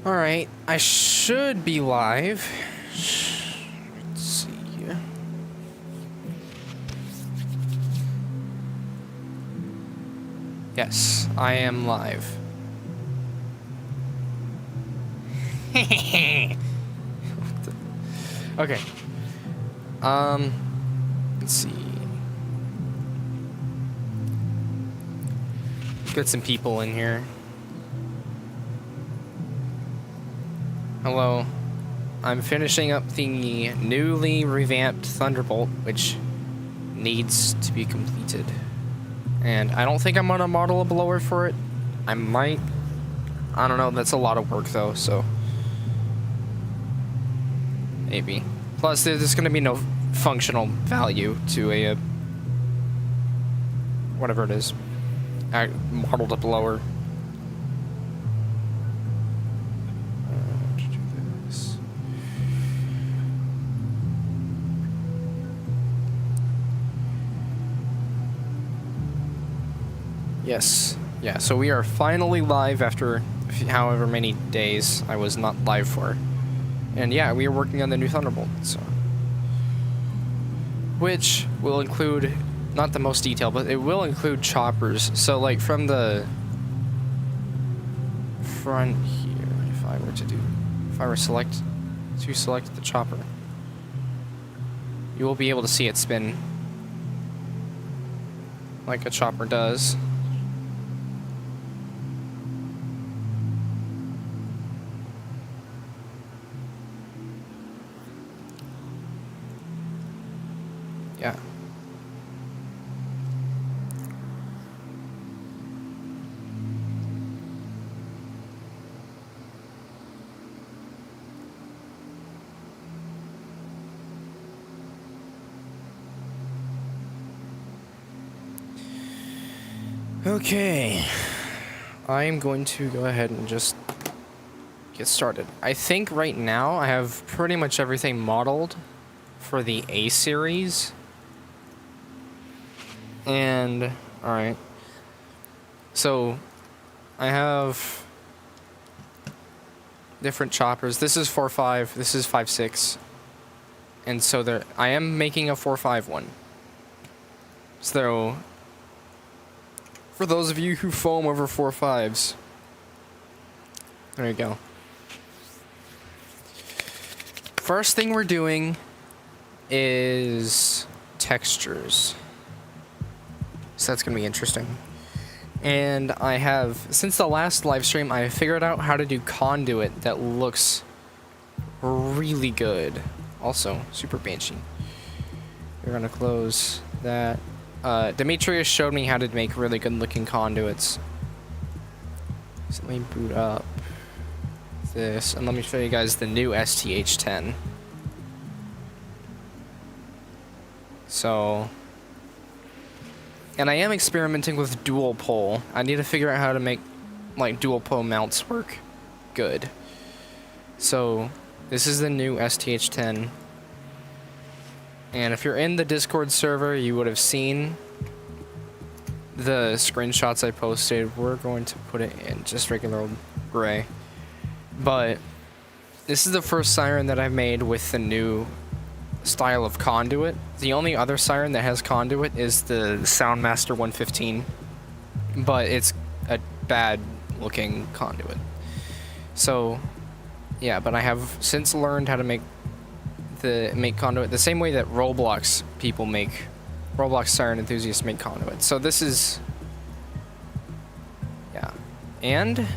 Alright, I should be live. Let's see here. Yes, I am live. Okay. Let's see. Get some people in here. Hello. I'm finishing up the newly revamped Thunderbolt, which needs to be completed. And I don't think I'm gonna model a blower for it. I might. I don't know, that's a lot of work though, so. Maybe. Plus, there's gonna be no functional value to a whatever it is. I modeled a blower. Yes. Yeah, so we are finally live after however many days I was not live for. And yeah, we are working on the new Thunderbolt, so. Which will include, not the most detail, but it will include choppers. So like from the front here, if I were to select the chopper, you will be able to see it spin like a chopper does. Yeah. Okay. I'm going to go ahead and just get started. I think right now I have pretty much everything modeled for the A series. And, alright. So, I have different choppers. This is 4.5, this is 5.6. And so I am making a 4.5 one. So, for those of you who foam over 4.5s, there you go. First thing we're doing is textures. So that's going to be interesting. And I have, since the last live stream, I figured out how to do conduit that looks really good. Also, super Banshee. We're going to close that. Demetrius showed me how to make really good looking conduits. So let me boot up this, and let me show you guys the new STH10. So, and I am experimenting with dual pole. I need to figure out how to make like dual pole mounts work good. So this is the new STH10. And if you're in the Discord server, you would have seen the screenshots I posted. We're going to put it in just regular old gray. But this is the first siren that I've made with the new style of conduit. The only other siren that has conduit is the Soundmaster 115, but it's a bad looking conduit. So yeah, but I have since learned how to make conduit the same way that Roblox siren enthusiasts make conduit. So this is, yeah, and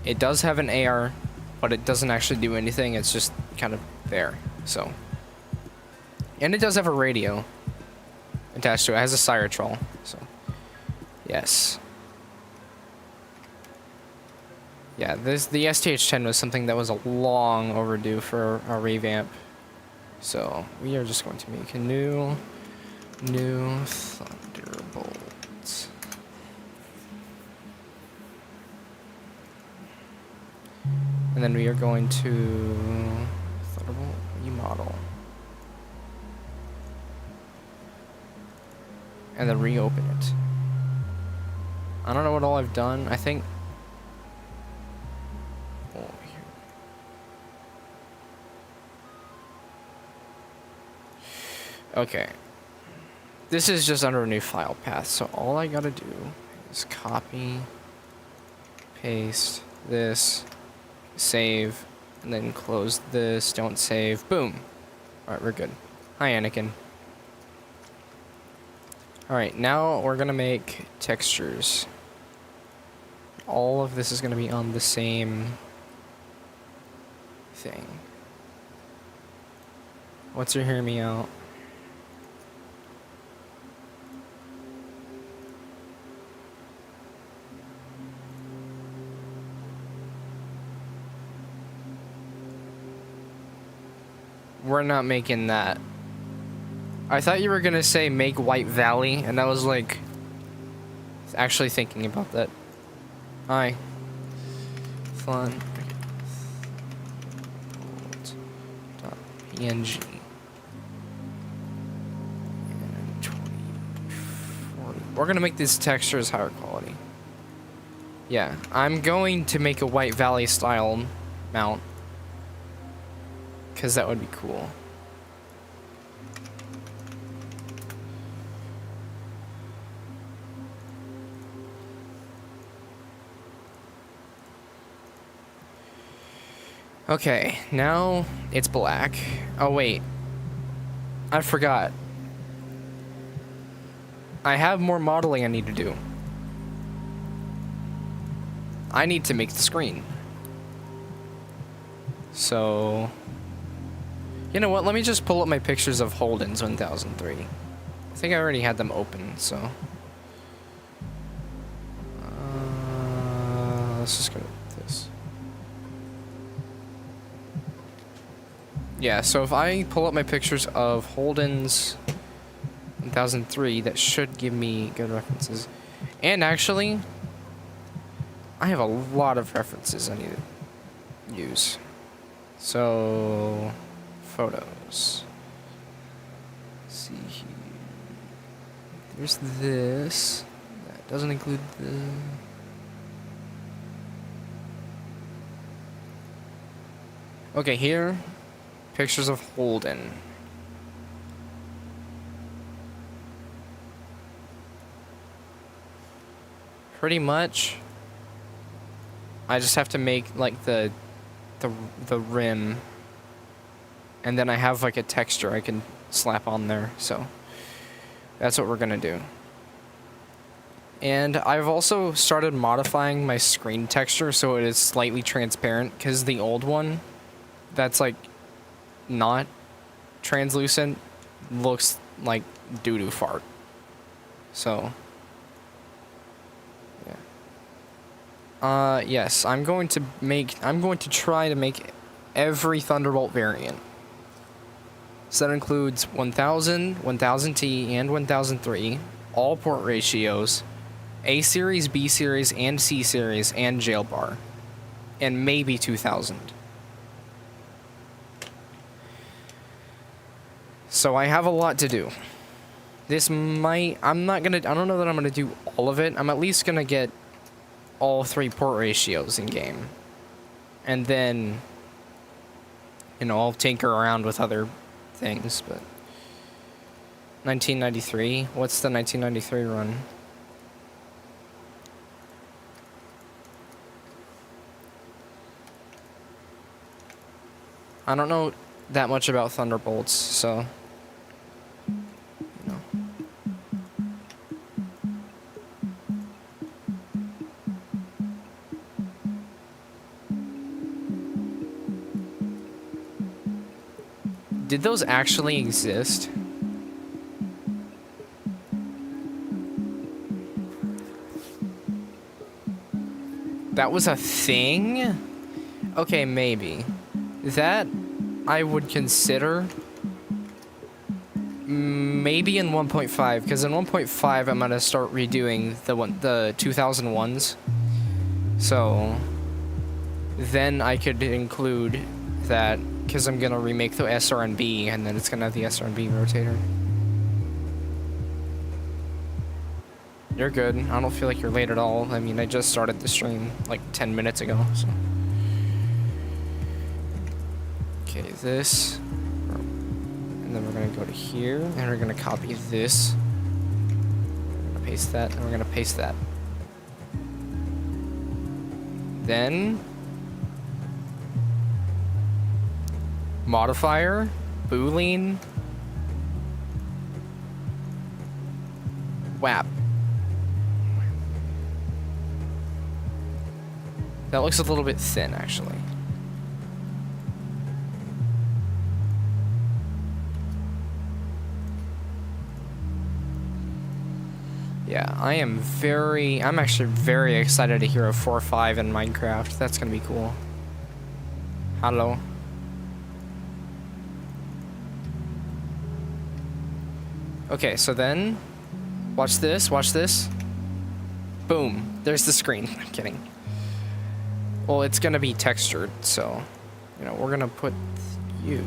it does have an AR, but it doesn't actually do anything. It's just kind of there. So, and it does have a radio attached to it. It has a SIrenRailz. So, yes. Yeah, the STH10 was something that was a long overdue for a revamp. So, we are just going to make a new Thunderbolt. And then we are going to Thunderbolt remodel. And then reopen it. I don't know what all I've done. I think Okay. This is just under a new file path, so all I gotta do is copy, paste this, save, and then close this, don't save, boom. Alright, we're good. Hi, Anakin. Alright, now we're gonna make textures. All of this is gonna be on the same thing. What's your hear me out? We're not making that. I thought you were gonna say make White Valley, and I was like, actually thinking about that. Hi. Fun. PNG. And 2040. We're gonna make these textures higher quality. Yeah, I'm going to make a White Valley style mount, because that would be cool. Okay, now it's black. Oh wait, I forgot. I have more modeling I need to do. I need to make the screen. So, you know what, let me just pull up my pictures of Holden's 1003. I think I already had them open, so. Let's just go with this. Yeah, so if I pull up my pictures of Holden's 1003, that should give me good references. And actually, I have a lot of references I need to use. So, photos. Let's see here. There's this. That doesn't include the... Okay, here. Pictures of Holden. Pretty much, I just have to make like the rim, and then I have like a texture I can slap on there, so that's what we're gonna do. And I've also started modifying my screen texture so it is slightly transparent, because the old one that's like not translucent looks like doo-doo fart. So yeah. Yes, I'm going to try to make every Thunderbolt variant. So that includes 1000, 1000T, and 1003, all port ratios, A series, B series, and C series, and jailbar, and maybe 2000. So I have a lot to do. This might, I don't know that I'm gonna do all of it. I'm at least gonna get all 3 port ratios in game. And then, you know, I'll tinker around with other things, but 1993, what's the 1993 run? I don't know that much about Thunderbolts, so you know. Did those actually exist? That was a thing? Okay, maybe. That I would consider maybe in 1.5, because in 1.5 I'm gonna start redoing the 2001s. So then I could include that, because I'm gonna remake the SRNB, and then it's gonna have the SRNB rotator. You're good. I don't feel like you're late at all. I mean, I just started the stream like 10 minutes ago, so. Okay, this. And And then we're gonna go to here, and we're gonna copy this. We're gonna paste that, and we're gonna paste that. Then modifier, boolean, WAP. That looks a little bit thin, actually. Yeah, I'm actually very excited to hear a 4.5 in Minecraft. That's gonna be cool. Hello. Okay, so then, watch this, watch this. Boom, there's the screen. I'm kidding. Well, it's gonna be textured, so, you know, we're gonna put you,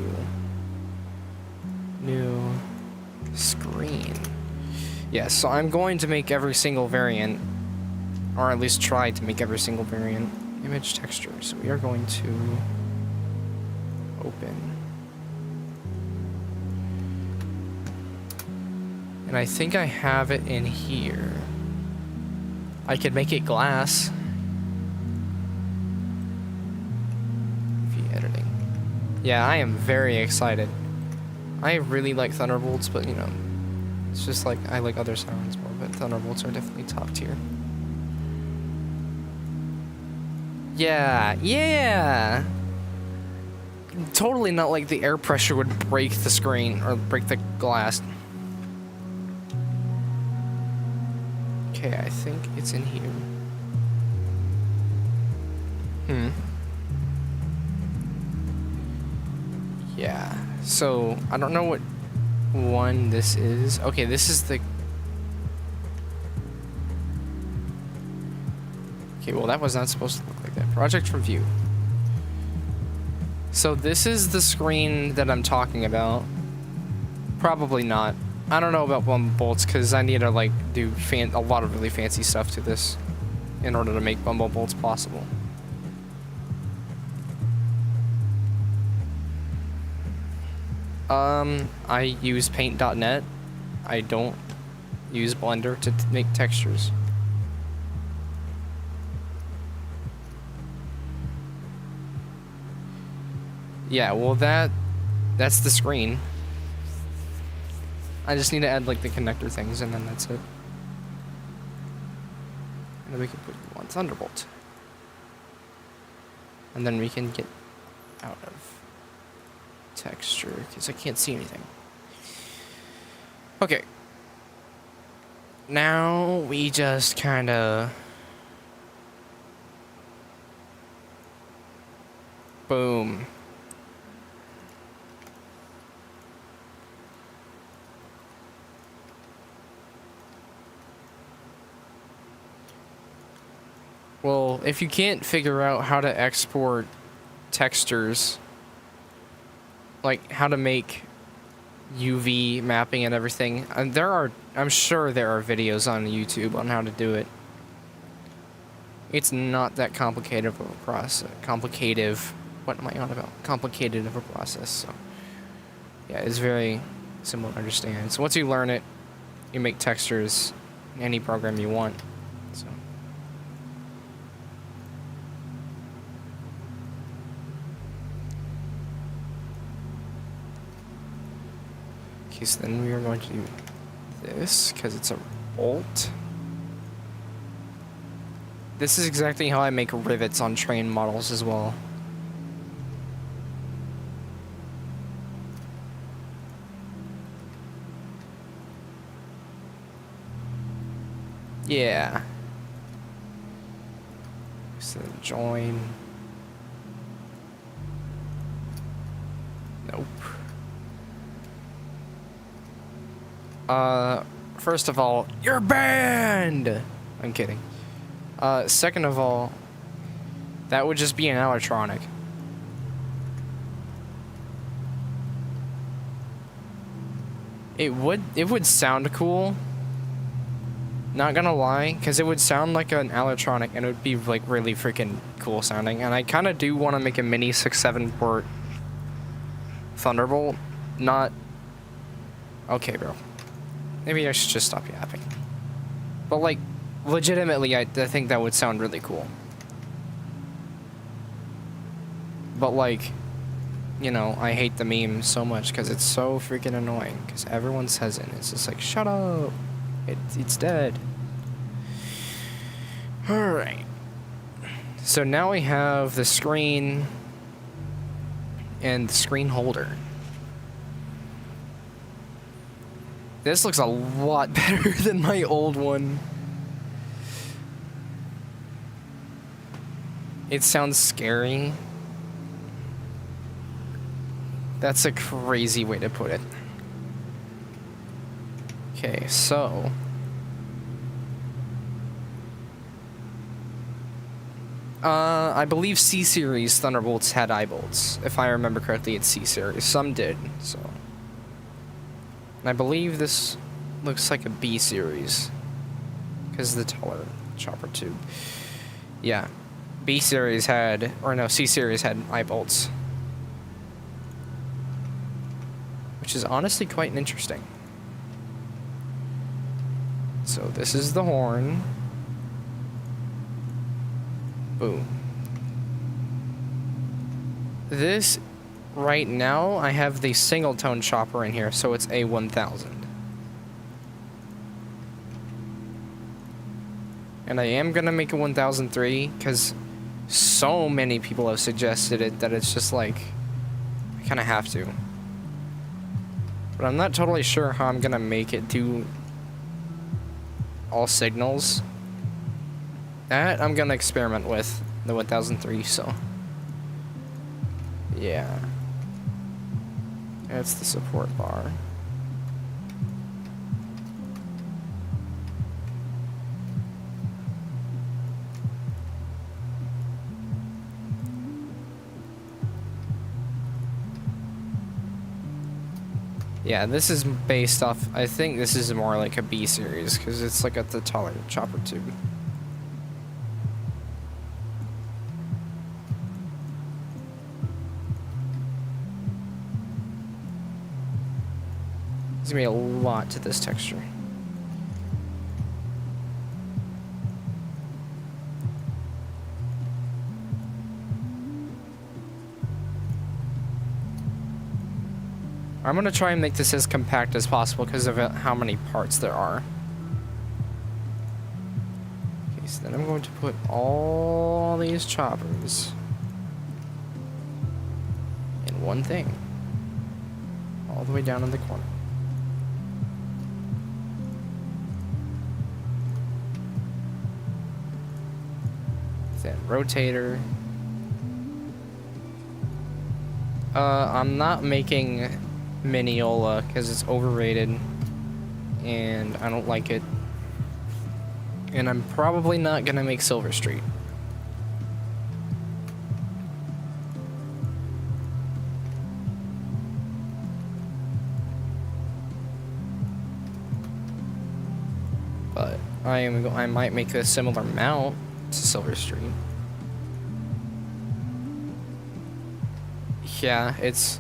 new screen. Yeah, so I'm going to make every single variant, or at least try to make every single variant image texture. So we are going to open. And I think I have it in here. I could make it glass. Editing. Yeah, I am very excited. I really like Thunderbolts, but you know, it's just like I like other Sirens more, but Thunderbolts are definitely top tier. Yeah, yeah. Totally not like the air pressure would break the screen or break the glass. Okay, I think it's in here. Yeah, so I don't know what one this is. Okay, this is the... Okay, well that was not supposed to look like that. Project from view. So this is the screen that I'm talking about. Probably not. I don't know about Thunderbolts because I need to like do a lot of really fancy stuff to this in order to make Thunderbolts possible. I use paint.net. I don't use Blender to make textures. Yeah, well that's the screen. I just need to add like the connector things and then that's it. And then we can put one Thunderbolt. And then we can get out of texture because I can't see anything. Okay. Now we just kind of boom. Well, if you can't figure out how to export textures, like how to make UV mapping and everything, and I'm sure there are videos on YouTube on how to do it. It's not that complicated of a process. What am I on about? Complicated of a process. So, yeah, it's very simple to understand. So once you learn it, you make textures in any program you want. So. Okay, so then we are going to do this because it's a bolt. This is exactly how I make rivets on train models as well. Yeah. So join. Nope. First of all, you're banned! I'm kidding. Second of all, that would just be an animatronic. It would sound cool. Not gonna lie, because it would sound like an animatronic and it would be like really freaking cool sounding. And I kind of do want to make a mini 6-7 port Thunderbolt. Not Okay, bro. Maybe I should just stop yapping. But, like, legitimately, I think that would sound really cool. But, like, you know, I hate the meme so much because it's so freaking annoying. Because everyone says it. And it's just like, shut up. It's dead. Alright. So now we have the screen and the screen holder. This looks a lot better than my old one. It sounds scary. That's a crazy way to put it. Okay, so... I believe C-Series Thunderbolts had eye-bolts. If I remember correctly, it's C-Series. Some did, so... And I believe this looks like a B-Series. Because of the taller chopper tube. Yeah. B-Series had... Or no, C-Series had eye-bolts. Which is honestly quite interesting. So this is the horn. Boom. This, right now, I have the single tone chopper in here, so it's a 1000. And I am gonna make a 1003, because so many people have suggested it that it's just like, I kinda have to. But I'm not totally sure how I'm gonna make it do all signals. That I'm gonna experiment with the 1003, so yeah. That's the support bar. Yeah, this is based off, I think this is more like a B series, because it's like at the taller chopper tube. There's gonna be a lot to this texture. I'm gonna try and make this as compact as possible because of how many parts there are. Okay, so then I'm going to put all these choppers in one thing. All the way down in the corner. Then rotator. I'm not making Miniola because it's overrated and I don't like it. And I'm probably not gonna make Silver Street. But I might make a similar mount to Silver Street. Yeah, it's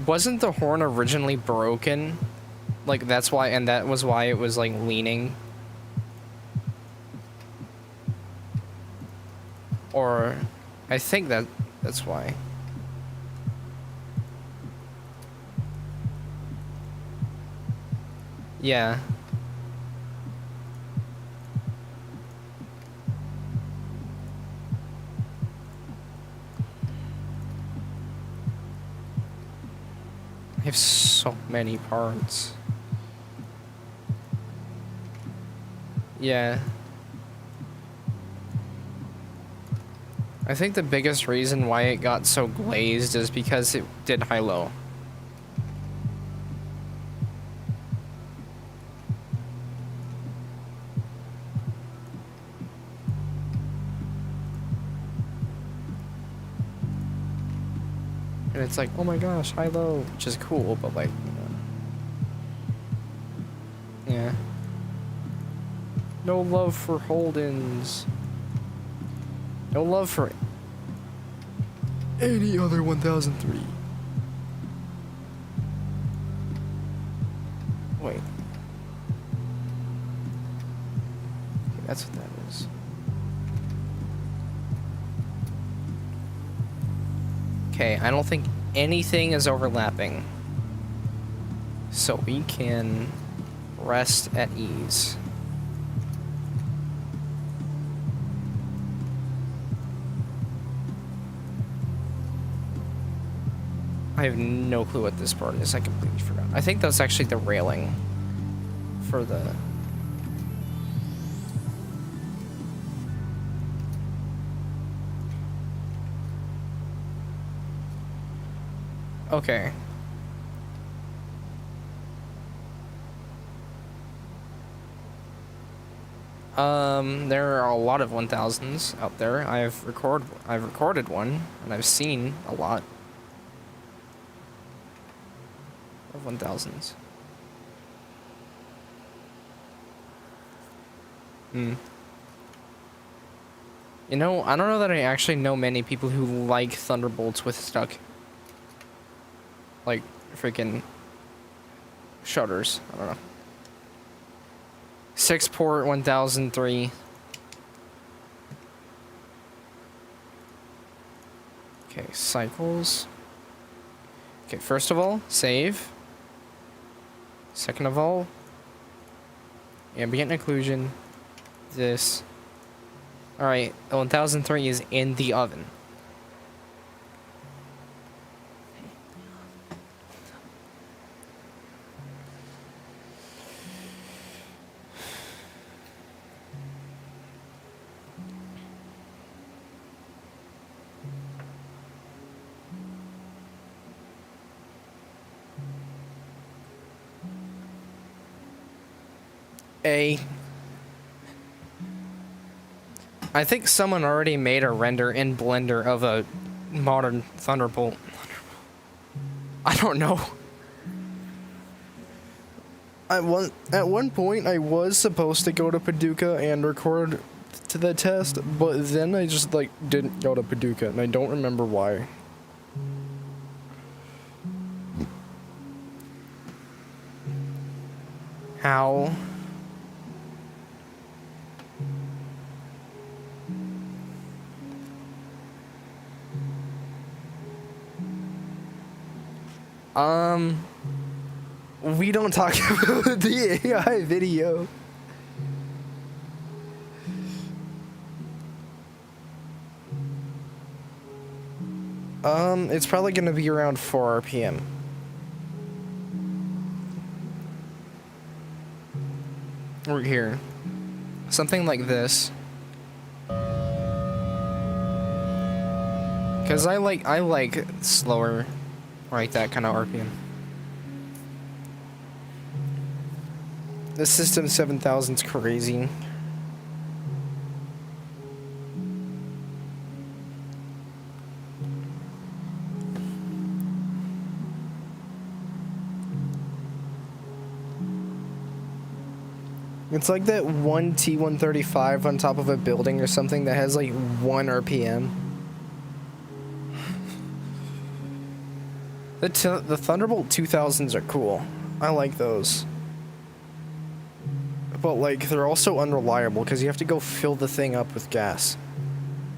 wasn't the horn originally broken? Like that's why, and that was why it was like leaning. Or I think that's why. Yeah. I have so many parts. Yeah. I think the biggest reason why it got so glazed is because it did high-low. And it's like, oh my gosh, high-low, which is cool, but like, you know. Yeah. No love for Holdens. No love for any other 1003. Wait. That's what that is. Okay, I don't think anything is overlapping. So we can rest at ease. I have no clue what this part is. I completely forgot. I think that's actually the railing for the... Okay. There are a lot of 1000s out there. I've recorded one, and I've seen a lot of 1000s. You know, I don't know that I actually know many people who like Thunderbolts with stuck, like, freaking shutters. I don't know. 6-port 1003. Okay, cycles. Okay, first of all, save. Second of all, ambient occlusion. This. Alright, the 1003 is in the oven. I think someone already made a render in Blender of a modern Thunderbolt. I don't know. At one point, I was supposed to go to Paducah and record to the test, but then I just, like, didn't go to Paducah, and I don't remember why. How? We don't talk about the AI video. It's probably gonna be around 4 RPM. Or here. Something like this. Cause I like slower, like that kind of RPM. The System 7000's crazy. It's like that one T-135 on top of a building or something that has like 1 RPM. The Thunderbolt 2000s are cool. I like those. But, like, they're also unreliable because you have to go fill the thing up with gas.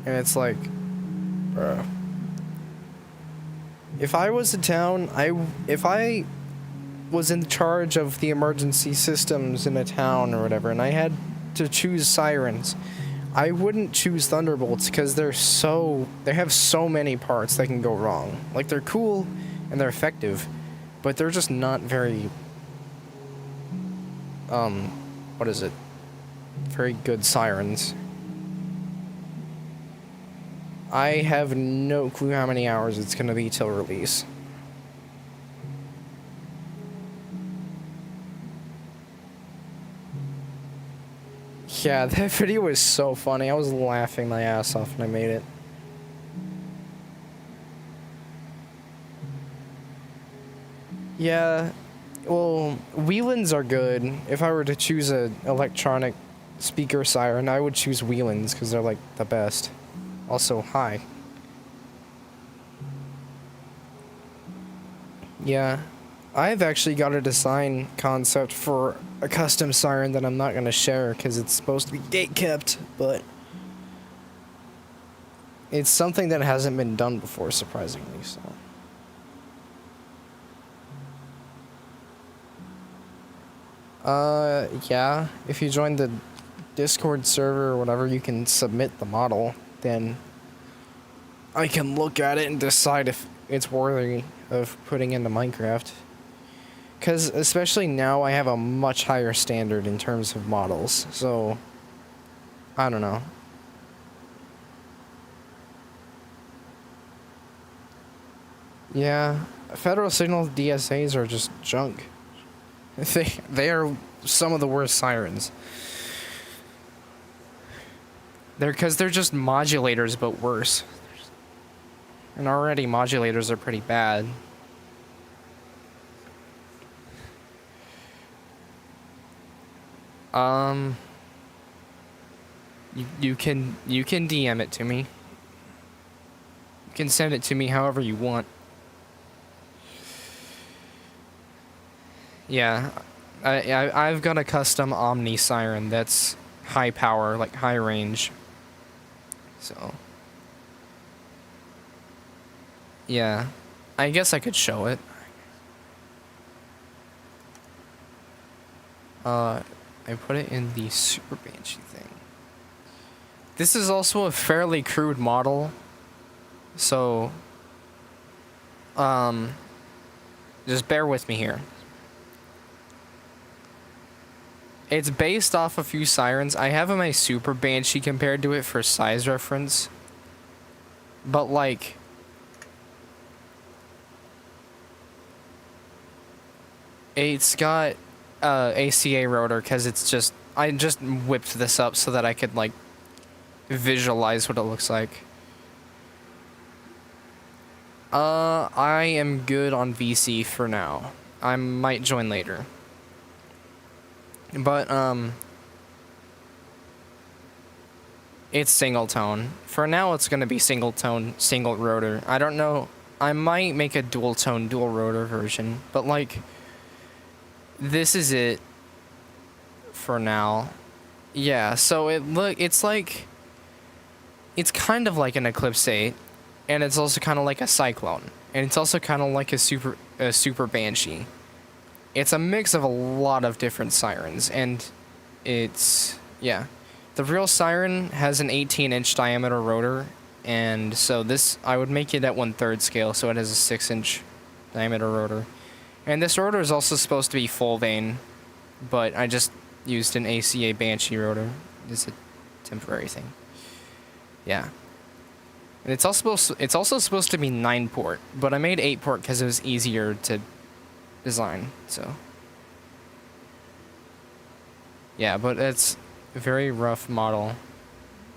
And it's like, bruh. If I was a town, if I was in charge of the emergency systems in a town or whatever, and I had to choose sirens, I wouldn't choose Thunderbolts because they have so many parts that can go wrong. Like, they're cool and they're effective, but they're just not very, what is it? Very good sirens. I have no clue how many hours it's gonna be till release. Yeah, that video was so funny. I was laughing my ass off when I made it. Yeah, well, Wielands are good. If I were to choose an electronic speaker siren, I would choose Wielands because they're like the best. Also, hi. Yeah, I've actually got a design concept for a custom siren that I'm not going to share because it's supposed to be gate kept, but it's something that hasn't been done before, surprisingly, so. Yeah, if you join the Discord server or whatever, you can submit the model, then I can look at it and decide if it's worthy of putting into Minecraft. Because especially now, I have a much higher standard in terms of models, so I don't know. Yeah, Federal Signal DSAs are just junk. They are some of the worst sirens. Because they're just modulators, but worse. And already modulators are pretty bad. You can DM it to me. You can send it to me however you want. Yeah, I've got a custom Omni siren that's high power, like high range. So, yeah, I guess I could show it. I put it in the Super Banshee thing. This is also a fairly crude model, so, just bear with me here. It's based off a few sirens. I have my Super Banshee compared to it for size reference. But, like, it's got ACA rotor because it's just... I just whipped this up so that I could, like, visualize what it looks like. I am good on VC for now. I might join later. But, it's single tone. For now, it's gonna be single tone, single rotor. I don't know. I might make a dual tone, dual rotor version. But, like, this is it for now. Yeah, so it's like... It's kind of like an Eclipse 8. And it's also kind of like a Cyclone. And it's also kind of like a Super Banshee. It's a mix of a lot of different sirens, and it's, yeah. The real siren has an 18-inch diameter rotor, and so this, I would make it at 1/3 scale, so it has a 6-inch diameter rotor. And this rotor is also supposed to be full vane, but I just used an ACA Banshee rotor. It's a temporary thing. Yeah. And it's also supposed to be 9-port, but I made 8-port because it was easier to design, so yeah, but it's a very rough model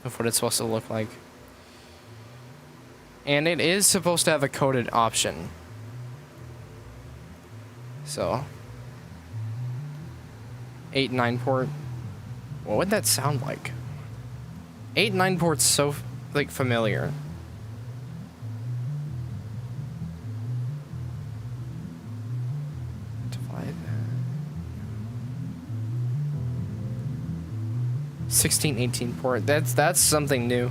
of what it's supposed to look like, and it is supposed to have a coded option, so 8-9-port. What would that sound like? 8-9-port's so like familiar. 16-18 port. That's something new.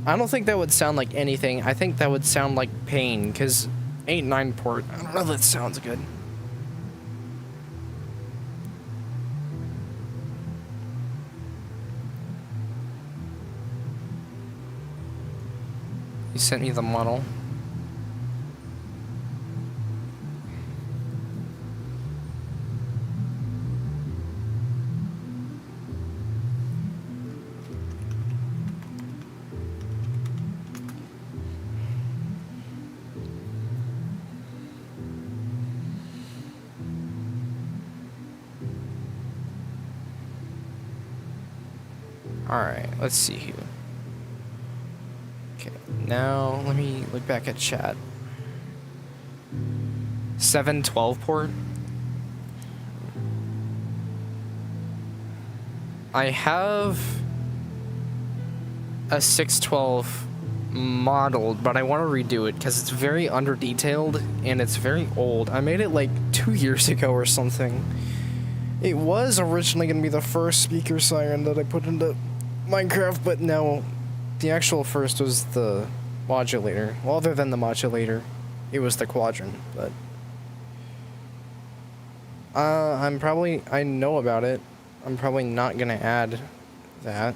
I don't think that would sound like anything. I think that would sound like pain, because 8-9 port, I don't know if that sounds good. You sent me the model. Alright, let's see here. Okay, now let me look back at chat. 7-12 port. I have a 612 modeled, but I want to redo it because it's very under detailed and it's very old. I made it like 2 years ago or something. It was originally going to be the first speaker siren that I put into Minecraft, but no, the actual first was the modulator. Well, other than the modulator, it was the quadrant, but I know about it. I'm probably not going to add that.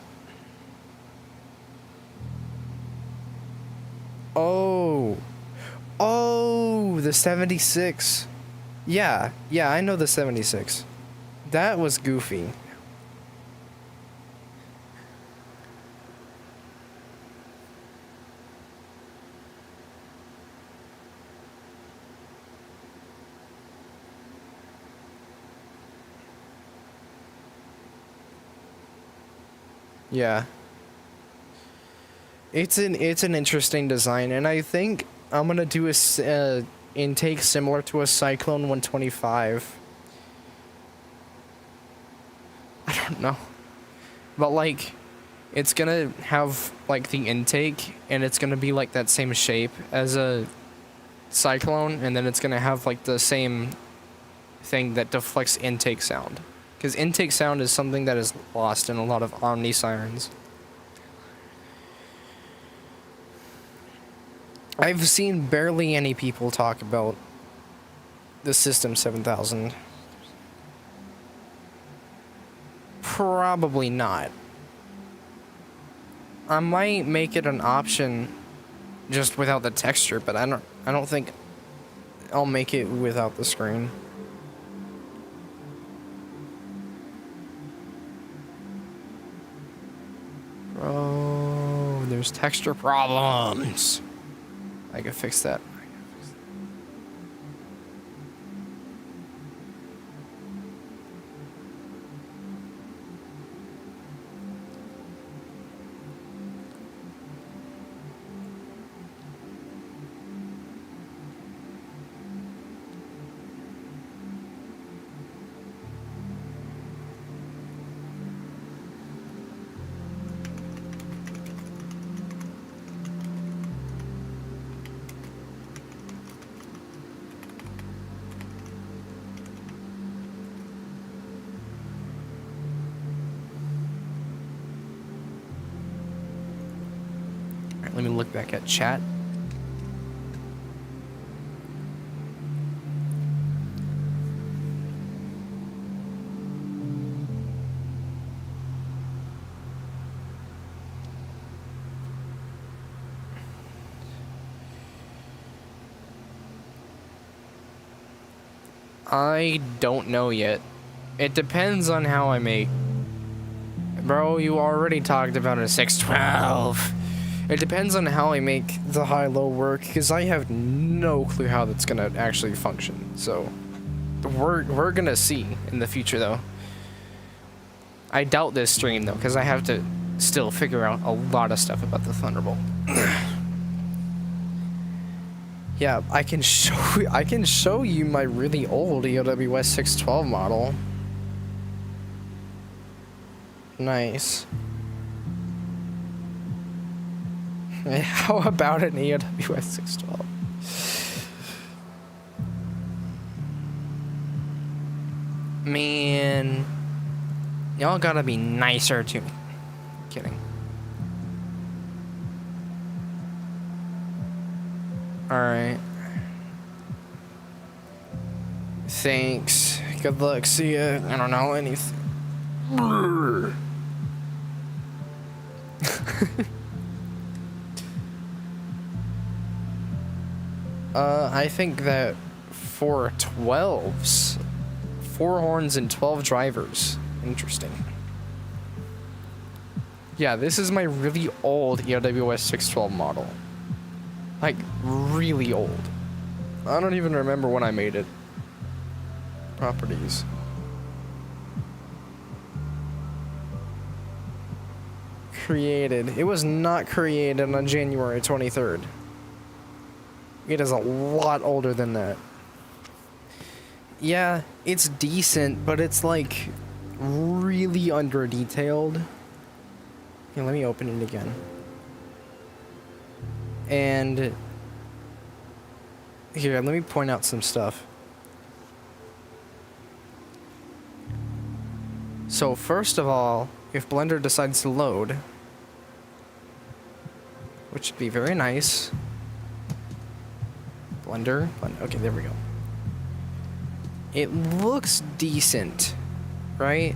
Oh, the 76. Yeah, I know the 76. That was goofy. Yeah. It's an interesting design, and I think I'm gonna do a intake similar to a Cyclone 125. I don't know, but like, it's gonna have like the intake, and it's gonna be like that same shape as a Cyclone, and then it's gonna have like the same thing that deflects intake sound, because intake sound is something that is lost in a lot of Omni sirens. I've seen barely any people talk about the System 7000. Probably not. I might make it an option just without the texture, but I don't think I'll make it without the screen. Bro, there's texture problems. I can fix that. Let me look back at chat. I don't know yet. It depends on how I make. Bro, you already talked about a 612. It depends on how I make the high-low work, because I have no clue how that's gonna actually function. So, we're gonna see in the future, though. I doubt this stream, though, because I have to still figure out a lot of stuff about the Thunderbolt. Yeah, I can show you my really old EOWS 612 model. Nice. How about an EOWS 612? Man, y'all gotta be nicer to me. Kidding. Alright. Thanks. Good luck. See ya. I don't know anything. I think that for 12s, 4 horns and 12 drivers. Interesting. Yeah, this is my really old EOWS 612 model. Like, really old. I don't even remember when I made it. Properties. Created. It was not created on January 23rd. It is a lot older than that. Yeah, it's decent, but it's like really under detailed. Okay, let me open it again. And here, let me point out some stuff. So first of all, if Blender decides to load, which would be very nice. Blender, okay, there we go. It looks decent, right?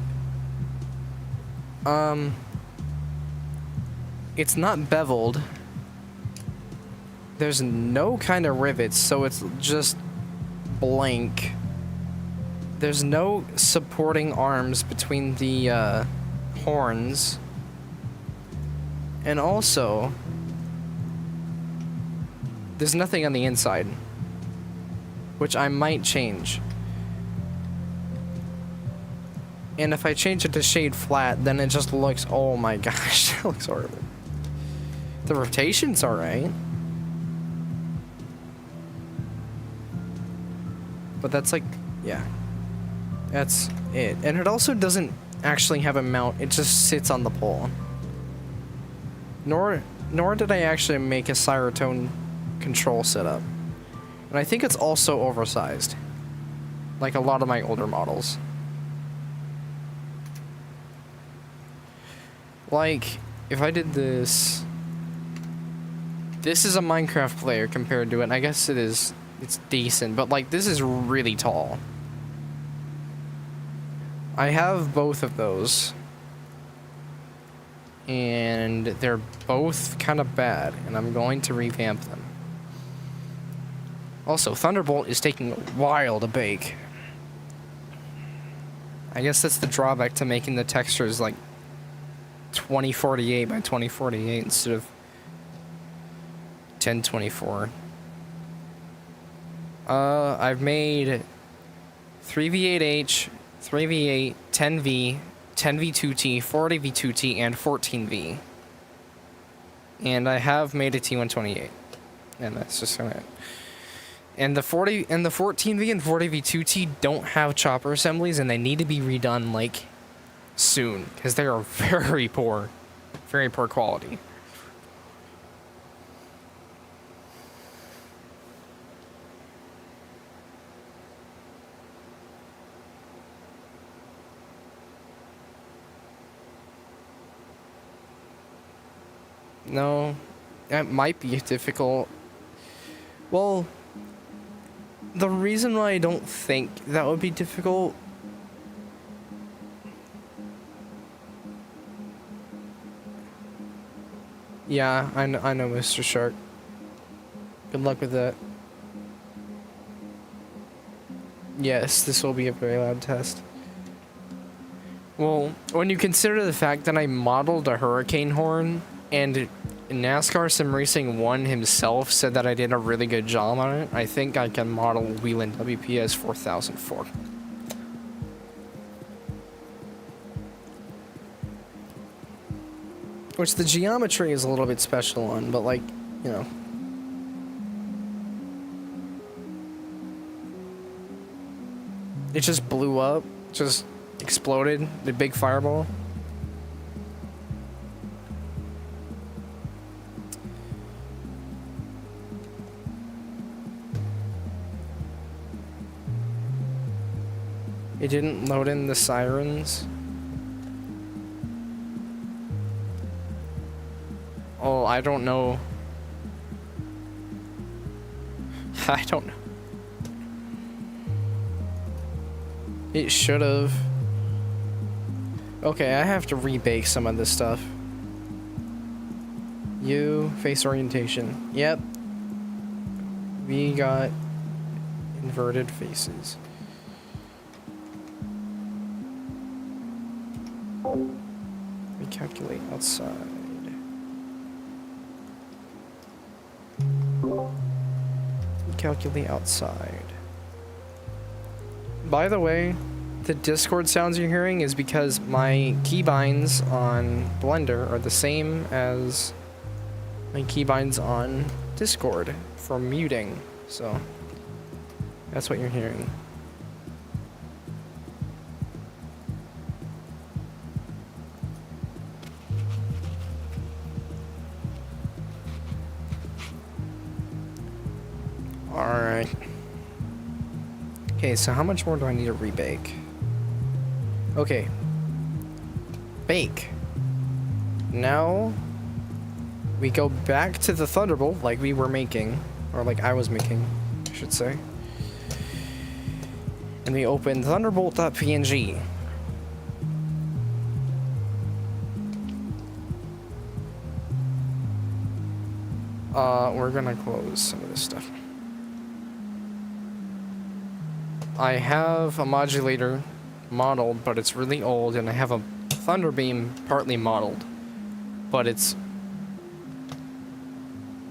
It's not beveled. There's no kind of rivets, so it's just blank. There's no supporting arms between the horns. And also, there's nothing on the inside, which I might change. And if I change it to shade flat, then it just looks, oh my gosh, that looks horrible. The rotation's alright. But that's like, yeah. That's it. And it also doesn't actually have a mount, it just sits on the pole. Nor did I actually make a Siretone control setup. And I think it's also oversized. Like a lot of my older models. Like, if I did this... This is a Minecraft player compared to it, and I guess it is... It's decent, but like, this is really tall. I have both of those. And they're both kind of bad, and I'm going to revamp them. Also, Thunderbolt is taking a while to bake. I guess that's the drawback to making the textures like 2048 by 2048 instead of 1024. I've made 3v8H, 3v8, 10v, 10v2t, 40v2t, and 14v. And I have made a T128. And that's just gonna... And the 14v and 40v2t don't have chopper assemblies, and they need to be redone, like, soon. Because they are very poor quality. No, that might be difficult. Well, the reason why I don't think that would be difficult... Yeah, I know, Mr. Shark. Good luck with that. Yes, this will be a very loud test. Well, when you consider the fact that I modeled a hurricane horn, and NASCAR Sim Racing 1 himself said that I did a really good job on it, I think I can model Wheeling WPS 4004. Which the geometry is a little bit special on, but like, you know. It just blew up, just exploded, the big fireball. It didn't load in the sirens. Oh, I don't know. I don't know. It should have. Okay, I have to rebake some of this stuff. Face orientation. Yep. We got inverted faces. Recalculate outside. Recalculate outside. By the way, the Discord sounds you're hearing is because my keybinds on Blender are the same as my keybinds on Discord for muting, so that's what you're hearing. Alright. Okay, so how much more do I need to rebake? Okay. Bake. Now, we go back to the Thunderbolt like we were making, or like I was making, I should say. And we open thunderbolt.png. We're gonna close some of this stuff. I have a modulator modeled, but it's really old, and I have a Thunderbeam partly modeled, but it's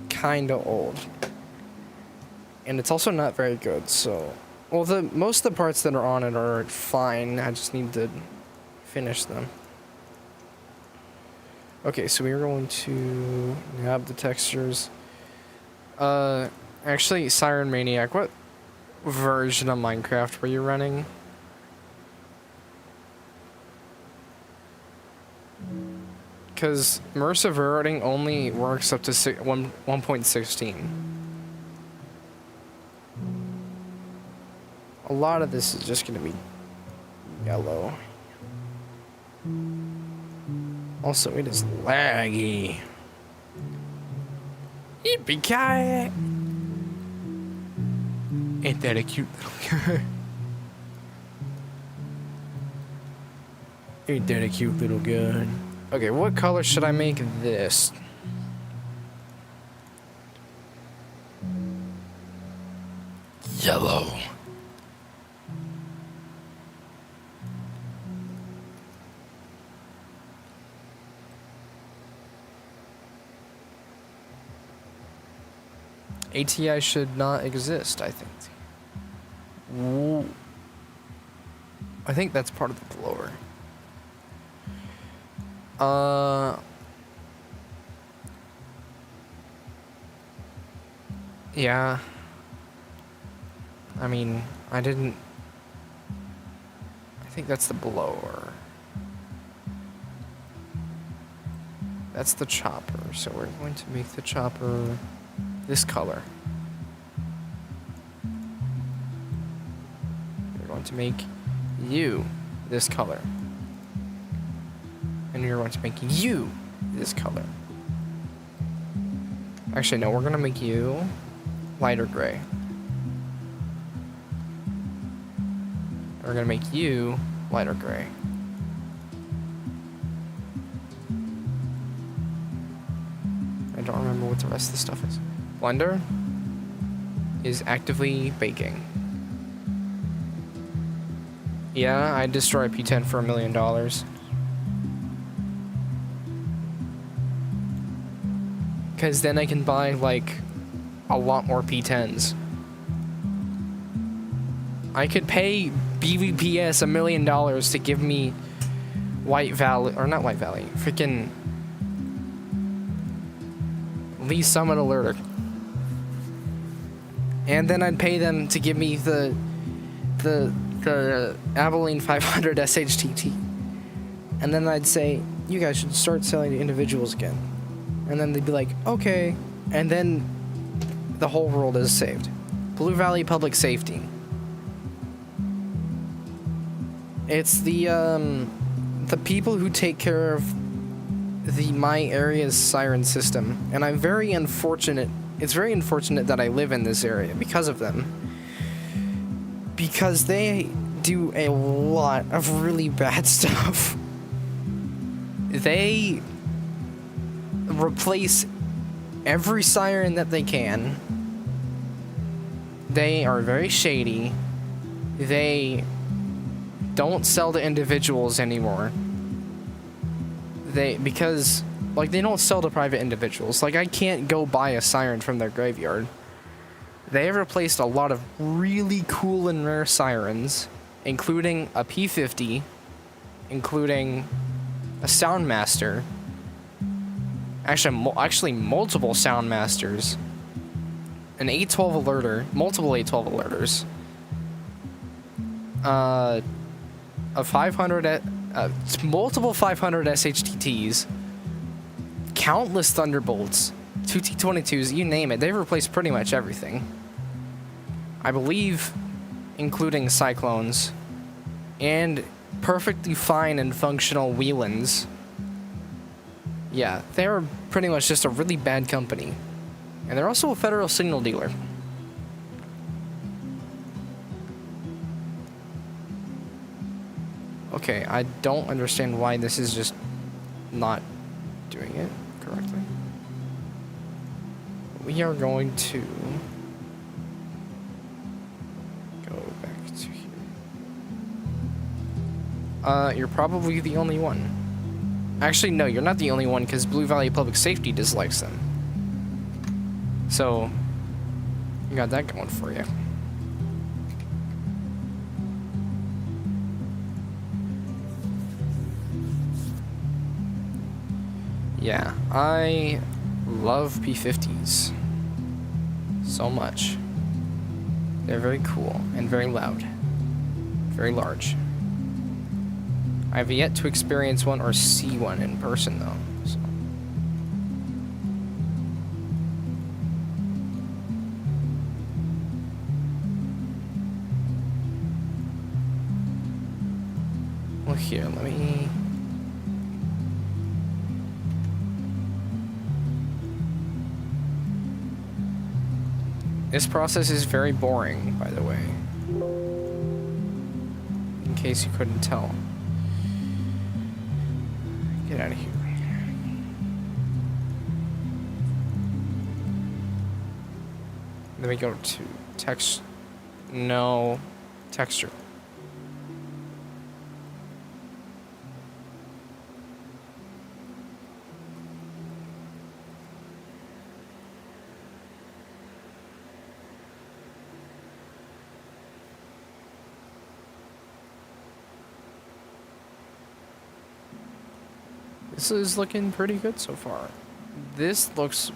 kinda old. And it's also not very good, so... Well, most of the parts that are on it are fine, I just need to finish them. Okay, so we're going to have the textures. Actually, Siren Maniac, what version of Minecraft were you running? Because immersive railroading only works up to 1.16. A lot of this is just going to be yellow. Also, it is laggy. Yippee-ki-yay! Ain't that a cute little guy? Ain't that a cute little guy? Okay, what color should I make this? Yellow. ATI should not exist, I think. Ooh. I think that's part of the blower. Yeah. I mean, I think that's the blower. That's the chopper, so we're going to make the chopper this color. We're going to make you this color. And you're going to make you this color. Actually, no, we're going to make you lighter gray. We're going to make you lighter gray. I don't remember what the rest of the stuff is. Blender is actively baking. Yeah, I destroy a P10 for $1 million. Because then I can buy, like, a lot more P10s. I could pay BVPS $1 million to give me White Valley, or not White Valley, freaking Lee Summit Alerter. And then I'd pay them to give me the Abilene 500 SHTT. And then I'd say, you guys should start selling to individuals again. And then they'd be like, okay. And then the whole world is saved. Blue Valley Public Safety. It's the people who take care of my area's siren system. And I'm very unfortunate. It's very unfortunate that I live in this area because of them. Because they do a lot of really bad stuff. They replace every siren that they can. They are very shady. They don't sell to individuals anymore. Because they don't sell to private individuals. Like, I can't go buy a siren from their graveyard. They have replaced a lot of really cool and rare sirens, including a P50, including a Soundmaster, actually multiple Soundmasters, an A12 alerter, multiple A12 alerters, a 500, multiple 500 SHTTs, countless Thunderbolts, 2 T22s, you name it. They've replaced pretty much everything. I believe, including cyclones, and perfectly fine and functional Whelans. Yeah, they're pretty much just a really bad company. And they're also a federal signal dealer. Okay, I don't understand why this is just not doing it correctly. We are going to go back to here. You're probably the only one. Actually, no, you're not the only one, because Blue Valley Public Safety dislikes them. So, you got that going for you. Yeah, I love P50s so much. They're very cool and very loud, very large. I have yet to experience one or see one in person, though. So. Well, here, let me... This process is very boring, by the way. In case you couldn't tell. Get out of here. Then we go to text. No. Texture. This is looking pretty good so far. This looks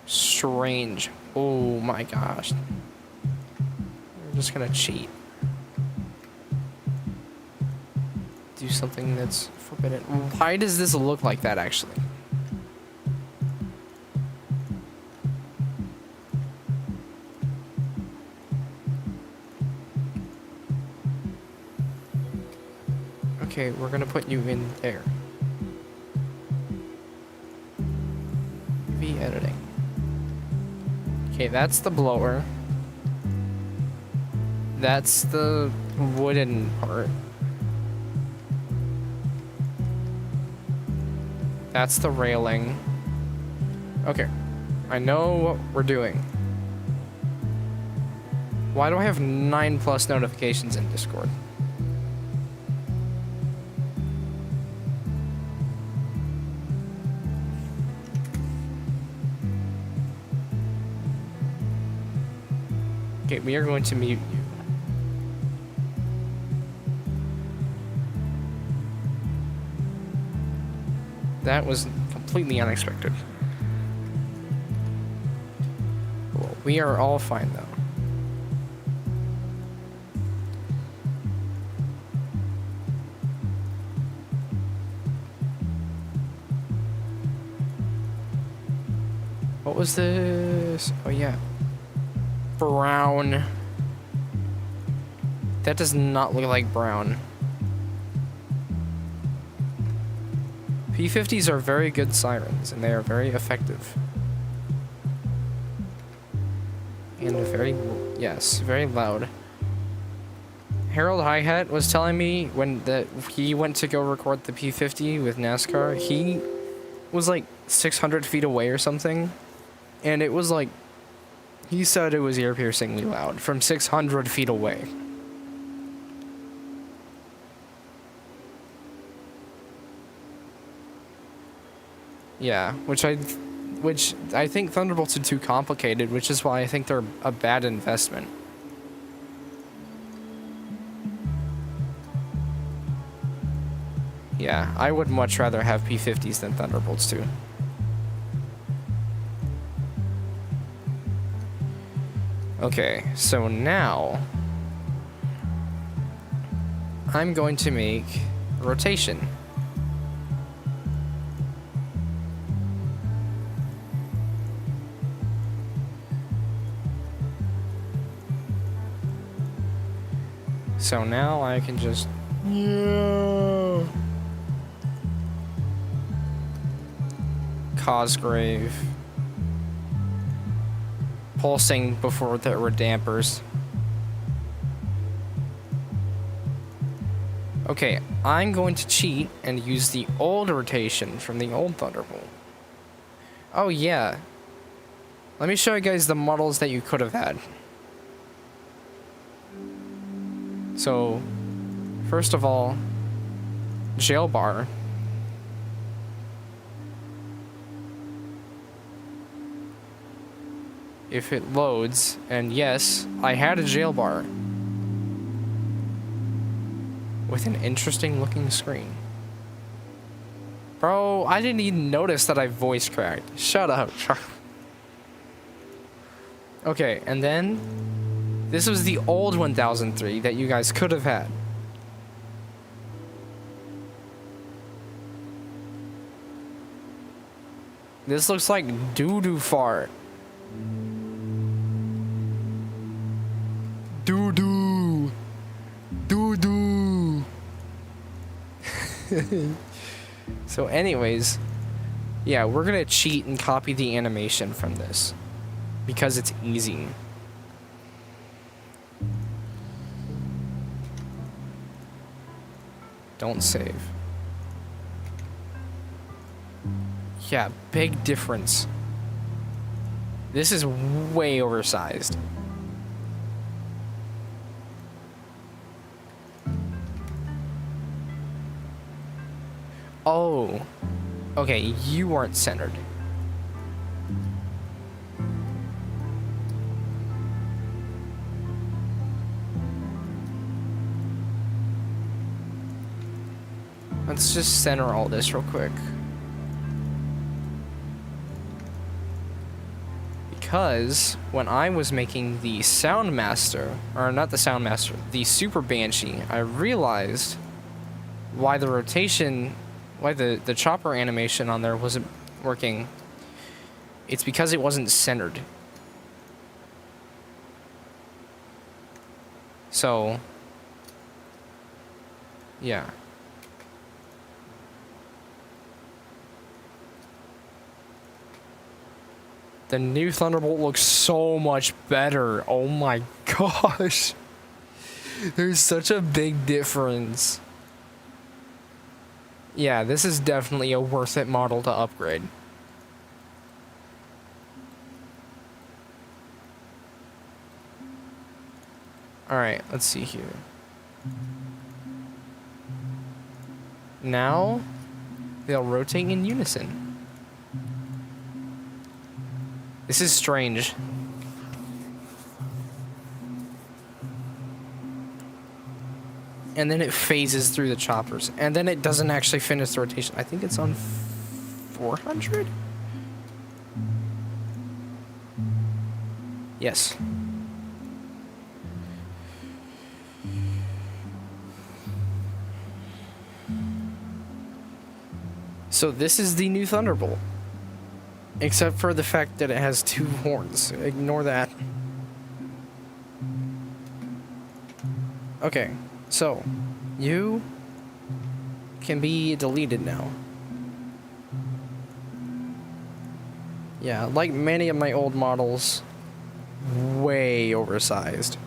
strange. Oh my gosh. We're just gonna cheat. Do something that's forbidden. Why does this look like that, actually? Okay, we're gonna put you in there. Editing. Okay, that's the blower. That's the wooden part. That's the railing. Okay, I know what we're doing. Why do I have 9+ notifications in Discord? Okay, we are going to mute you. That was completely unexpected. Cool. We are all fine, though. What was this? Oh, yeah. Brown. That does not look like brown. P50s are very good sirens, and they are very effective. And very, yes, very loud. Harold Hi-Hat was telling me when he went to go record the P50 with NASCAR, he was like 600 feet away or something, and it was like, he said it was ear-piercingly loud from 600 feet away. Yeah, which I think Thunderbolts are too complicated, which is why I think they're a bad investment. Yeah, I would much rather have P50s than Thunderbolts too. Okay, so now I'm going to make a rotation. So now I can just... Yeah. Cosgrave. Pulsing before there were dampers. Okay, I'm going to cheat and use the old rotation from the old Thunderbolt. Oh yeah. Let me show you guys the models that you could have had. So, first of all, jail bar. If it loads, and yes, I had a jail bar with an interesting looking screen. Bro, I didn't even notice that I voice cracked. Shut up, Charlie. Okay, and then this was the old 1003 that you guys could have had. This looks like doo-doo fart. Doo-doo. Doo-doo. So anyways, yeah, we're gonna cheat and copy the animation from this because it's easy. Don't save. Yeah, big difference. This is way oversized. Oh, okay, you aren't centered. Let's just center all this real quick. Because when I was making the Soundmaster, or not the Soundmaster, the Super Banshee, I realized why the rotation, why the chopper animation on there wasn't working. It's because it wasn't centered. So, yeah. The new Thunderbolt looks so much better. Oh my gosh. There's such a big difference. Yeah, this is definitely a worth it model to upgrade. Alright, let's see here. Now, they'll rotate in unison. This is strange. And then it phases through the choppers. And then it doesn't actually finish the rotation. I think it's on 400? Yes. So this is the new Thunderbolt. Except for the fact that it has 2 horns. Ignore that. Okay, so you can be deleted now. Yeah, like many of my old models, way oversized.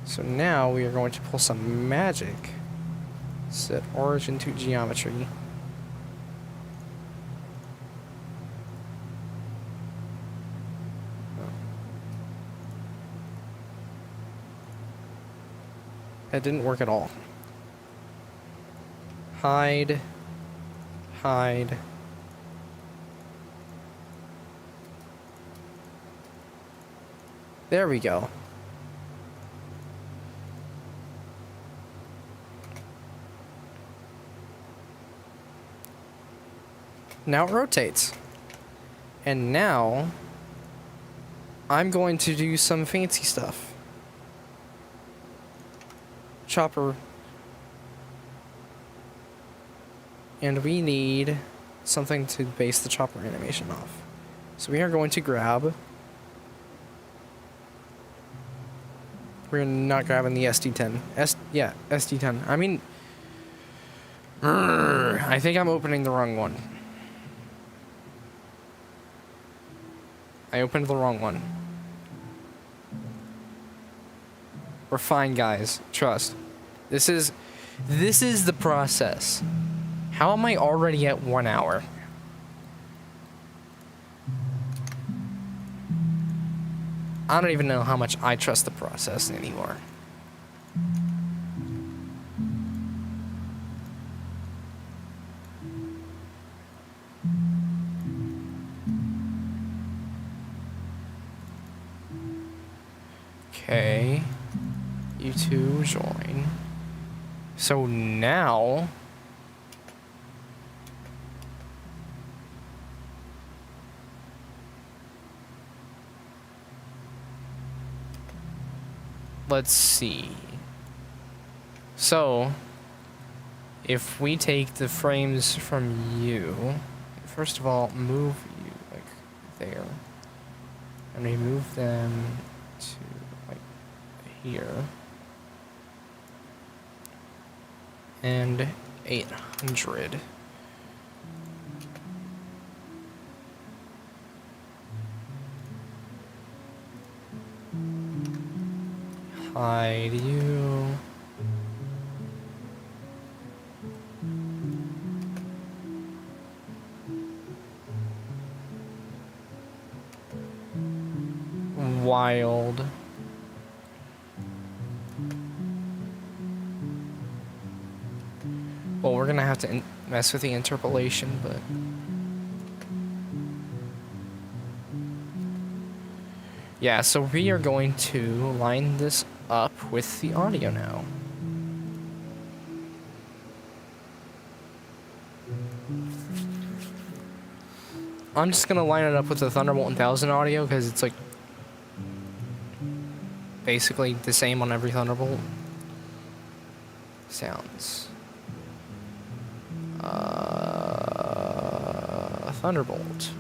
So now we are going to pull some magic. Set origin to geometry. That didn't work at all. Hide. Hide. There we go. Now it rotates. And now I'm going to do some fancy stuff. Chopper. And we need something to base the chopper animation off. So we are going to grab We're not grabbing the SD10. Yeah, SD10. I mean, I think I'm opening the wrong one. I opened the wrong one. We're fine, guys. Trust. This is the process. How am I already at 1 hour? I don't even know how much I trust the process anymore. Okay. You two join. So now... let's see. So, if we take the frames from you, first of all, move you like there, and we move them to like here, and 800. Hide you. Wild. Well, we're gonna have to mess with the interpolation, but... yeah, so we are going to line this up with the audio now. I'm just gonna line it up with the Thunderbolt 1000 audio because it's like basically the same on every Thunderbolt. Sounds. Thunderbolt.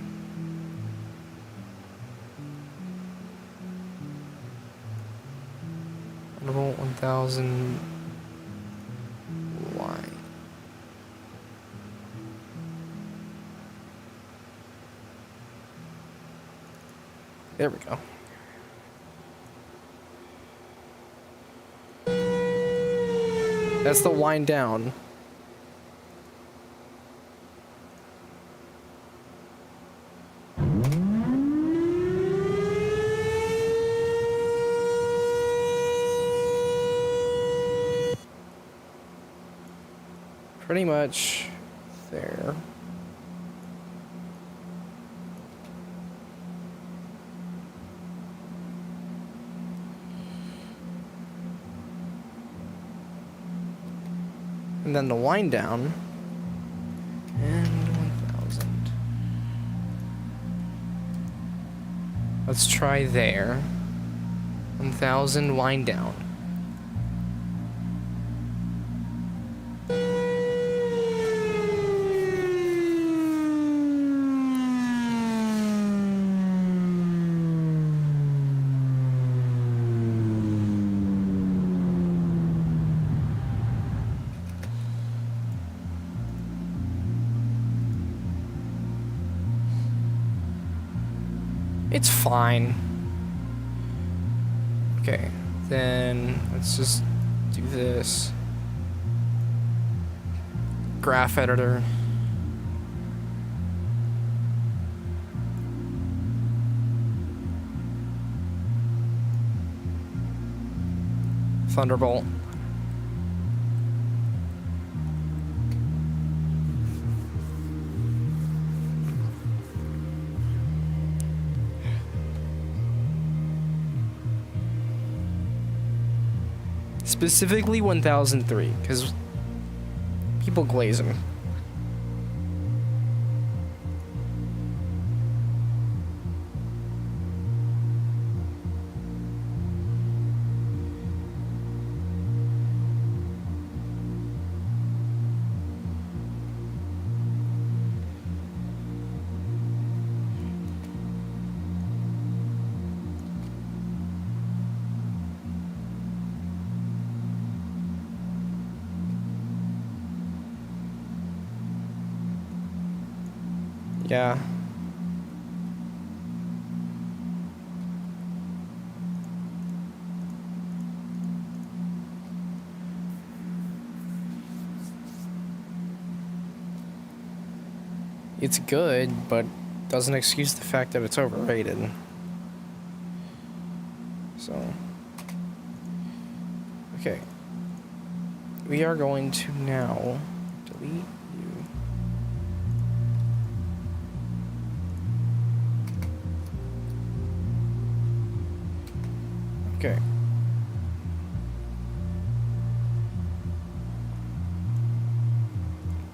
Thunderbolt 1000 line. There we go. That's the wind down. Pretty much there. And then the wind down. And 1000. Let's try there. 1000 wind down. It's fine. Okay, then let's just do this. Graph editor. Thunderbolt. Specifically 1003, because people glaze them. Yeah. It's good, but doesn't excuse the fact that it's overrated. So, okay. We are going to now delete you. Okay.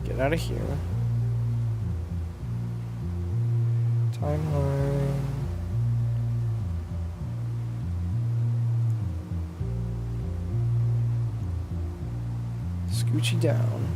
Get out of here. Timeline. Scoochie down.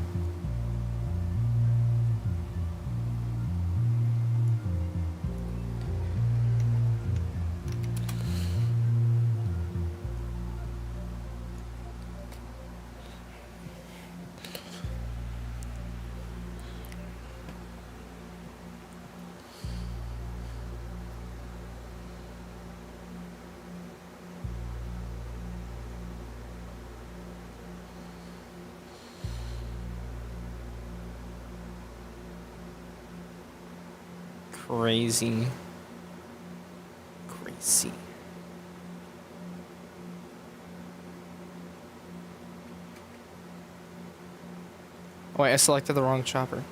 Crazy. Crazy. Oh, wait, I selected the wrong chopper.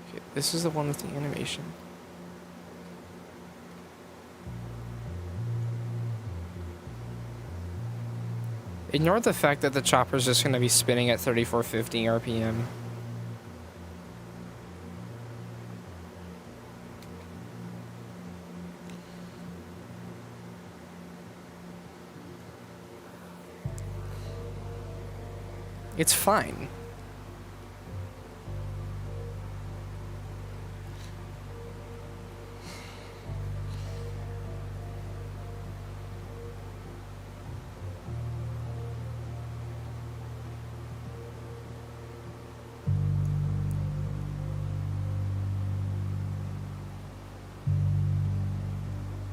Okay, this is the one with the animation. Ignore the fact that the chopper's just going to be spinning at 3450 RPM. It's fine.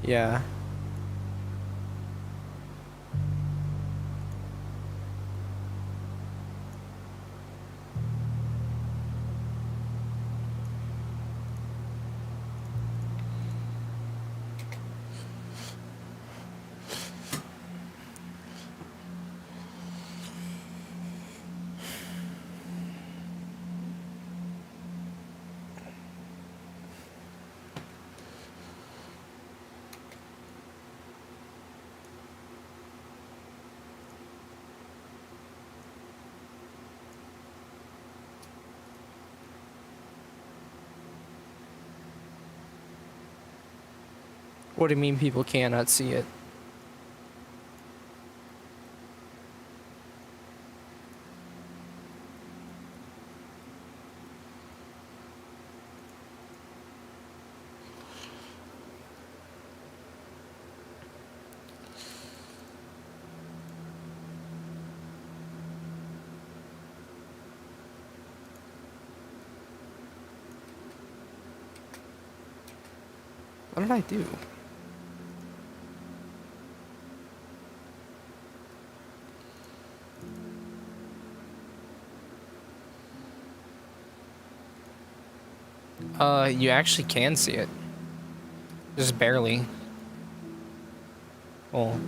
Yeah. What do you mean people cannot see it? What did I do? You actually can see it. Just barely. Well. I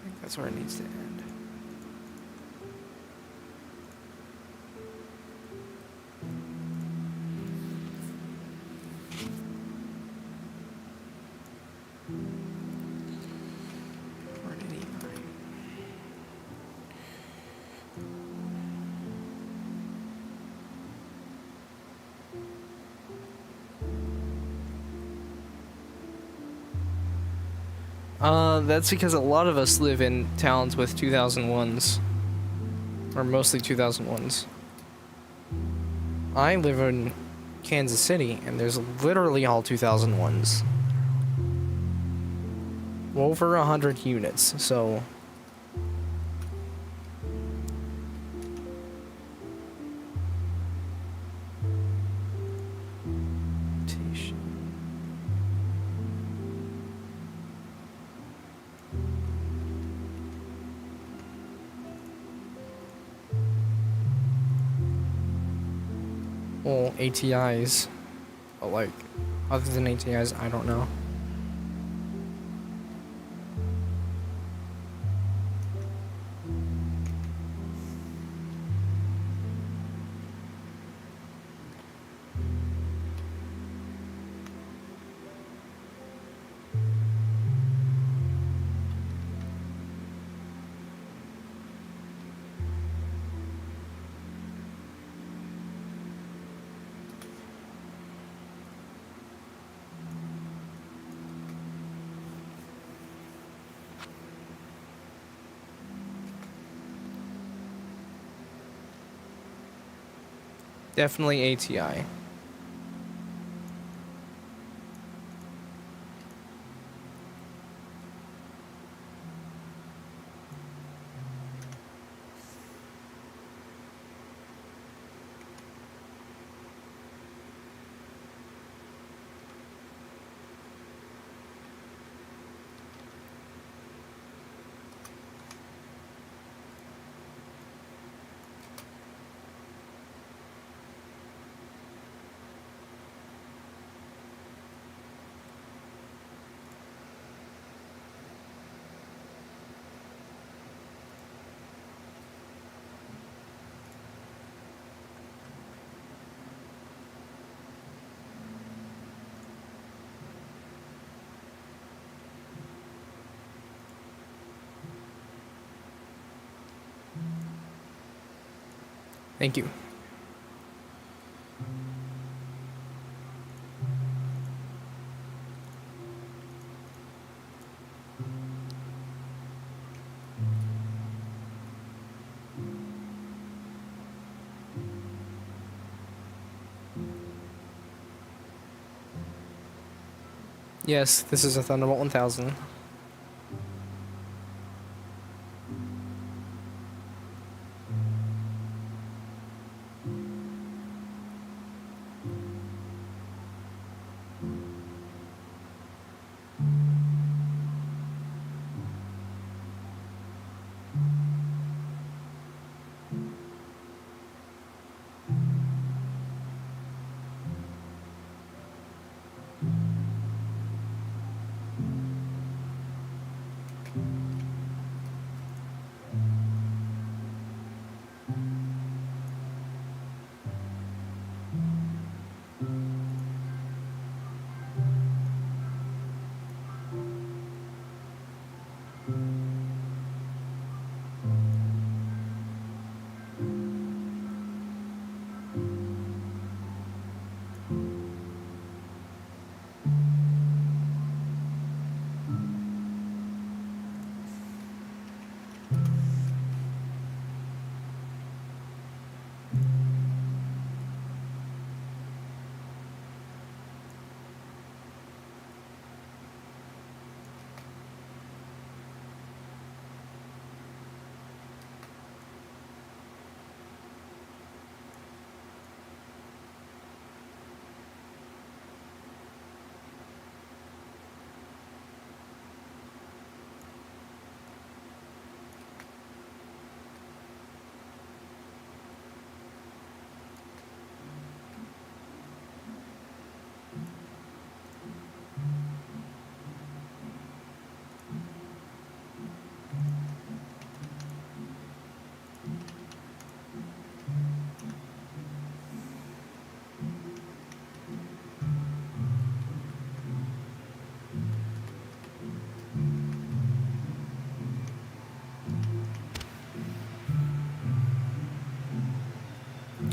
think that's where it needs to end. That's because a lot of us live in towns with 2001s. Or mostly 2001s. I live in Kansas City, and there's literally all 2001s. Over 100 units, so... Well, ATIs, but like, other than ATIs, I don't know. Definitely ATI. Thank you. Yes, this is a Thunderbolt 1000.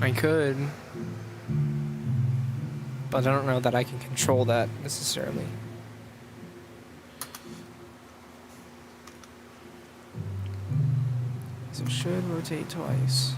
I could, but I don't know that I can control that necessarily. So it should rotate twice.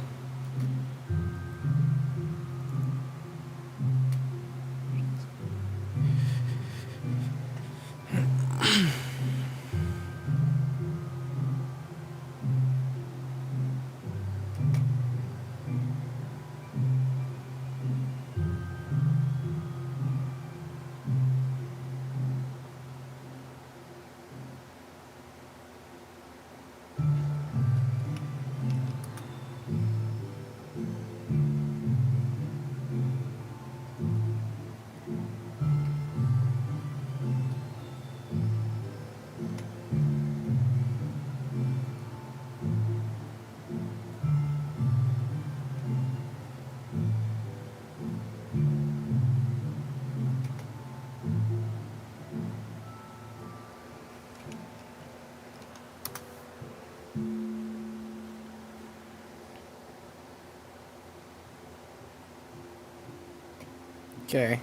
Okay.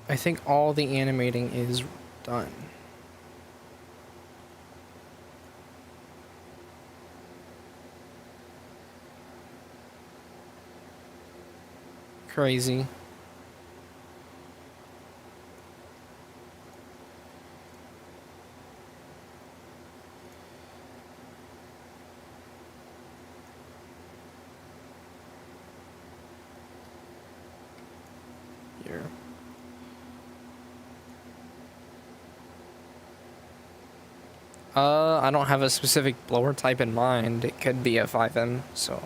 I think all the animating is done. Crazy. Here. I don't have a specific blower type in mind. It could be a 5M, so.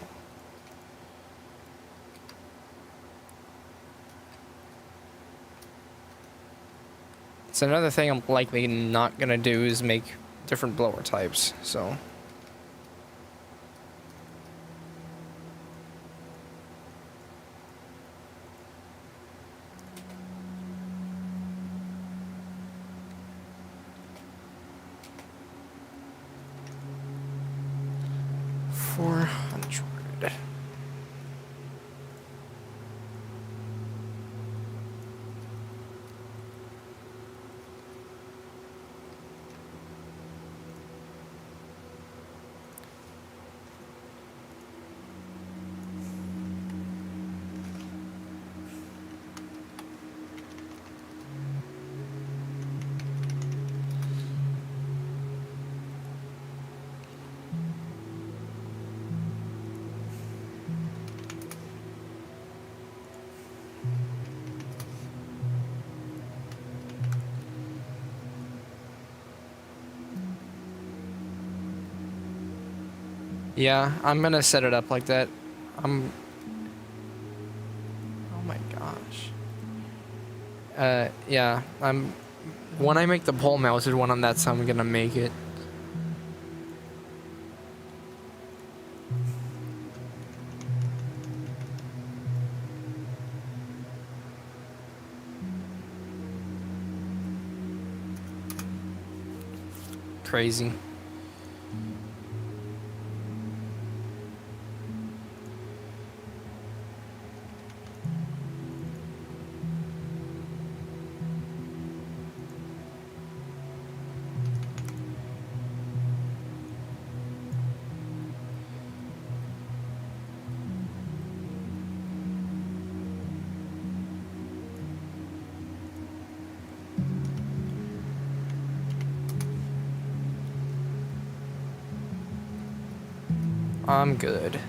It's another thing I'm likely not gonna do is make different blower types, so. Yeah, I'm gonna set it up like that. Oh my gosh. Yeah, when I make the pole mounted one on that side, I'm gonna make it. Crazy. I'm good.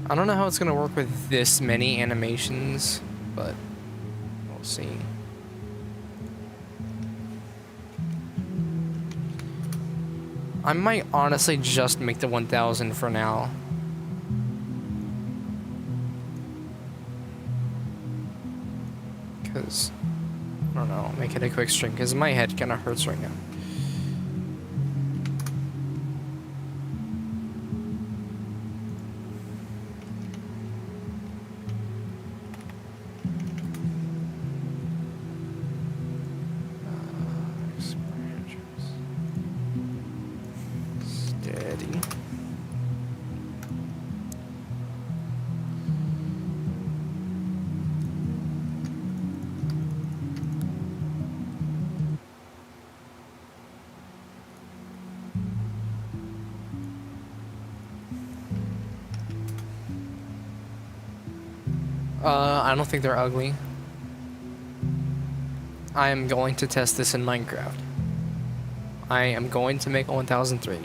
I don't know how it's gonna work with this many animations, but we'll see. I might honestly just make the 1000 for now. Because, I don't know, make it a quick stream, because my head kind of hurts right now. Steady. I don't think they're ugly. I am going to test this in Minecraft. I am going to make a 1003.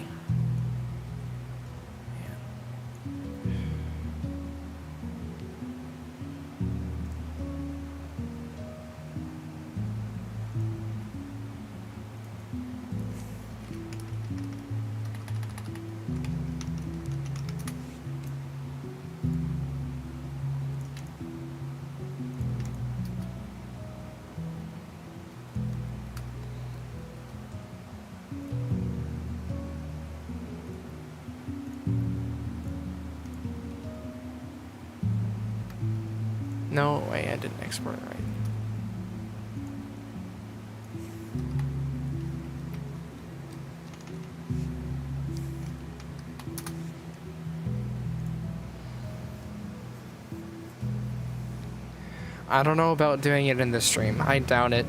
No way, I didn't export it right. I don't know about doing it in the stream. I doubt it.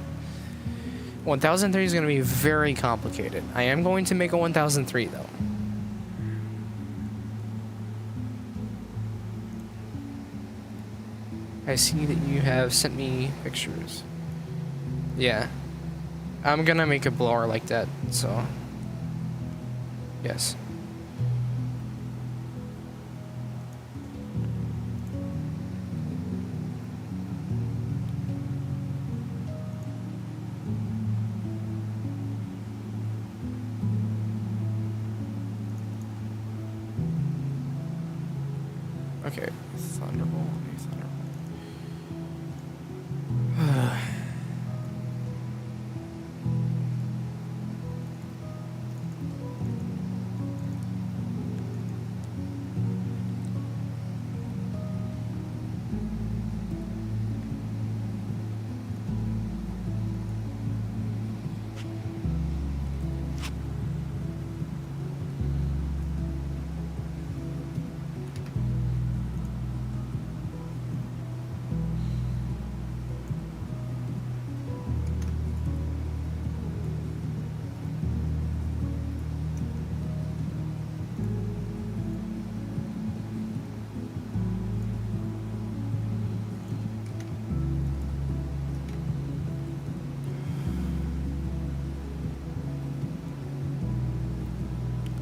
1003 is going to be very complicated. I am going to make a 1003 though. I see that you have sent me pictures. Yeah. I'm gonna make a blower like that, so. Yes. Okay, Thunderbolt.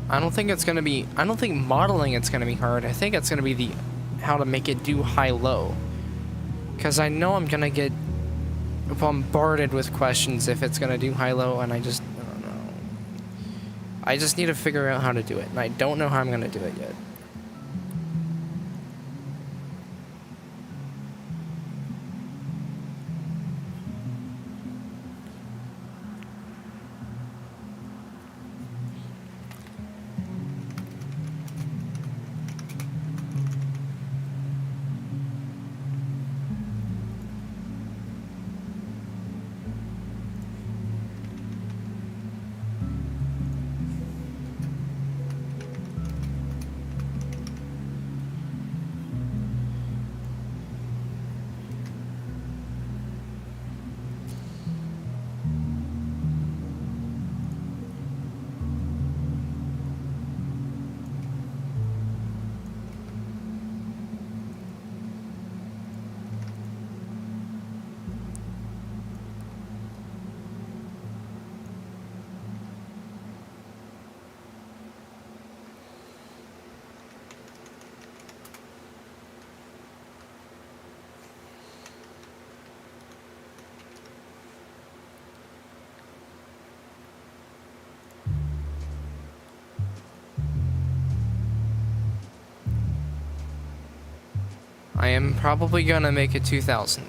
I don't think modeling it's gonna be hard. I think it's gonna be how to make it do high-low. Because I know I'm gonna get bombarded with questions if it's gonna do high-low, and I don't know. I just need to figure out how to do it, and I don't know how I'm gonna do it yet. I am probably gonna make it 2000.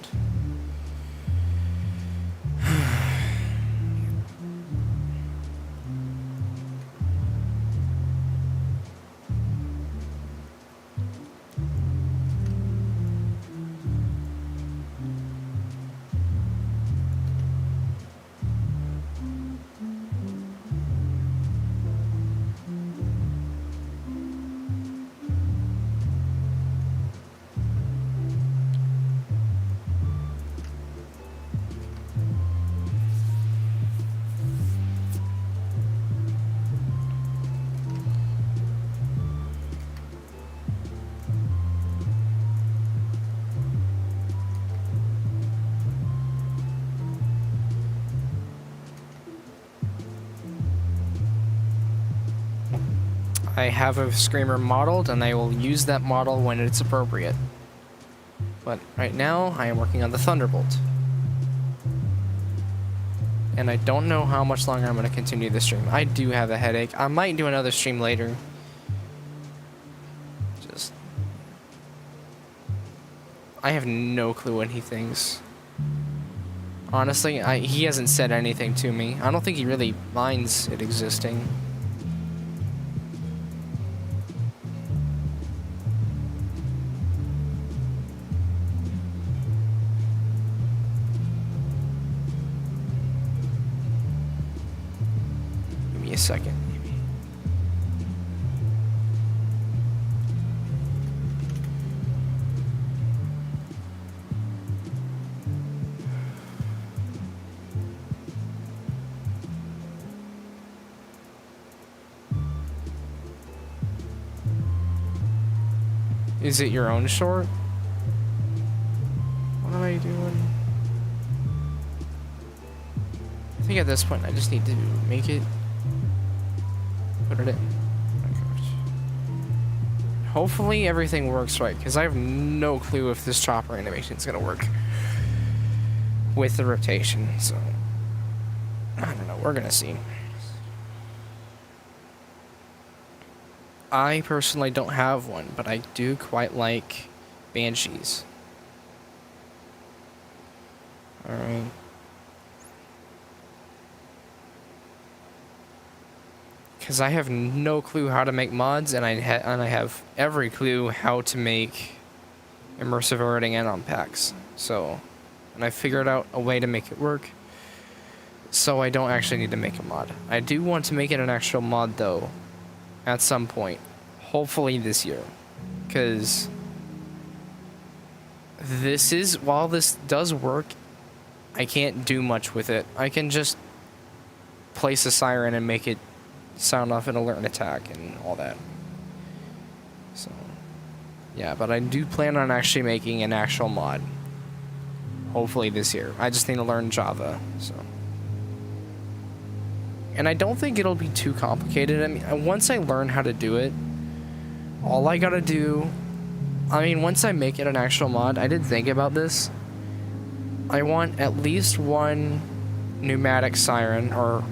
I have a screamer modeled, and I will use that model when it's appropriate. But right now, I am working on the Thunderbolt. And I don't know how much longer I'm going to continue this stream. I do have a headache. I might do another stream later. I have no clue what he thinks. Honestly, he hasn't said anything to me. I don't think he really minds it existing. a second, maybe. Is it your own short? What am I doing? I think at this point I just need to make it. Put it in. Oh my gosh. Hopefully everything works right, because I have no clue if this chopper animation is gonna work with the rotation. So I don't know. We're gonna see. I personally don't have one, but I do quite like Banshees. Alright. Because I have no clue how to make mods, and I have every clue how to make immersive editing and unpacks. So, and I figured out a way to make it work, so I don't actually need to make a mod. I do want to make it an actual mod, though, at some point. Hopefully this year. Because this is, while this does work, I can't do much with it. I can just place a siren and make it sound off an alert and attack and all that. So, yeah, but I do plan on actually making an actual mod. Hopefully this year. I just need to learn Java, so. And I don't think it'll be too complicated. I mean, once I learn how to do it, all I gotta do, I mean, once I make it an actual mod, I did think about this. I want at least one pneumatic siren, or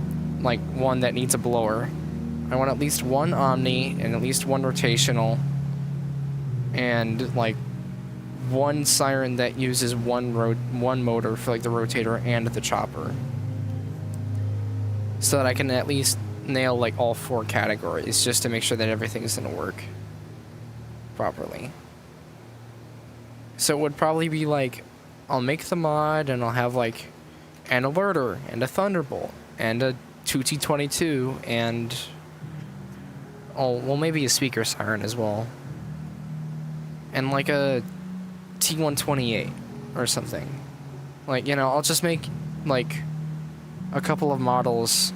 like one that needs a blower. I want at least one omni and at least one rotational, and like one siren that uses one motor for like the rotator and the chopper, so that I can at least nail like all 4 categories, just to make sure that everything's gonna work properly. So it would probably be like, I'll make the mod and I'll have like an alerter and a Thunderbolt and a 2T22 and, oh, well, maybe a speaker siren as well, and like a T128 or something. Like, you know, I'll just make like a couple of models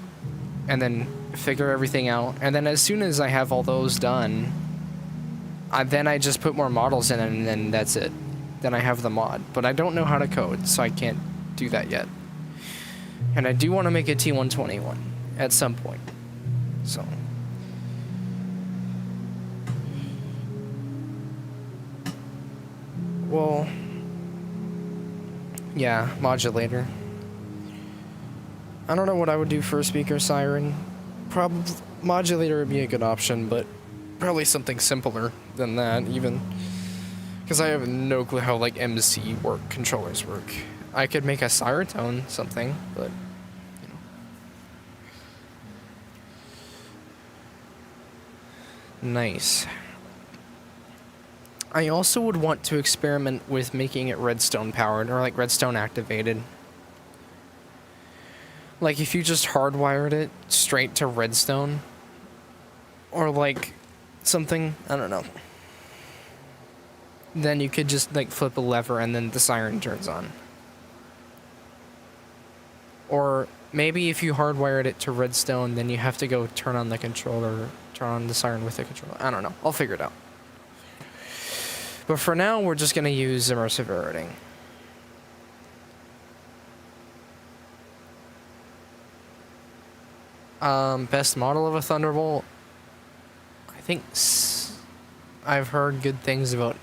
and then figure everything out, and then as soon as I have all those done, then I just put more models in, and then that's it. Then I have the mod. But I don't know how to code, so I can't do that yet. And I do want to make a T121 at some point. So. Well, yeah, modulator. I don't know what I would do for a speaker siren. Probably modulator would be a good option, but probably something simpler than that, even. Because I have no clue how, like, MC controllers work. I could make a Siretone something, but, you know. Nice. I also would want to experiment with making it redstone powered, or, like, redstone activated. Like, if you just hardwired it straight to redstone, or, like, something, I don't know. Then you could just, like, flip a lever and then the siren turns on. Or maybe if you hardwired it to redstone, then you have to go turn on the controller, turn on the siren with the controller. I don't know. I'll figure it out. But for now, we're just going to use immersive editing. Best model of a Thunderbolt? I think I've heard good things about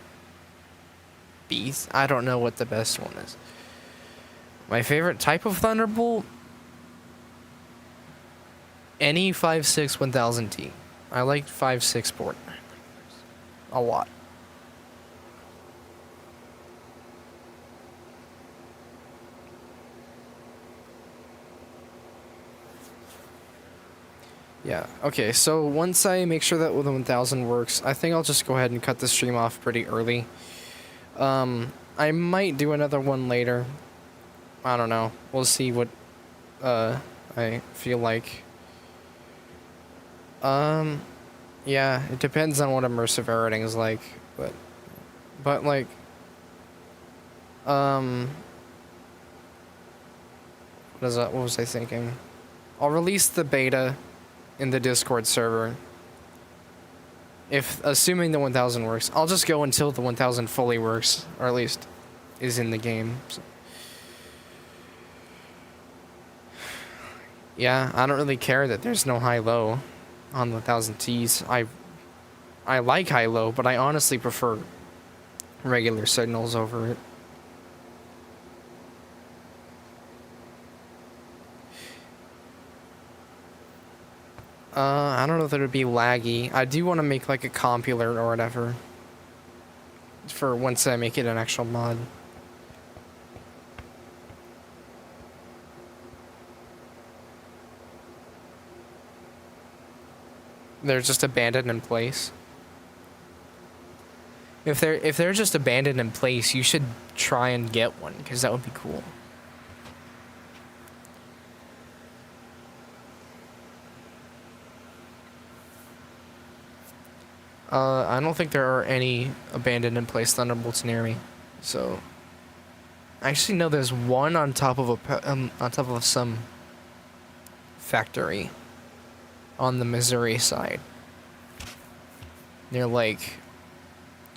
Beast. I don't know what the best one is. My favorite type of Thunderbolt? Any 5.6 1000T. I like 5.6 port a lot. Yeah, okay, so once I make sure that the 1000 works, I think I'll just go ahead and cut the stream off pretty early. I might do another one later. I don't know. We'll see what I feel like. Yeah, it depends on what immersive editing is like, but like, what was I thinking? I'll release the beta in the Discord server. Assuming the 1000 works, I'll just go until the 1000 fully works, or at least is in the game. So. Yeah, I don't really care that there's no high-low on the 1000Ts. I like high-low, but I honestly prefer regular signals over it. I don't know if it would be laggy. I do want to make like a comp alert or whatever for once I make it an actual mod. They're just abandoned in place. If they're just abandoned in place, you should try and get one, because that would be cool. I don't think there are any abandoned in place Thunderbolts near me, so I actually know there's one on top of some factory on the Missouri side, near like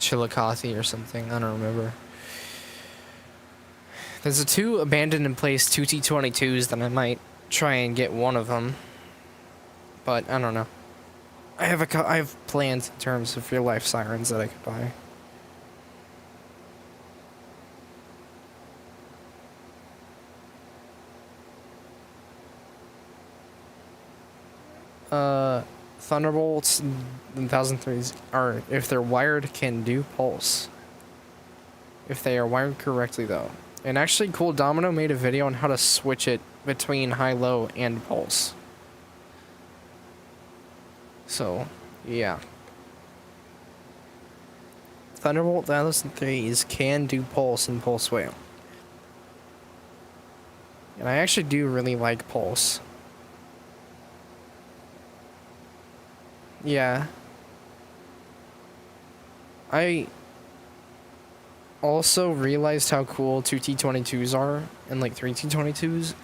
Chillicothe or something. I don't remember. There's 2 abandoned in place 2 T-22s that I might try and get one of them, but I don't know. I have plans in terms of real life sirens that I could buy. Thunderbolts, 1003s are, if they're wired, can do pulse. If they are wired correctly, though. And actually, Cool Domino made a video on how to switch it between high-low and pulse. So, yeah. Thunderbolt 1003s can do pulse and pulse whale. And I actually do really like pulse. Yeah. I also realized how cool 2 T-22s are and like 3 T-22s.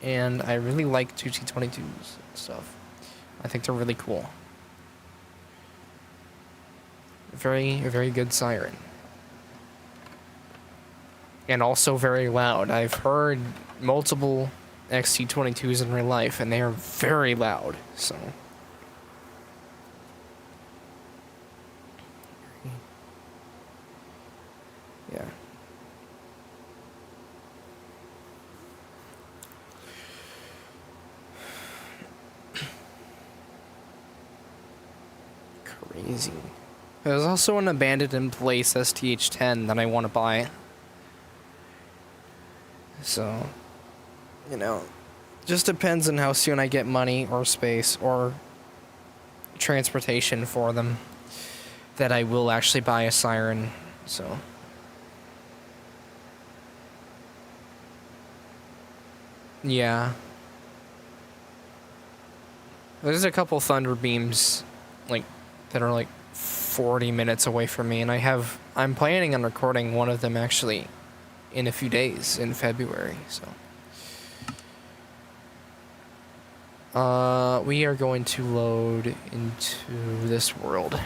And I really like 2 T-22s and stuff. I think they're really cool. Very good siren. And also very loud. I've heard multiple XT-22s in real life, and they are very loud, so... Yeah. Crazy. There's also an abandoned in place STH-10 that I want to buy. So, you know, just depends on how soon I get money or space or transportation for them that I will actually buy a siren, so... Yeah. There's a couple thunder beams, like, that are like 40 minutes away from me, and I'm planning on recording one of them actually in a few days in February, so. We are going to load into this world.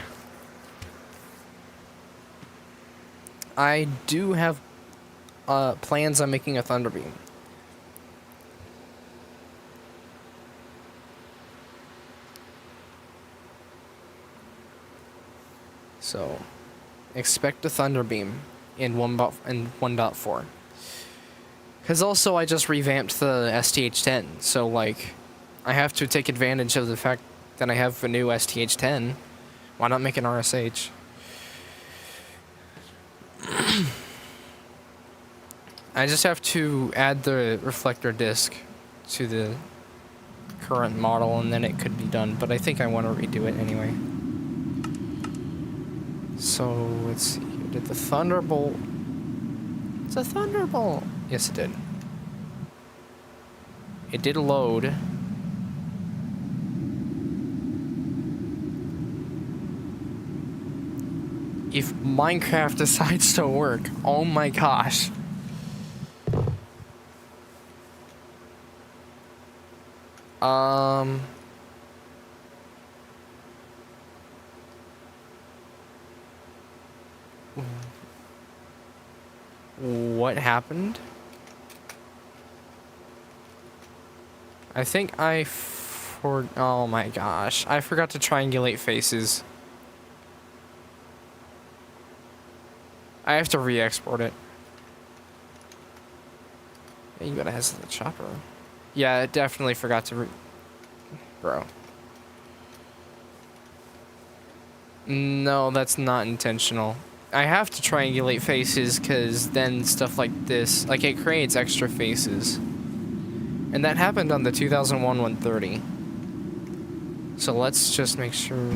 I do have plans on making a thunder beam. So, expect a thunder beam in 1.4. Because also I just revamped the STH-10, so like, I have to take advantage of the fact that I have a new STH-10. Why not make an RSH? I just have to add the reflector disc to the current model, and then it could be done, but I think I want to redo it anyway. So, let's see here. Did the Thunderbolt... It's a Thunderbolt! Yes, it did. It did load. if Minecraft decides to work, oh my gosh. What happened? I think oh my gosh, I forgot to triangulate faces. I have to re-export it. Yeah, you gotta have the chopper. Yeah, I definitely forgot to Bro. No, that's not intentional. I have to triangulate faces because then stuff like this, like it creates extra faces. And that happened on the 2001 130. So let's just make sure.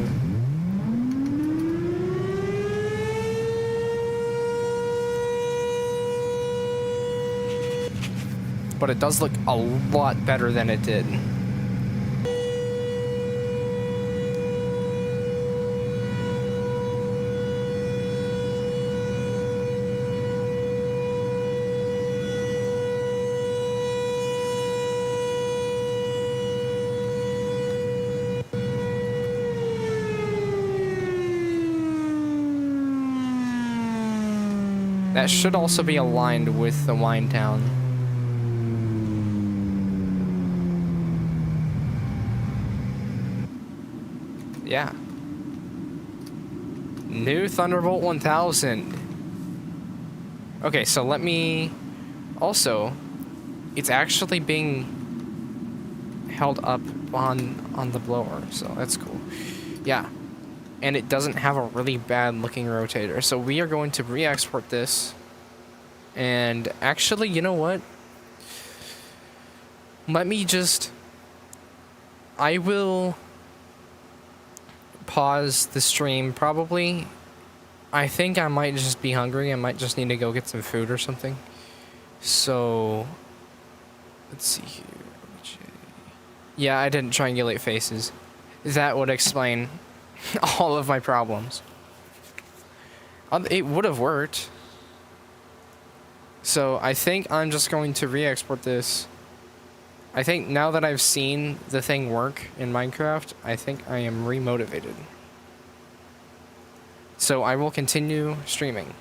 But it does look a lot better than it did. That should also be aligned with the wind down. Yeah. New Thunderbolt 1000. Okay, so let me... Also, it's actually being held up on the blower, so that's cool. Yeah. And it doesn't have a really bad looking rotator. So we are going to re-export this. And actually, you know what? Let me just... I will pause the stream probably. I think I might just be hungry. I might just need to go get some food or something. So, let's see here. Yeah, I didn't triangulate faces. That would explain all of my problems. It would have worked. So I think I'm just going to re-export this. I think now that I've seen the thing work in Minecraft, I think I am re-motivated. So I will continue streaming.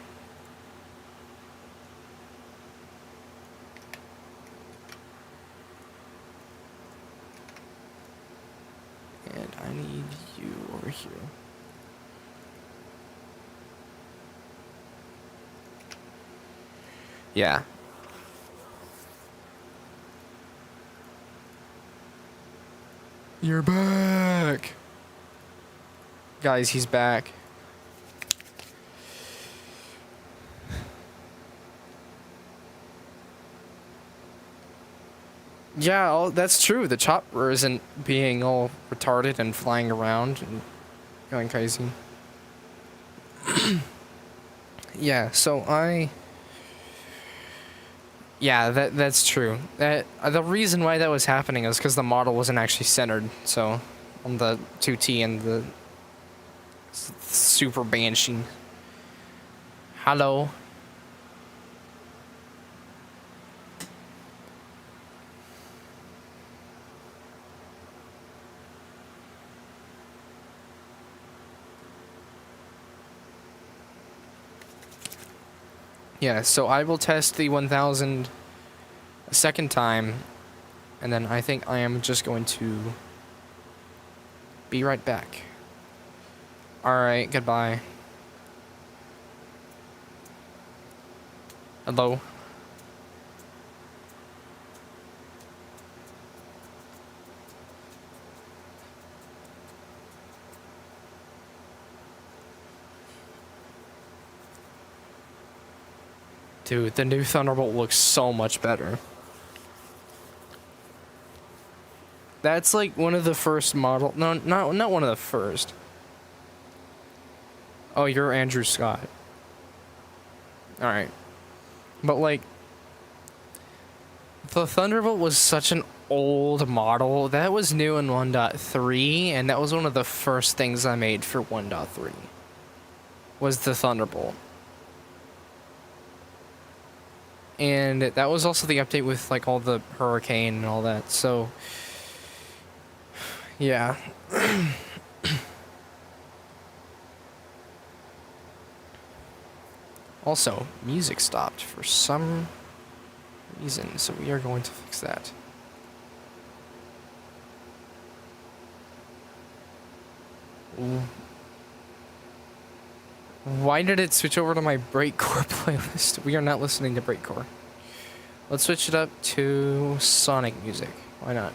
And I need you over here. Yeah. You're back. Guys, he's back. Yeah, that's true. The chopper isn't being all retarded and flying around and going crazy. Yeah, so yeah, that's true. The reason why that was happening is because the model wasn't actually centered. So, on the 2T and the Super Banshee. Hello. Yeah, so I will test the 1000 a second time, and then I think I am just going to be right back. Alright, goodbye. Hello? Dude, the new Thunderbolt looks so much better. That's like one of the first model. No, not one of the first. Oh, you're Andrew Scott. Alright. But like, the Thunderbolt was such an old model. That was new in 1.3, and that was one of the first things I made for 1.3. was the Thunderbolt. And that was also the update with like all the hurricane and all that. So yeah. Also, music stopped for some reason, so we are going to fix that. Why did it switch over to my breakcore playlist? We are not listening to breakcore. Let's switch it up to Sonic music. Why not?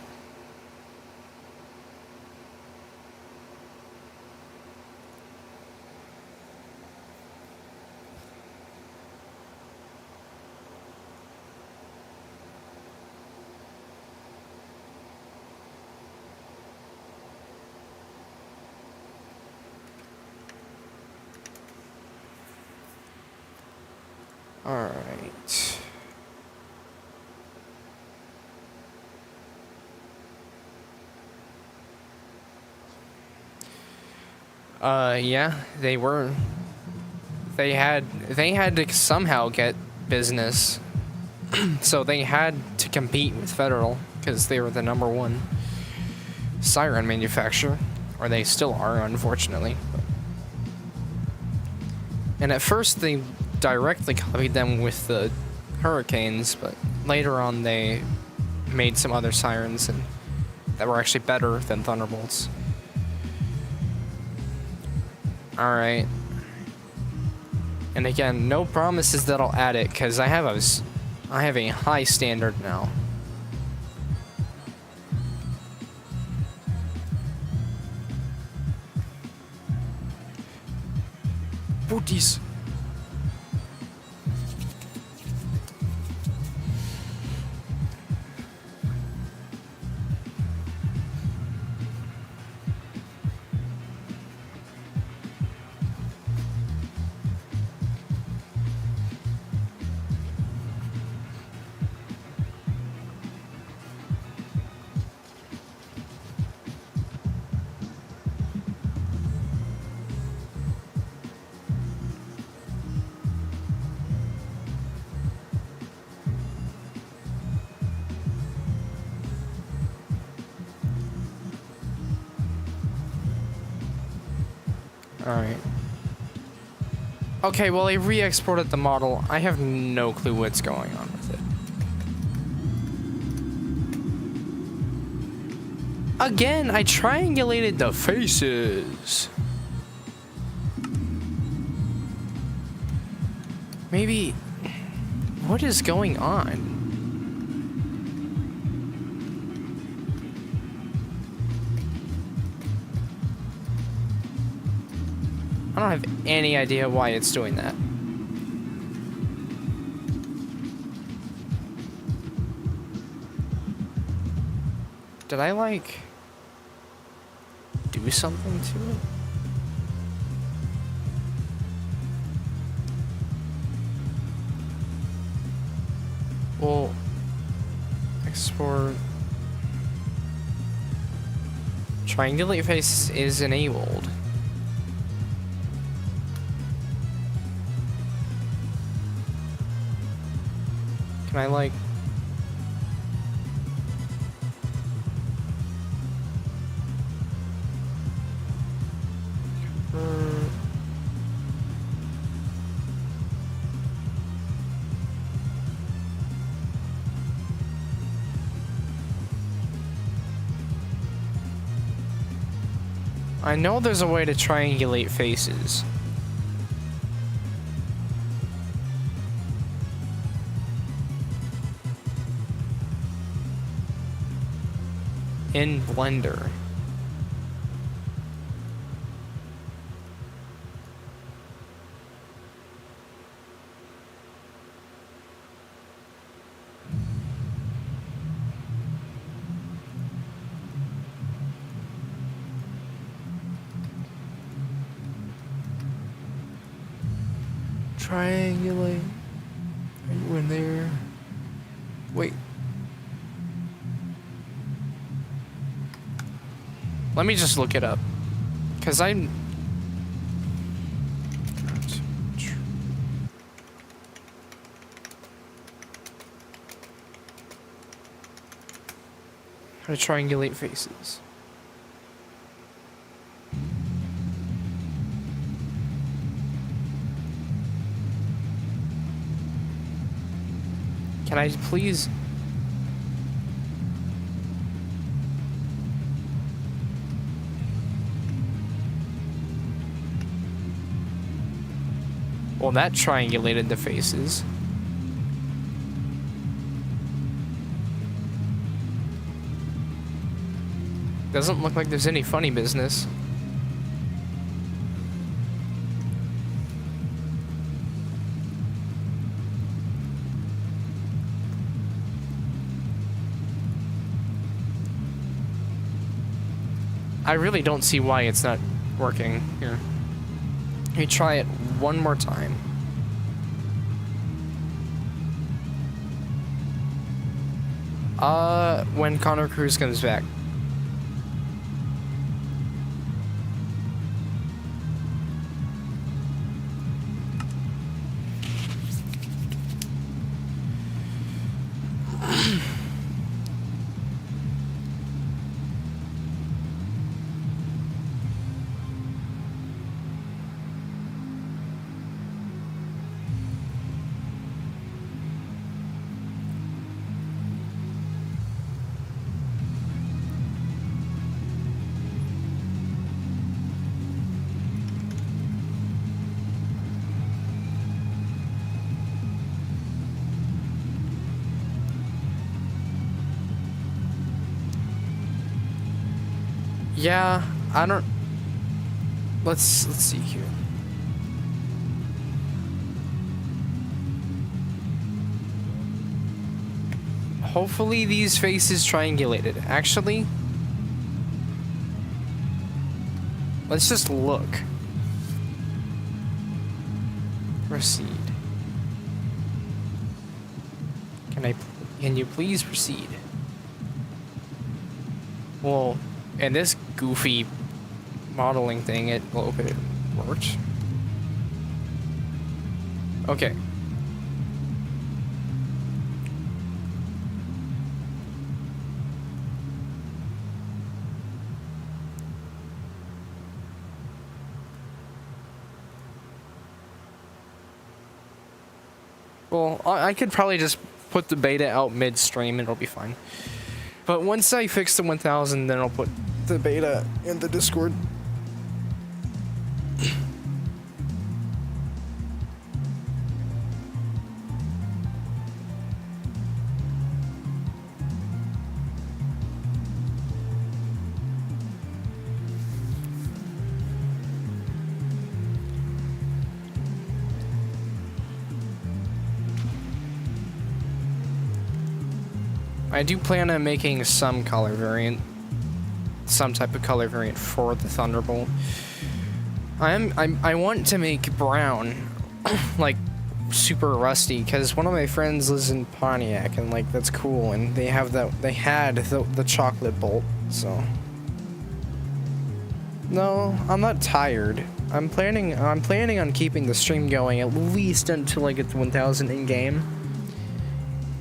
Alright. Yeah, they were. They had to somehow get business. So they had to compete with Federal, because they were the #1 siren manufacturer. Or they still are, unfortunately. And at first they directly copied them with the Hurricanes, but later on they made some other sirens and that were actually better than Thunderbolts. Alright. And again, no promises that I'll add it, because I have a high standard now. Booties. Alright. Okay, well, I re-exported the model. I have no clue what's going on with it. Again, I triangulated the faces. Maybe... what is going on? I don't have any idea why it's doing that. Did I, like, do something to it? Well, export... triangulate face is enabled. Can I, like... I know there's a way to triangulate faces. In Blender. Triangulate. Are you in there? Wait. Let me just look it up. Because I'm... to triangulate faces. Can I please? Well, that triangulated the faces. Doesn't look like there's any funny business. I really don't see why it's not working here. Let me try it one more time. When Connor Cruz comes back. Yeah, I don't. Let's see here. Hopefully these faces triangulated. Actually, let's just look. Proceed. Can you please proceed? Well, and this goofy modeling thing, it worked. Okay. Well, I could probably just put the beta out midstream and it'll be fine. But once I fix the 1000, then I'll put the beta in the Discord. I do plan on making some color variant, some type of color variant for the Thunderbolt. I want to make brown, like super rusty, because one of my friends lives in Pontiac, and like that's cool, and they had the chocolate bolt. So no, I'm not tired. I'm planning on keeping the stream going at least until I get to 1000 in game.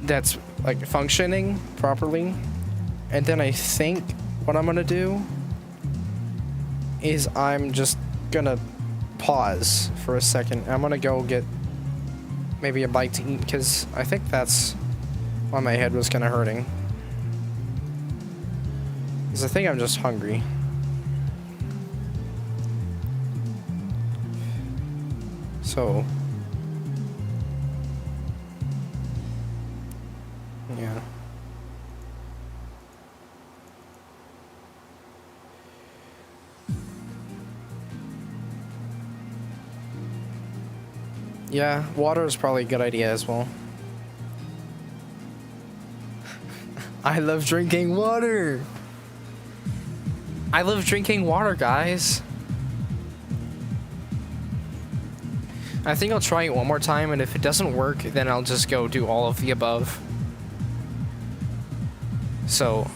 That's like functioning properly, and then I think what I'm gonna do is I'm just gonna pause for a second. I'm gonna go get maybe a bite to eat, because I think that's why my head was kind of hurting, because I think I'm just hungry. So yeah. Yeah, water is probably a good idea as well. I love drinking water. I love drinking water, guys. I think I'll try it one more time, and if it doesn't work, then I'll just go do all of the above. So,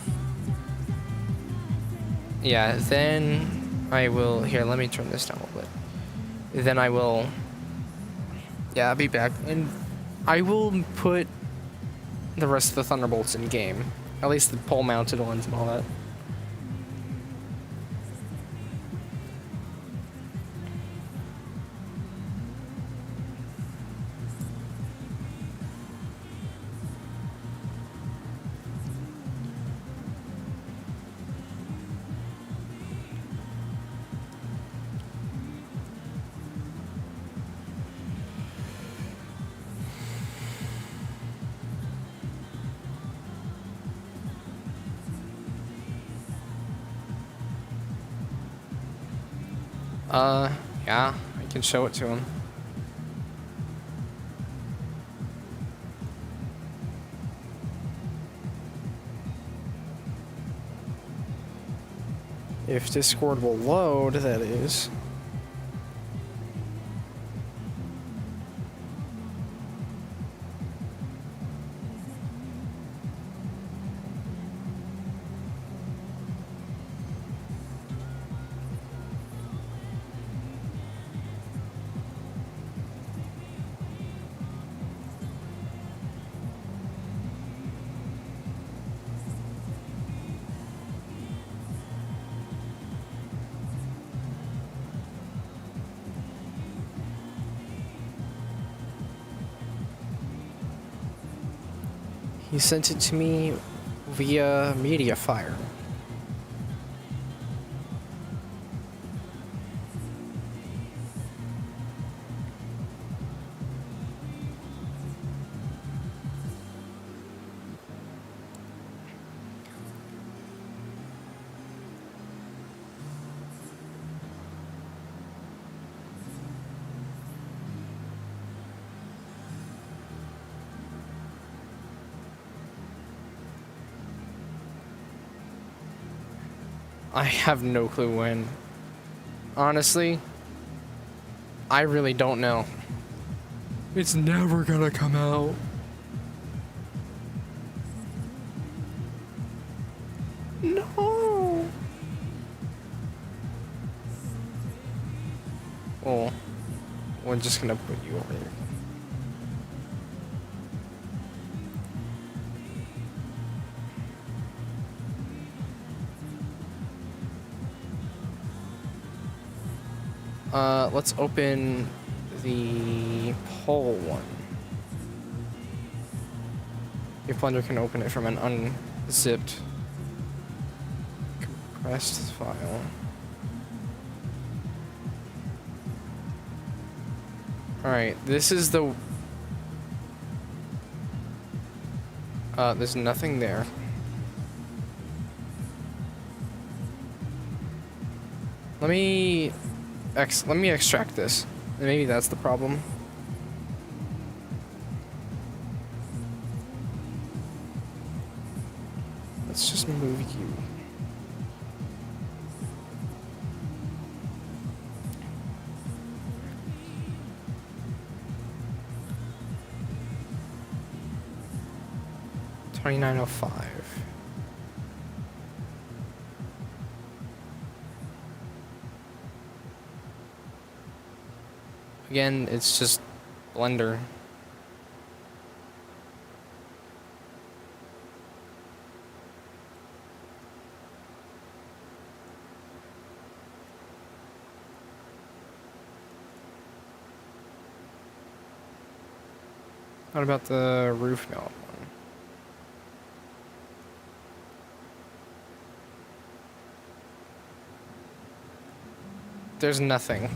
yeah, then I will, here, let me turn this down a little bit. Then I will, yeah, I'll be back, and I will put the rest of the Thunderbolts in game. At least the pole mounted ones and all that. Yeah, I can show it to him. If Discord will load, that is. He sent it to me via Mediafire. I have no clue when. Honestly, I really don't know. It's never gonna come out. No. Oh, we're just gonna put you over here. Let's open the poll one. Your Blender can open it from an unzipped compressed file. Alright, this is the... there's nothing there. Let me extract this. Maybe that's the problem. Let's just move you. $29.05. Again, it's just Blender. What about the roof mount one? There's nothing.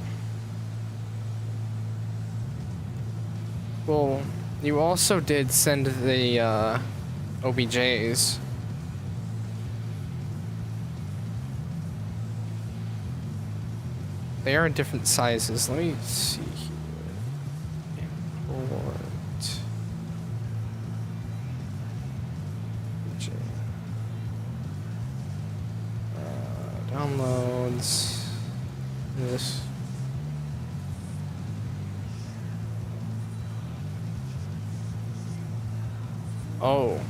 Well, you also did send the OBJs. They are in different sizes. Let me see here. Import. OBJ. Downloads. This. Oh.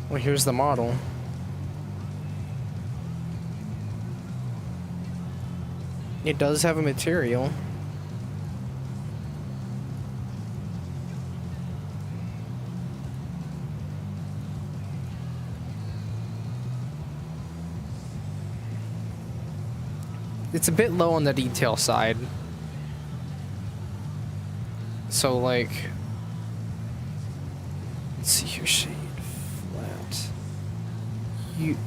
Well, here's the model. It does have a material. It's a bit low on the detail side. So like, let's see here, shade, flat. You.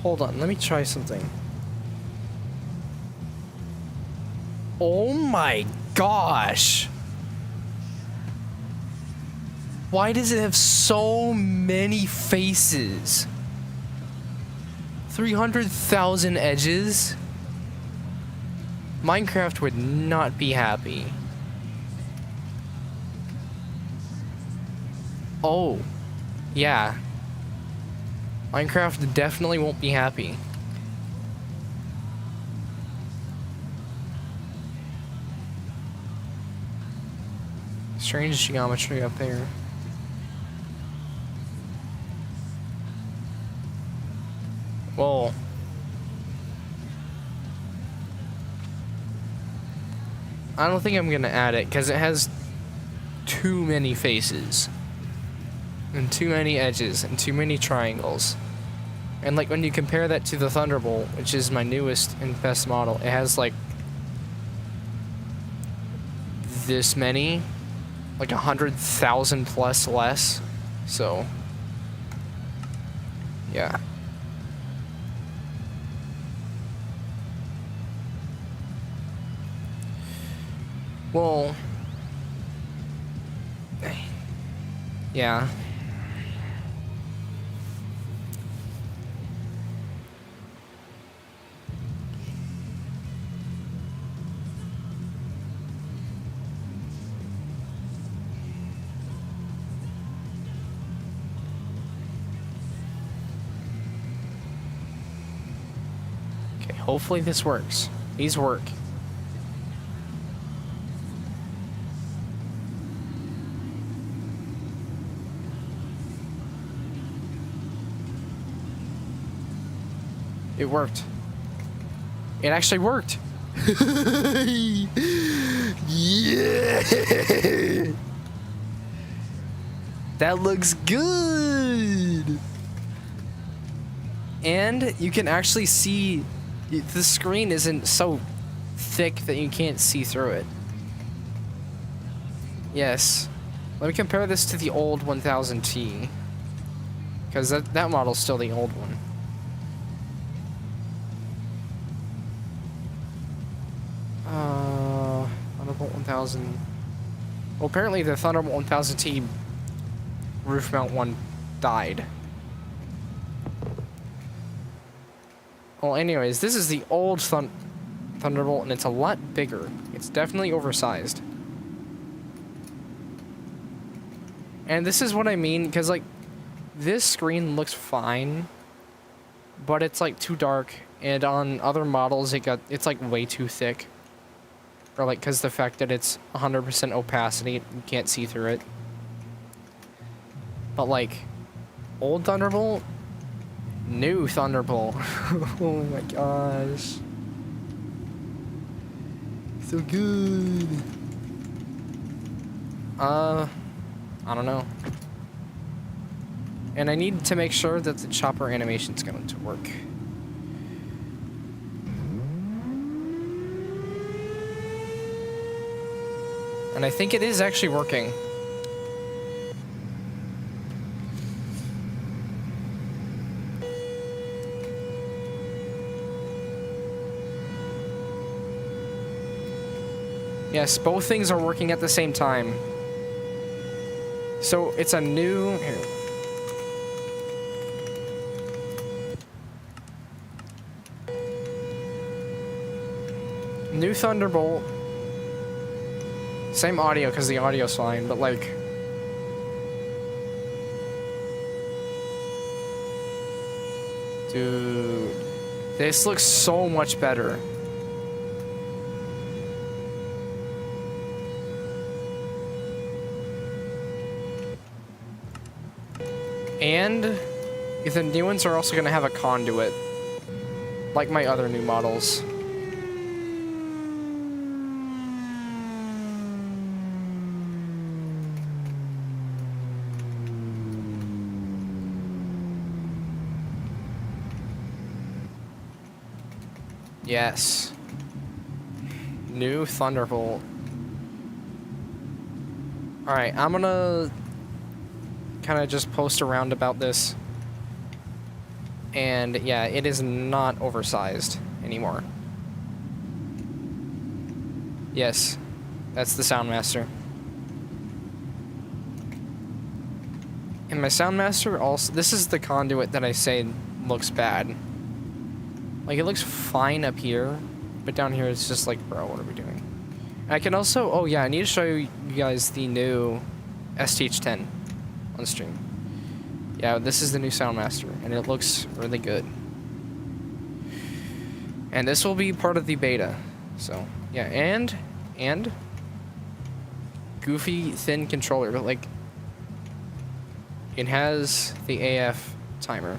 Hold on, let me try something. Oh my gosh! Why does it have so many faces? 300,000 edges? Minecraft would not be happy. Oh, yeah. Minecraft definitely won't be happy. Strange geometry up there. Well, I don't think I'm gonna add it because it has too many faces and too many edges and too many triangles. And like when you compare that to the Thunderbolt, which is my newest and best model, it has like this many, like 100,000 plus less. So yeah. Well, yeah. Okay, hopefully this works. These work. It worked. It actually worked. Yeah. That looks good. And you can actually see the screen isn't so thick that you can't see through it. Yes. Let me compare this to the old 1000T. Because that model's still the old one. Thunderbolt 1000. Well, apparently the Thunderbolt 1000T roof mount one died. Well, anyways, this is the old Thunderbolt, and it's a lot bigger. It's definitely oversized. And this is what I mean, because, like, this screen looks fine, but it's, like, too dark, and on other models, it's, like, way too thick. Or, like, because the fact that it's 100% opacity, you can't see through it. But, like, old Thunderbolt, new Thunderbolt. Oh my gosh. So good. I don't know. And I need to make sure that the chopper animation's going to work. And I think it is actually working. Yes, both things are working at the same time. So it's a new... Here. New Thunderbolt. Same audio, because the audio's fine, but like... Dude. This looks so much better. And the new ones are also going to have a conduit, like my other new models. Yes. New Thunderbolt. Alright, I'm gonna kind of just post around about this. And yeah, it is not oversized anymore. Yes, that's the Soundmaster. And my Soundmaster also, this is the conduit that I say looks bad. Like, it looks fine up here, but down here it's just like, bro, what are we doing? And I can also, oh yeah, I need to show you guys the new STH10 on stream. Yeah, this is the new Soundmaster, and it looks really good. And this will be part of the beta. So, yeah, and goofy, thin controller, but like, it has the AF timer.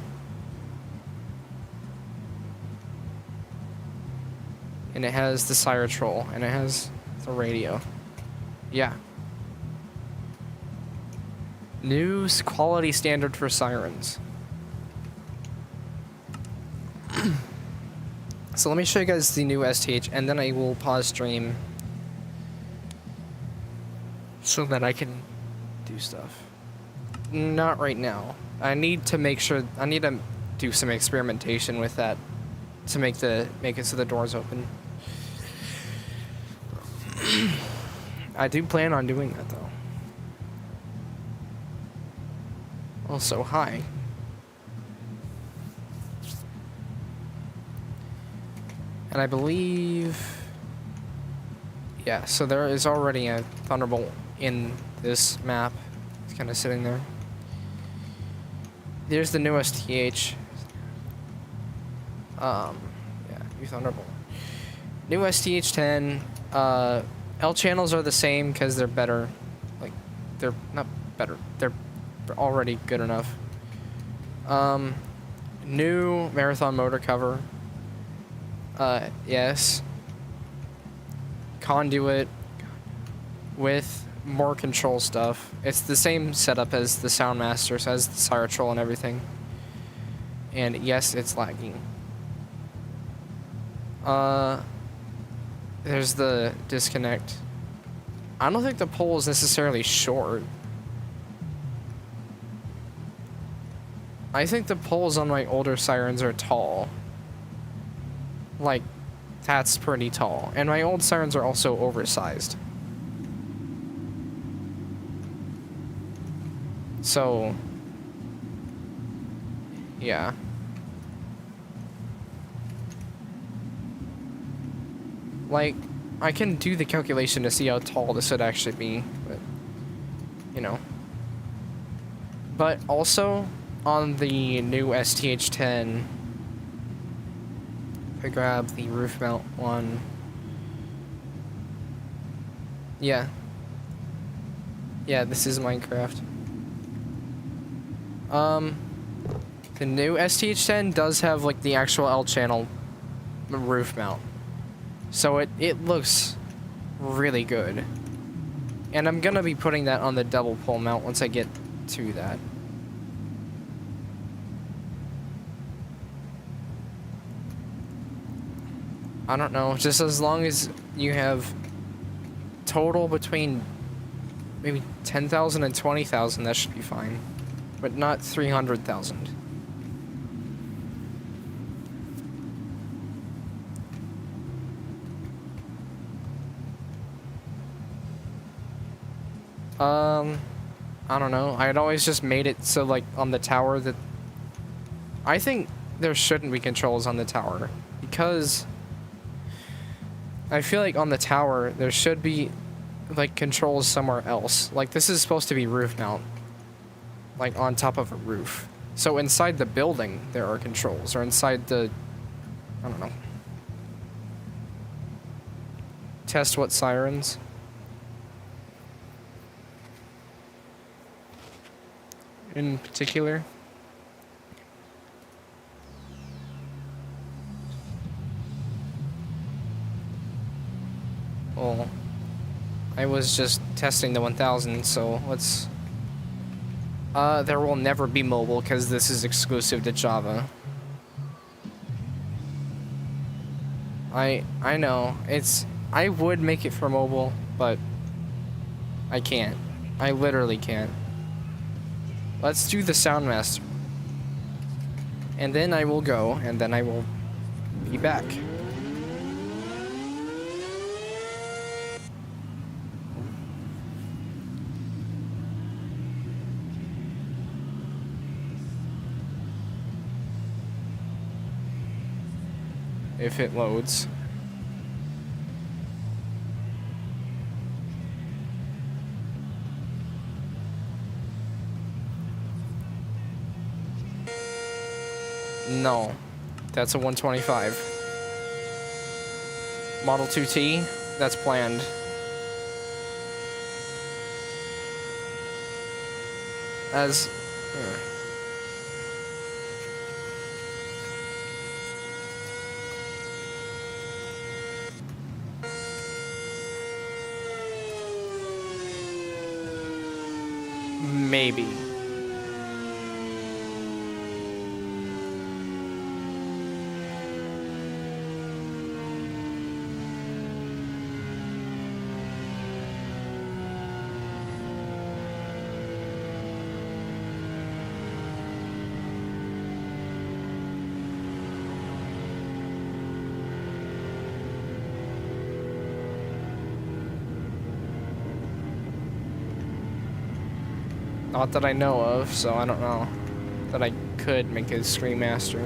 And it has the SIrenRailz, and it has the radio. Yeah. New quality standard for sirens. So let me show you guys the new STH, and then I will pause stream so that I can do stuff. Not right now. I need to make sure, I need to do some experimentation with that to make it so the doors open. I do plan on doing that though. Also, hi. And I believe, yeah, so there is already a Thunderbolt in this map. It's kind of sitting there. There's the newest TH. Yeah, new Thunderbolt. New STH10. L channels are the same because they're better. Like, they're not better. They're already good enough. New marathon motor cover. Yes. Conduit with more control stuff. It's the same setup as the Soundmaster, so it has the SIrenRailz and everything. And yes, it's lagging. There's the disconnect. I don't think the pole is necessarily short. I think the poles on my older sirens are tall. Like, that's pretty tall. And my old sirens are also oversized. So, yeah. Like, I can do the calculation to see how tall this would actually be, but, you know. But also, on the new STH10, if I grab the roof mount one, yeah. Yeah, this is Minecraft. The new STH10 does have, like, the actual L channel roof mount. So it looks really good. And I'm gonna be putting that on the double pole mount once I get to that. I don't know, just as long as you have total between maybe 10,000 and 20,000, that should be fine. But not 300,000. I don't know. I had always just made it so, like, on the tower that... I think there shouldn't be controls on the tower, because I feel like on the tower there should be, like, controls somewhere else. Like, this is supposed to be roof mount, like, on top of a roof. So inside the building there are controls, or inside the... I don't know. Test what sirens? in particular. Well, I was just testing the 1000, so let's... there will never be mobile because this is exclusive to Java. I know, I would make it for mobile, but I can't. I literally can't. Let's do the Soundmaster. And then I will go, and then I will be back. If it loads. No, that's a 125. Model 2T, that's planned. As... maybe. Not that I know of, so I don't know that I could make a Screen Master.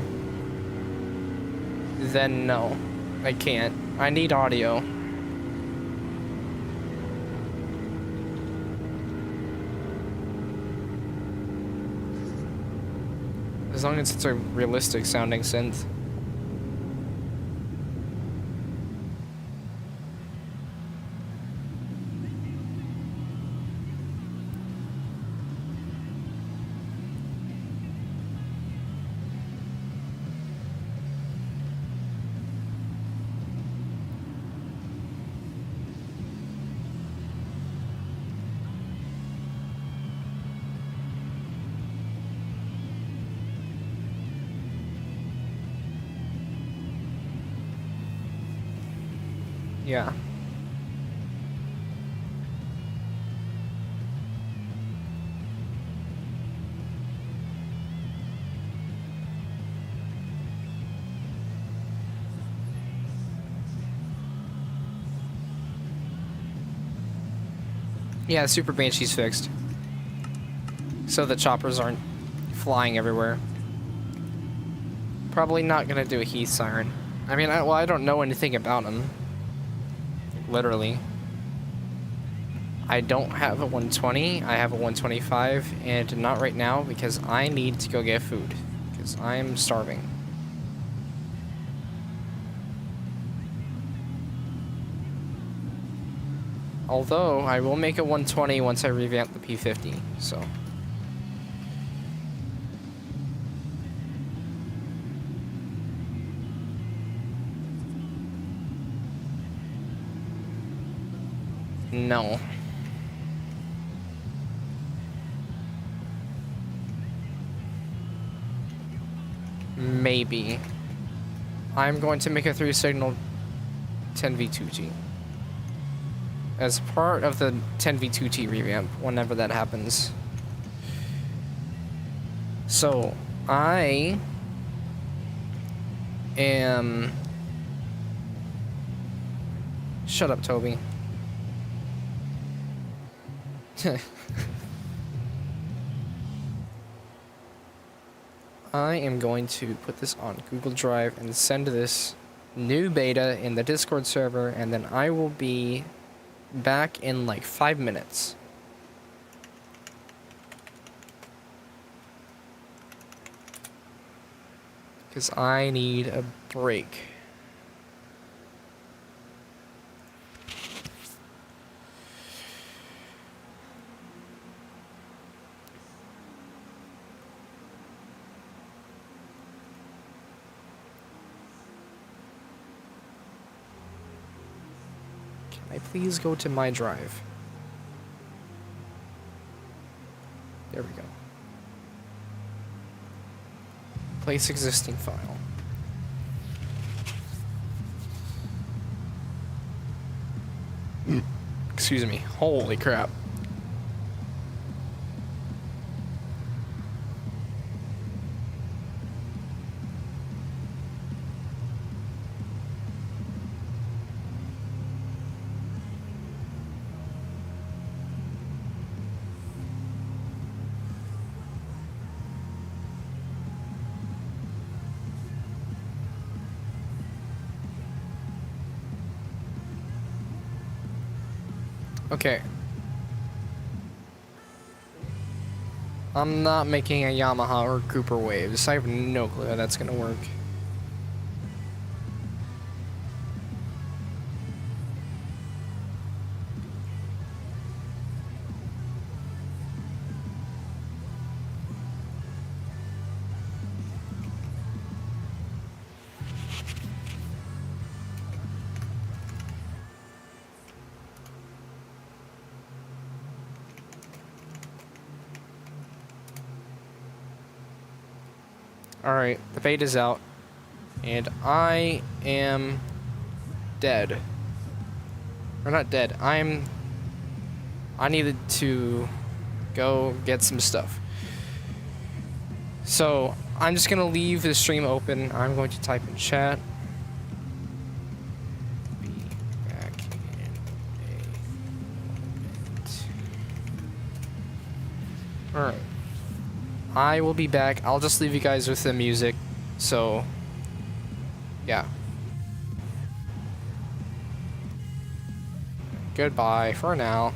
Then no, I can't. I need audio. As long as it's a realistic sounding synth. Yeah. Yeah, Super Banshee's fixed. So the choppers aren't flying everywhere. Probably not gonna do a Heath Siren. I mean, I don't know anything about him. Literally. I don't have a 120, I have a 125, and not right now because I need to go get food. Because I'm starving. Although, I will make a 120 once I revamp the P50, so... No. Maybe. I'm going to make a 3-signal 10v2T. As part of the 10v2T revamp, whenever that happens. So, I am... Shut up, Toby. I am going to put this on Google Drive and send this new beta in the Discord server, and then I will be back in like 5 minutes. Because I need a break. Can I please go to my drive? There we go. Place existing file. Excuse me. Holy crap. Okay. I'm not making a Yamaha or Cooper Waves. I have no clue how that's gonna work. Alright, the bait is out. And I am dead. Or not dead. I needed to go get some stuff. So, I'm just gonna leave the stream open. I'm going to type in chat. Be back in a moment. Alright. I will be back. I'll just leave you guys with the music. So, yeah. Goodbye for now.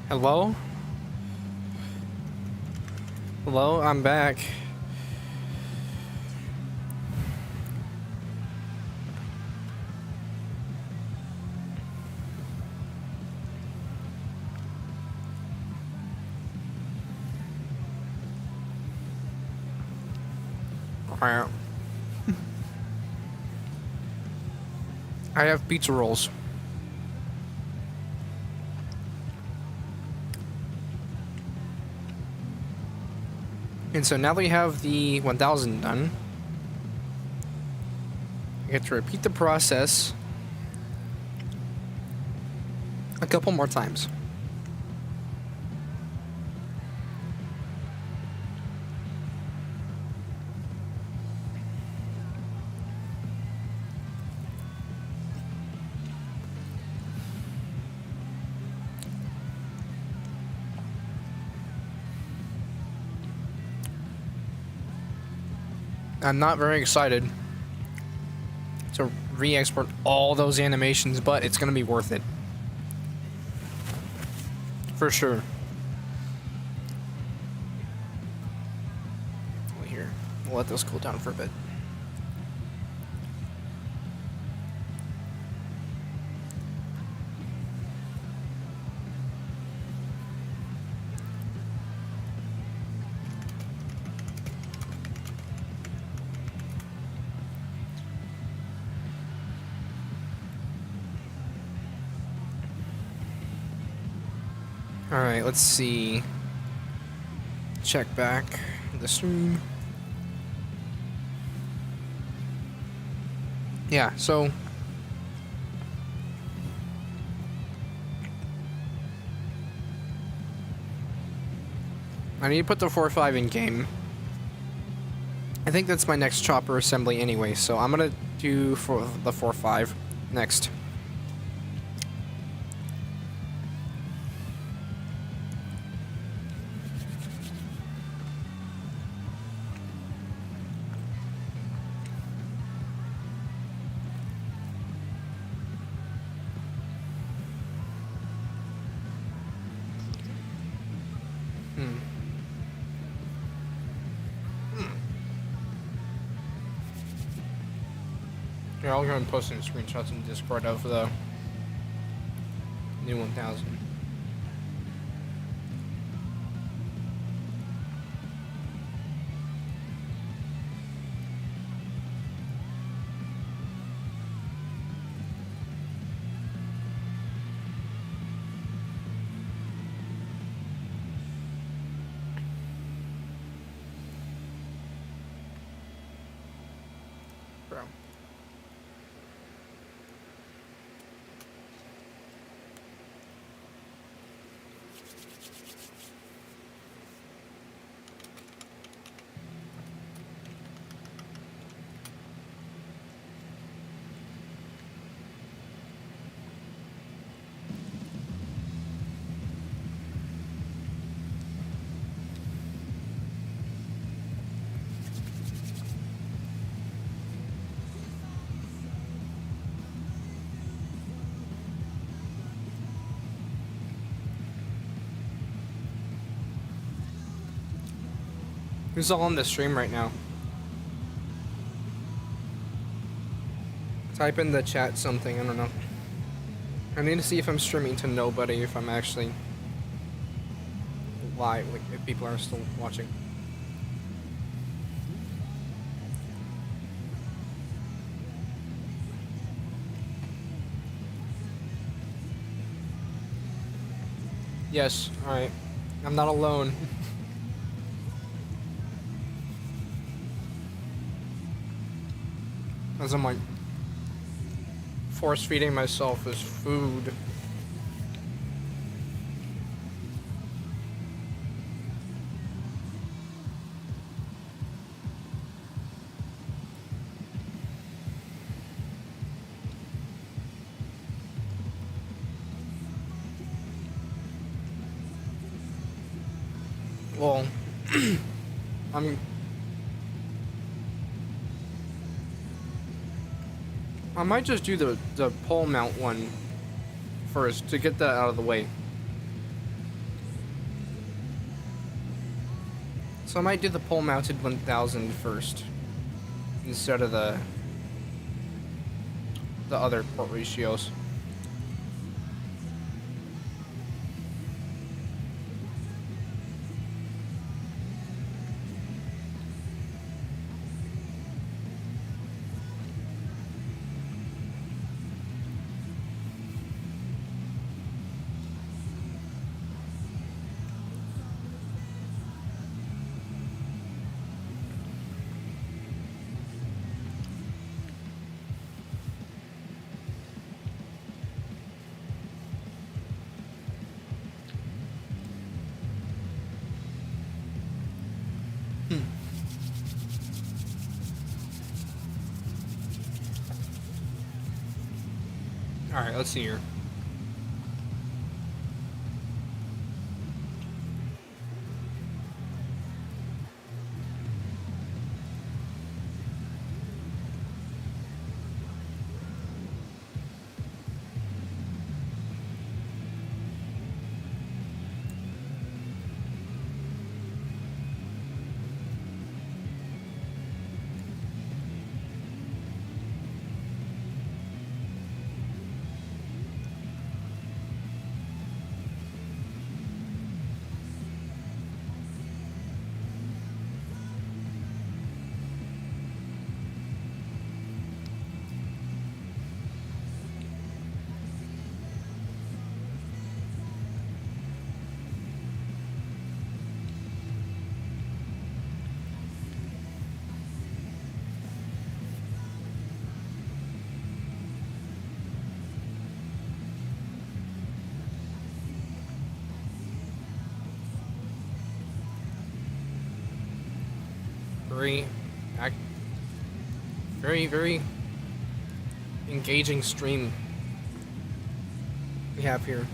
Hello? Hello, I'm back. I have pizza rolls. And so now that we have the 1000 done, I get to repeat the process a couple more times. I'm not very excited to re-export all those animations, but it's going to be worth it. For sure. Wait here. We'll let those cool down for a bit. Alright, let's see. Check back the stream. Yeah, so I need to put the 4.5 in game. I think that's my next chopper assembly anyway, so I'm gonna do for the 4.5 next. Here, I'll go and post some screenshots in Discord of the new 1000. Bro. Who's all on the stream right now? Type in the chat something, I don't know. I need to see if I'm streaming to nobody, if I'm actually live, like if people are still watching. Yes, alright. I'm not alone. As I'm like force feeding myself as food. Well, I might just do the pole mount one first to get that out of the way. So I might do the pole mounted 1000 first instead of the other port ratios. Alright, let's see here. Very engaging stream we have here.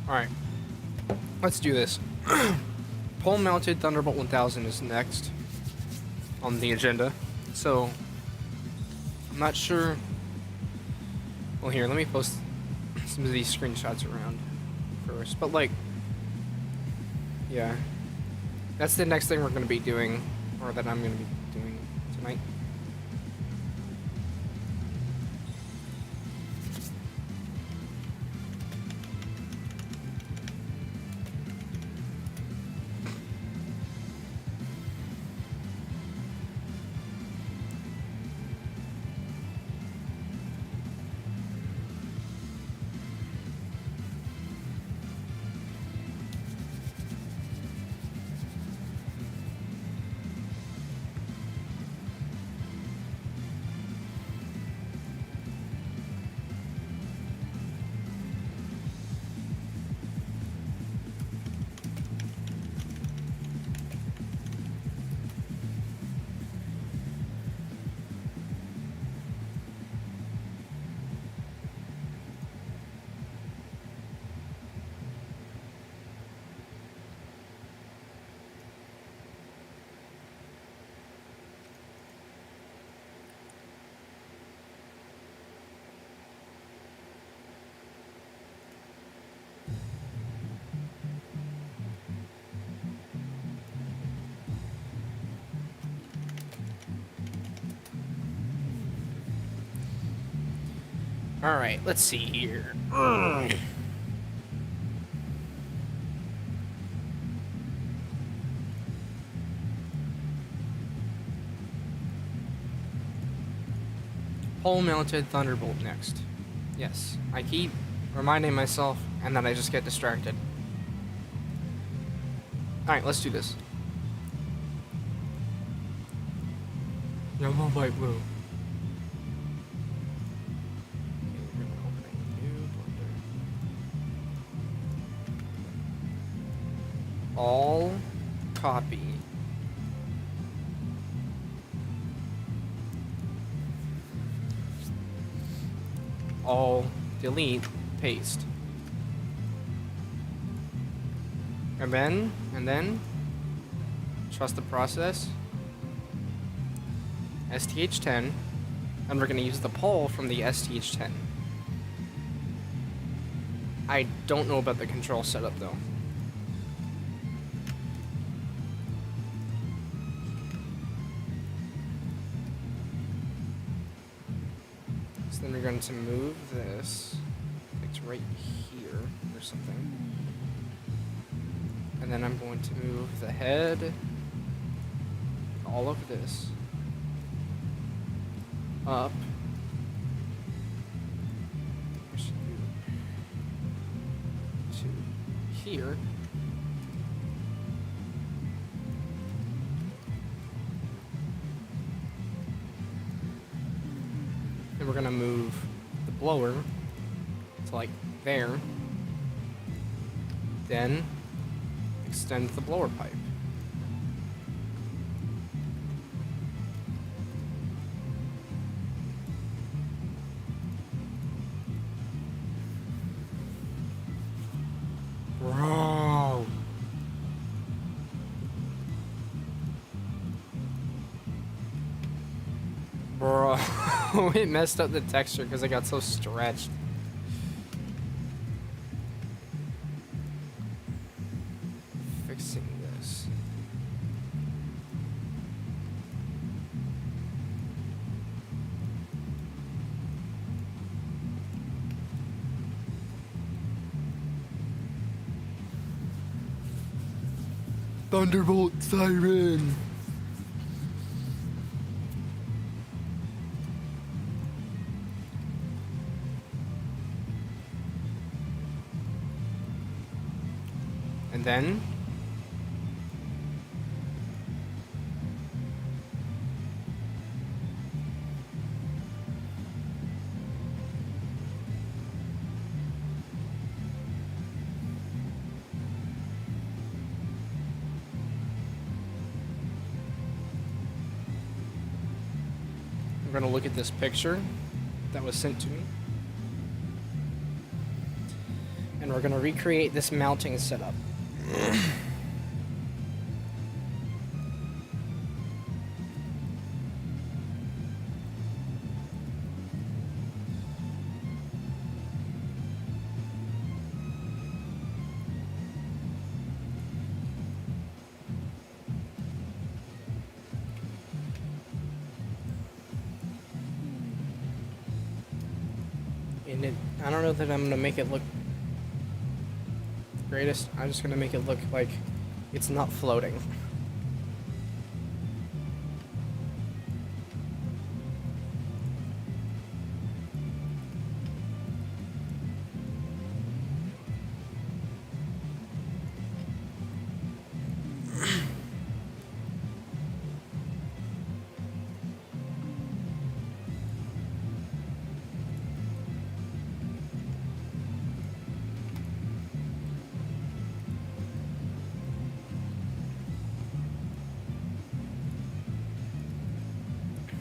Alright, let's do this. Pole-mounted Thunderbolt 1000 is next on the agenda. So, I'm not sure... Well, here, let me post some of these screenshots around first. But, like, yeah. That's the next thing we're going to be doing, or that I'm going to be doing tonight. Alright, let's see here. Pole-mounted Thunderbolt next. Yes, I keep reminding myself, and then I just get distracted. Alright, let's do this. Yellow, white, blue. Okay, we're gonna open a new Blender. All copy. All delete, paste. And then, trust the process. STH10, and we're going to use the pole from the STH10. I don't know about the control setup though. So then we're going to move this. It's right here or something. And then I'm going to move the head, all of this, up. To here. And we're gonna move the blower to like there. Then extend the blower pipe. Bro. Bro. It messed up the texture because it got so stretched. Fixing this. Thunderbolt siren. And then we're going to look at this picture that was sent to me. And we're going to recreate this mounting setup. And I don't know that I'm going to make it look greatest. I'm just going to make it look like it's not floating.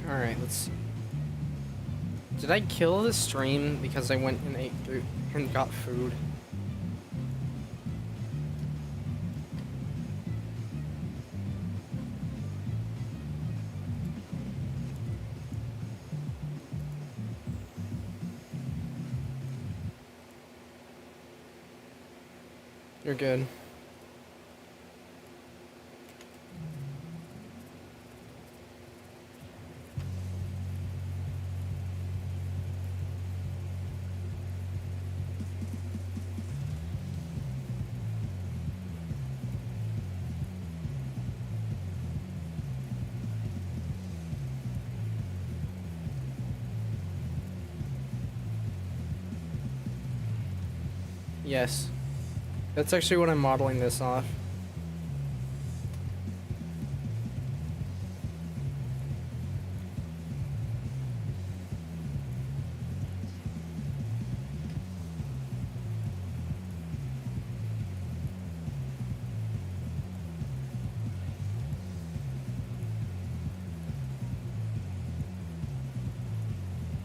Alright, let's see. Did I kill the stream because I went and ate food and got food? You're good. Yes. That's actually what I'm modeling this off.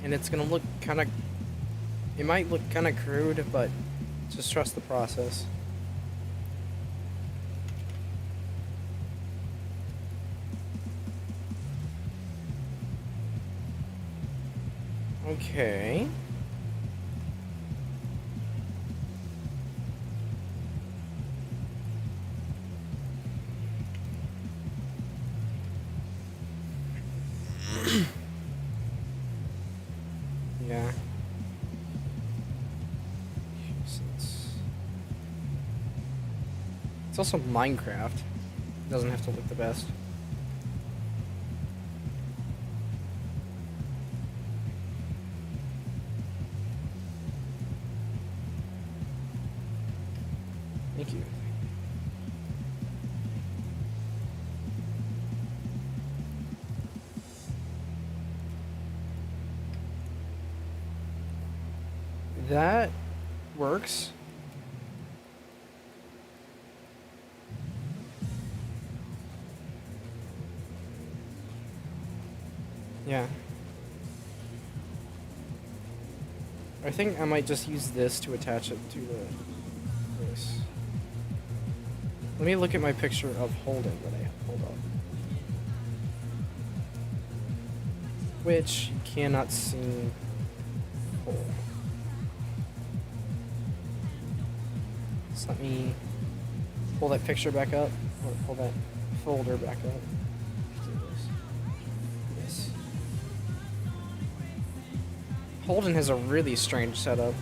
And it's gonna look kind of, it might look kind of crude, but just trust the process. Okay. Yeah. It's also Minecraft. It doesn't have to look the best. Thank you. That works. Yeah. I think I might just use this to attach it to this. Let me look at my picture of Holden that I pulled up. Which you cannot see. Pull. So let me pull that picture back up, or pull that folder back up. Do this. Holden has a really strange setup.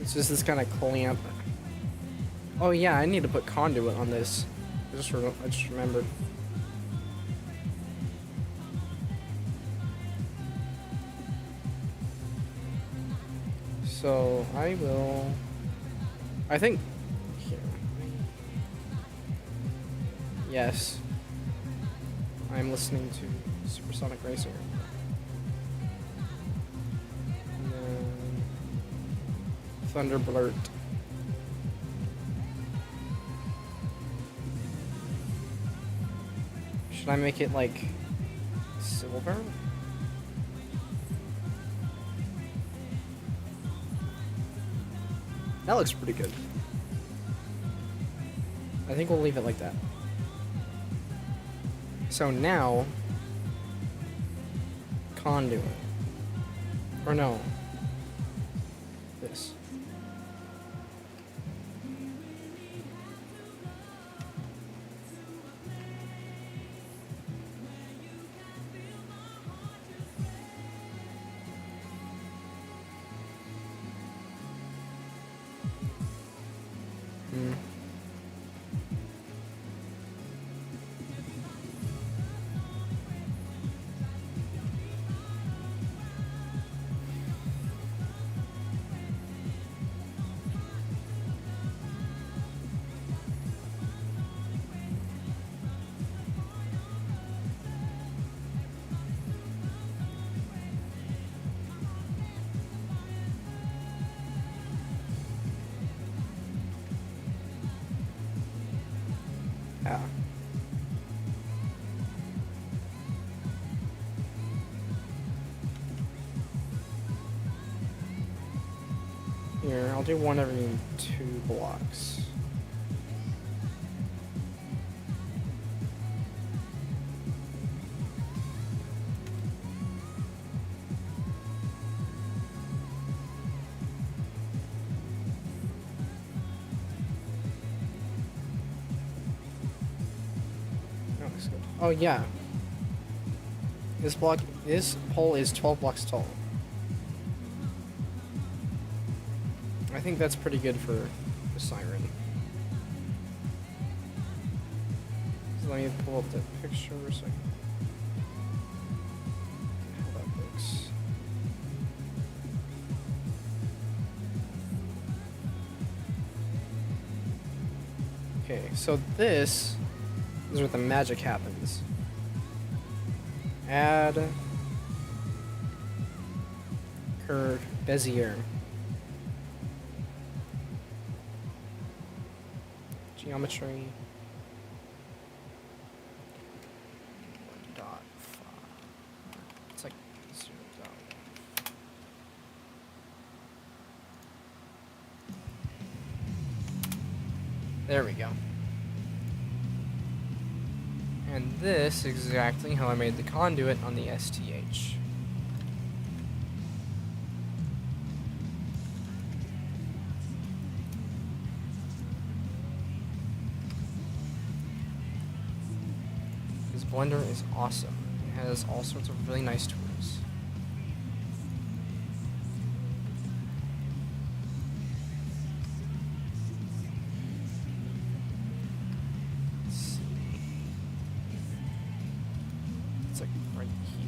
It's just this kind of clamp. Oh yeah, I need to put conduit on this. I just remembered. So I will. I think here. Yes. I'm listening to Supersonic Racer. And then Thunderbolt. Should I make it like silver? That looks pretty good. I think we'll leave it like that. So now, conduit. Or no. This. Yeah. Here, I'll do one every 2 blocks. Oh yeah. This pole is 12 blocks tall. I think that's pretty good for the siren. So let me pull up the picture so I can Okay, so this is where the magic happens. Add curve Bezier. Geometry. Dot. It's like 0.1. There we go. And this is exactly how I made the conduit on the STH. This blender is awesome. It has all sorts of really nice tools. Let's see. It's like right here.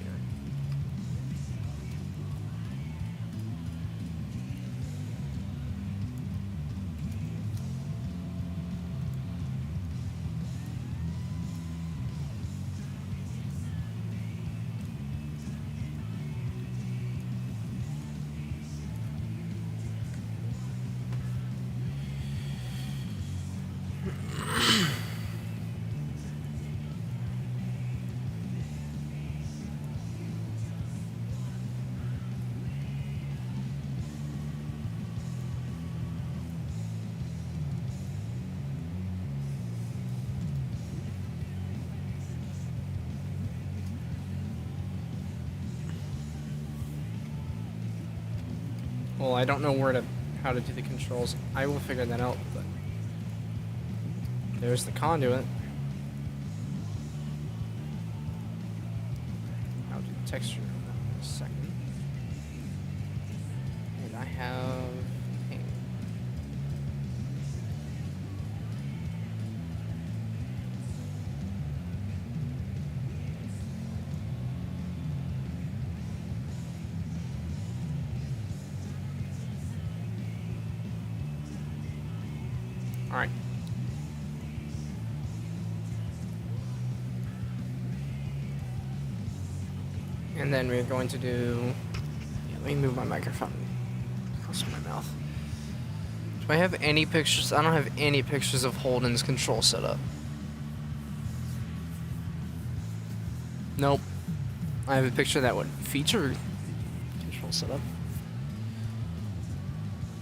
Well, I don't know how to do the controls. I will figure that out, but there's the conduit. I'll do the texture on that in a second. And I have paint. All right. And then we're going to do... Yeah, let me move my microphone close to my mouth. Do I have any pictures? I don't have any pictures of Holden's control setup. Nope. I have a picture that would feature control setup.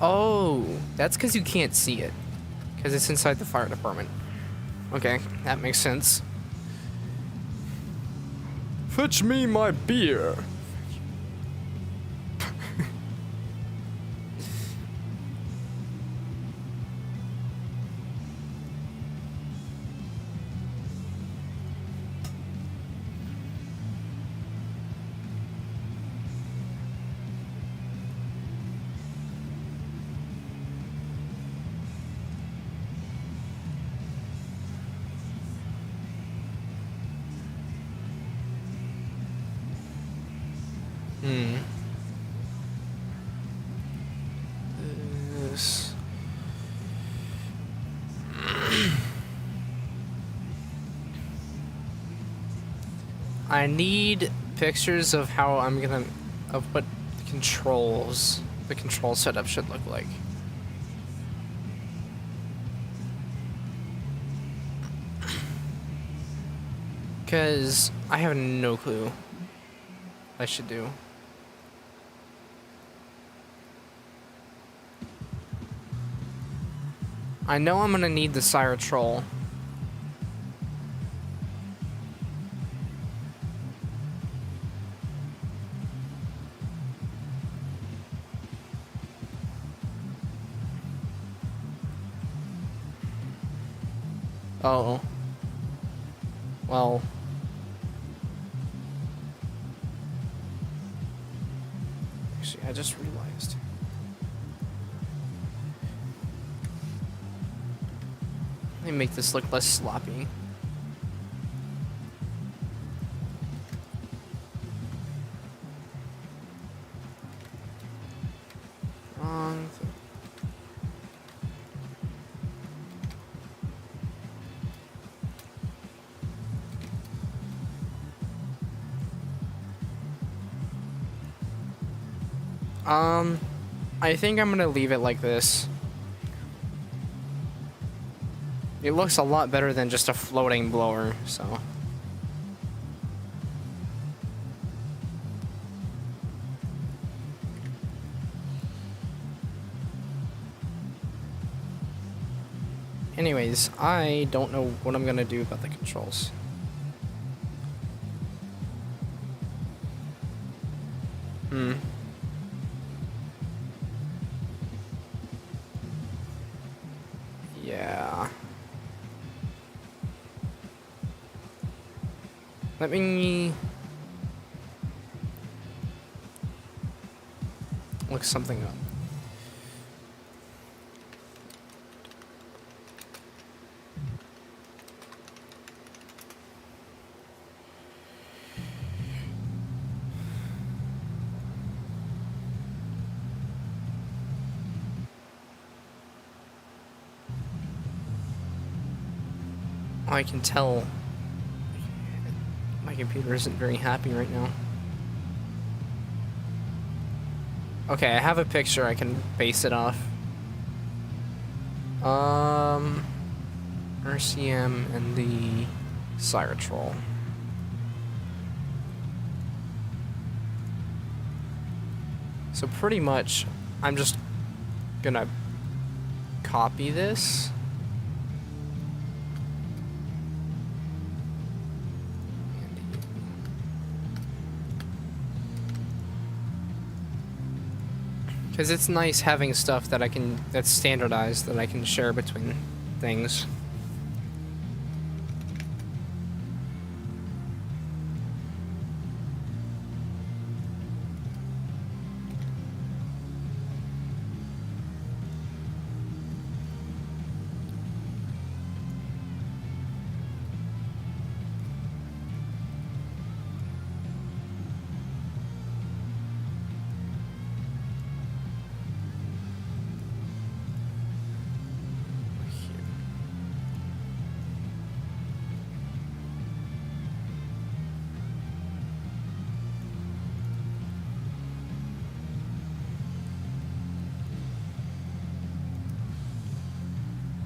Oh, that's because you can't see it. Because it's inside the fire department. Okay, that makes sense. Fetch me my beer. This. I need pictures of how of what the control setup should look like. Because I have no clue what I should do. I know I'm gonna need the SIrenRailz. Oh. Well. Actually, I just realized. Let me make this look less sloppy. I think I'm gonna leave it like this. It looks a lot better than just a floating blower, so. Anyways, I don't know what I'm gonna do about the controls. Yeah. Let me look something up. I can tell my computer isn't very happy right now. Okay, I have a picture I can base it off. RCM and the SIrenRailz. So pretty much, I'm just gonna copy this. Because it's nice having stuff that that's standardized, that I can share between things.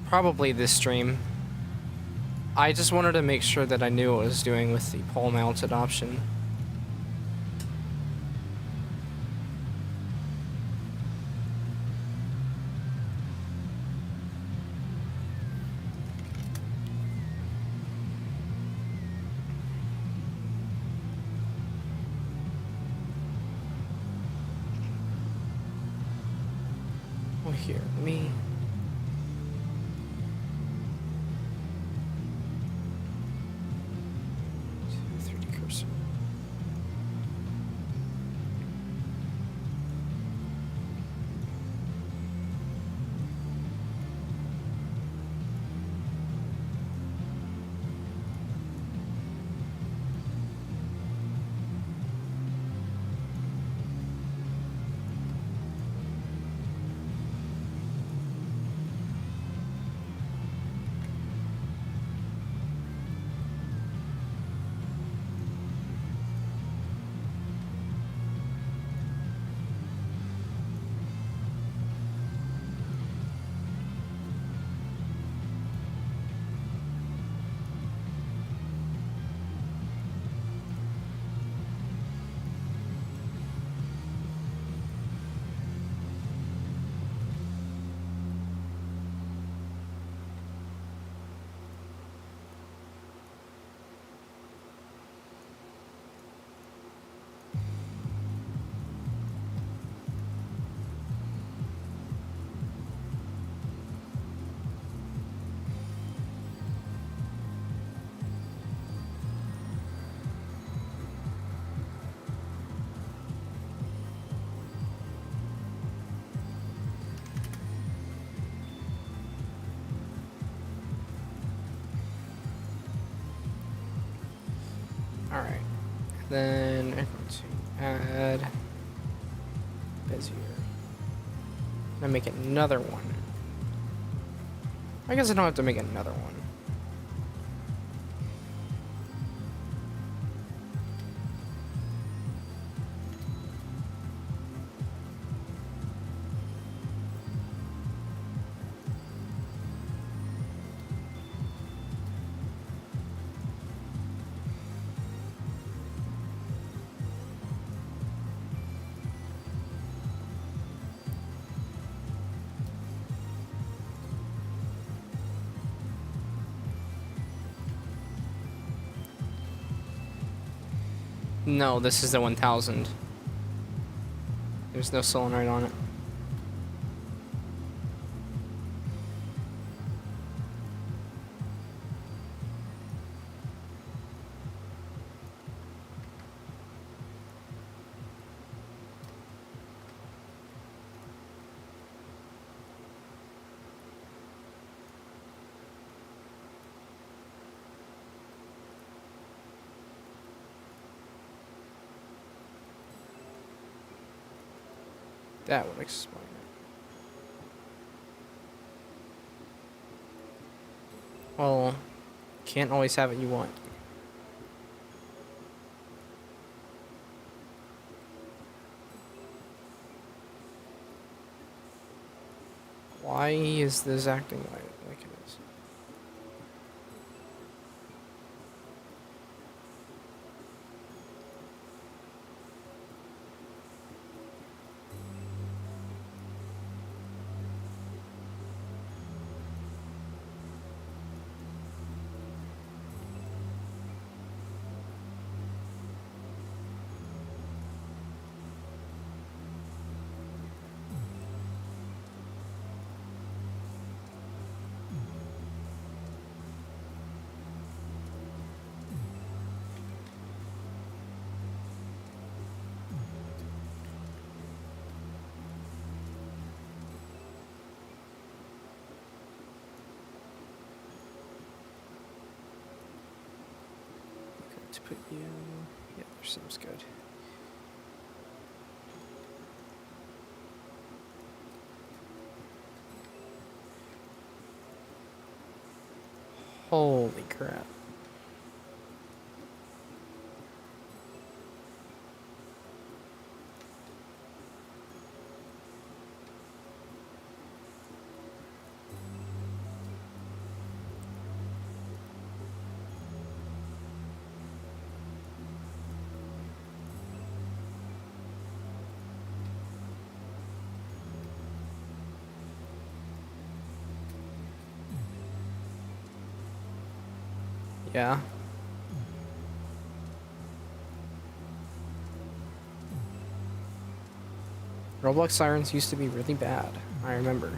Probably this stream. I just wanted to make sure that I knew what I was doing with the pole mounted option. Oh, here, let me... Alright, then I'm going to add Bezier. I'm gonna make another one. I guess I don't have to make another one. No, this is the 1000. There's no solenoid on it. That would explain it. Well, can't always have what you want. Why is this acting like it is? To put you, yeah, there seems good. Holy crap. Yeah. Roblox sirens used to be really bad. I remember.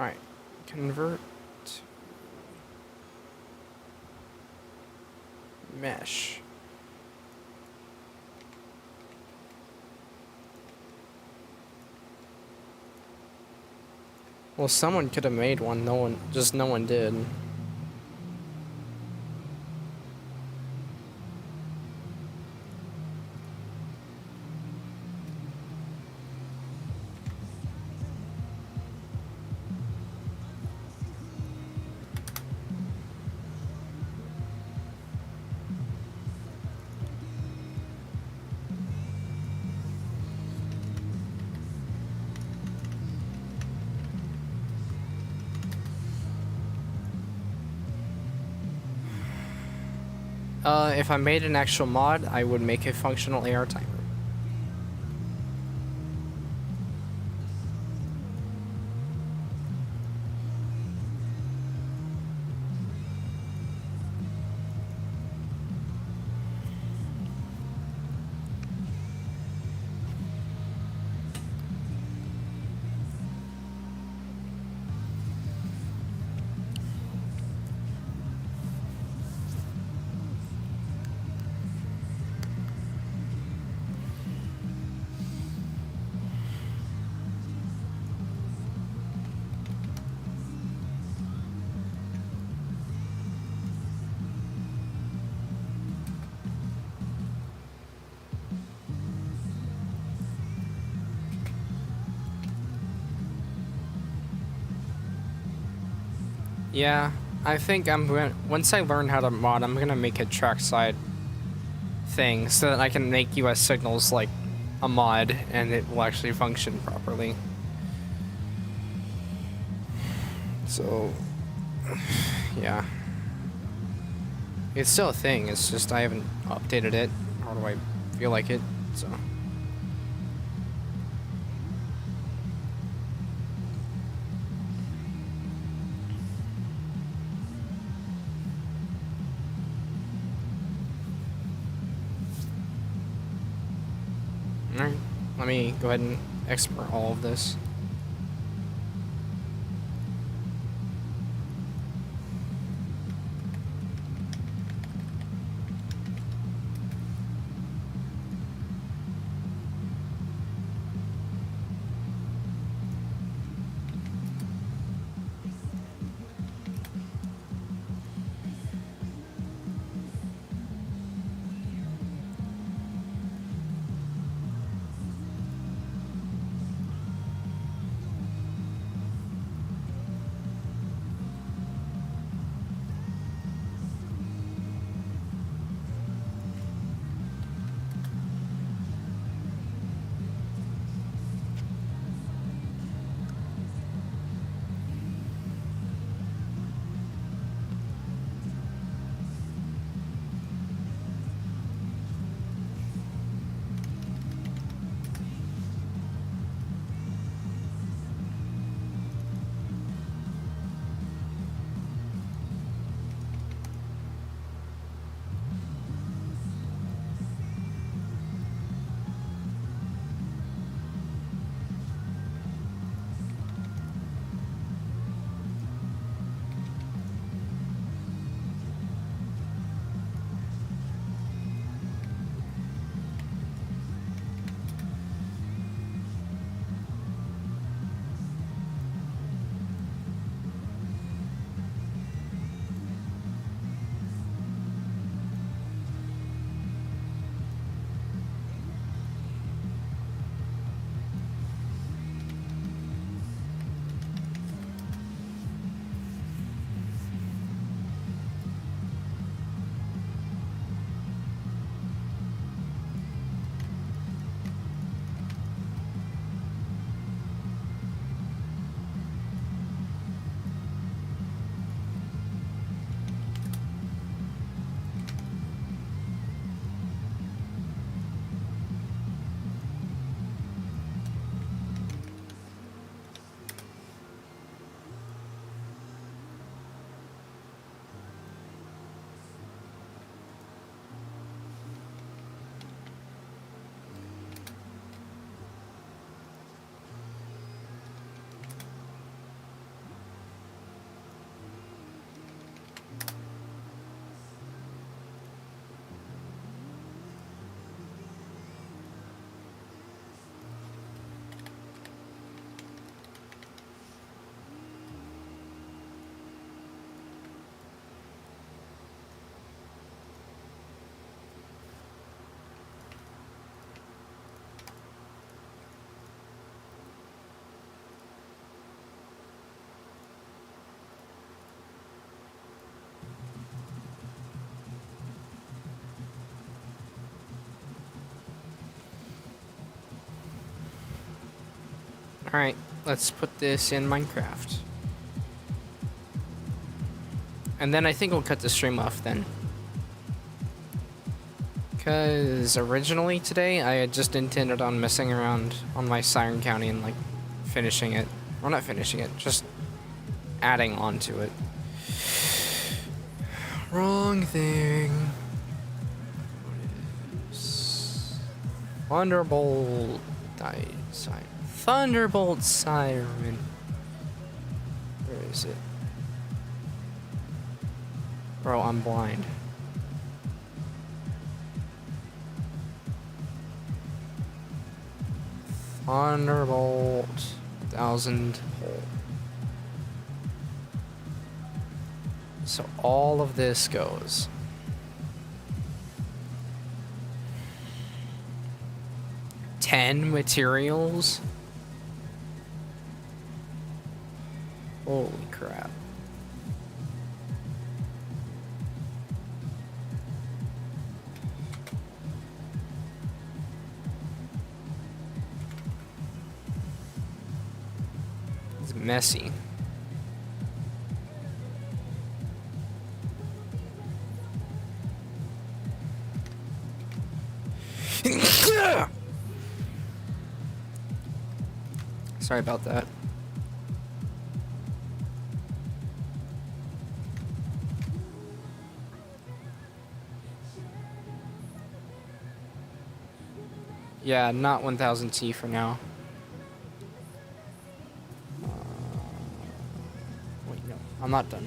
Alright. Convert. Mesh. Well, someone could have made one, no one did. If I made an actual mod, I would make a functional AR timer. Yeah, I think once I learn how to mod, I'm gonna make a trackside thing so that I can make US signals like a mod and it will actually function properly. So, yeah. It's still a thing, it's just I haven't updated it, nor do I feel like it, so. Alright, let me go ahead and export all of this. Alright, let's put this in Minecraft. And then I think we'll cut the stream off then. Because originally today, I had just intended on messing around on my Siren County and like finishing it. Well, not finishing it, just adding on to it. Wrong thing. What is Thunderbolt Siren. Thunderbolt Siren. Where is it? Bro, I'm blind. Thunderbolt 1000 hole. So all of this goes. Ten materials? Holy crap. It's messy. Sorry about that. Yeah, not 1000T for now. Wait, no, I'm not done.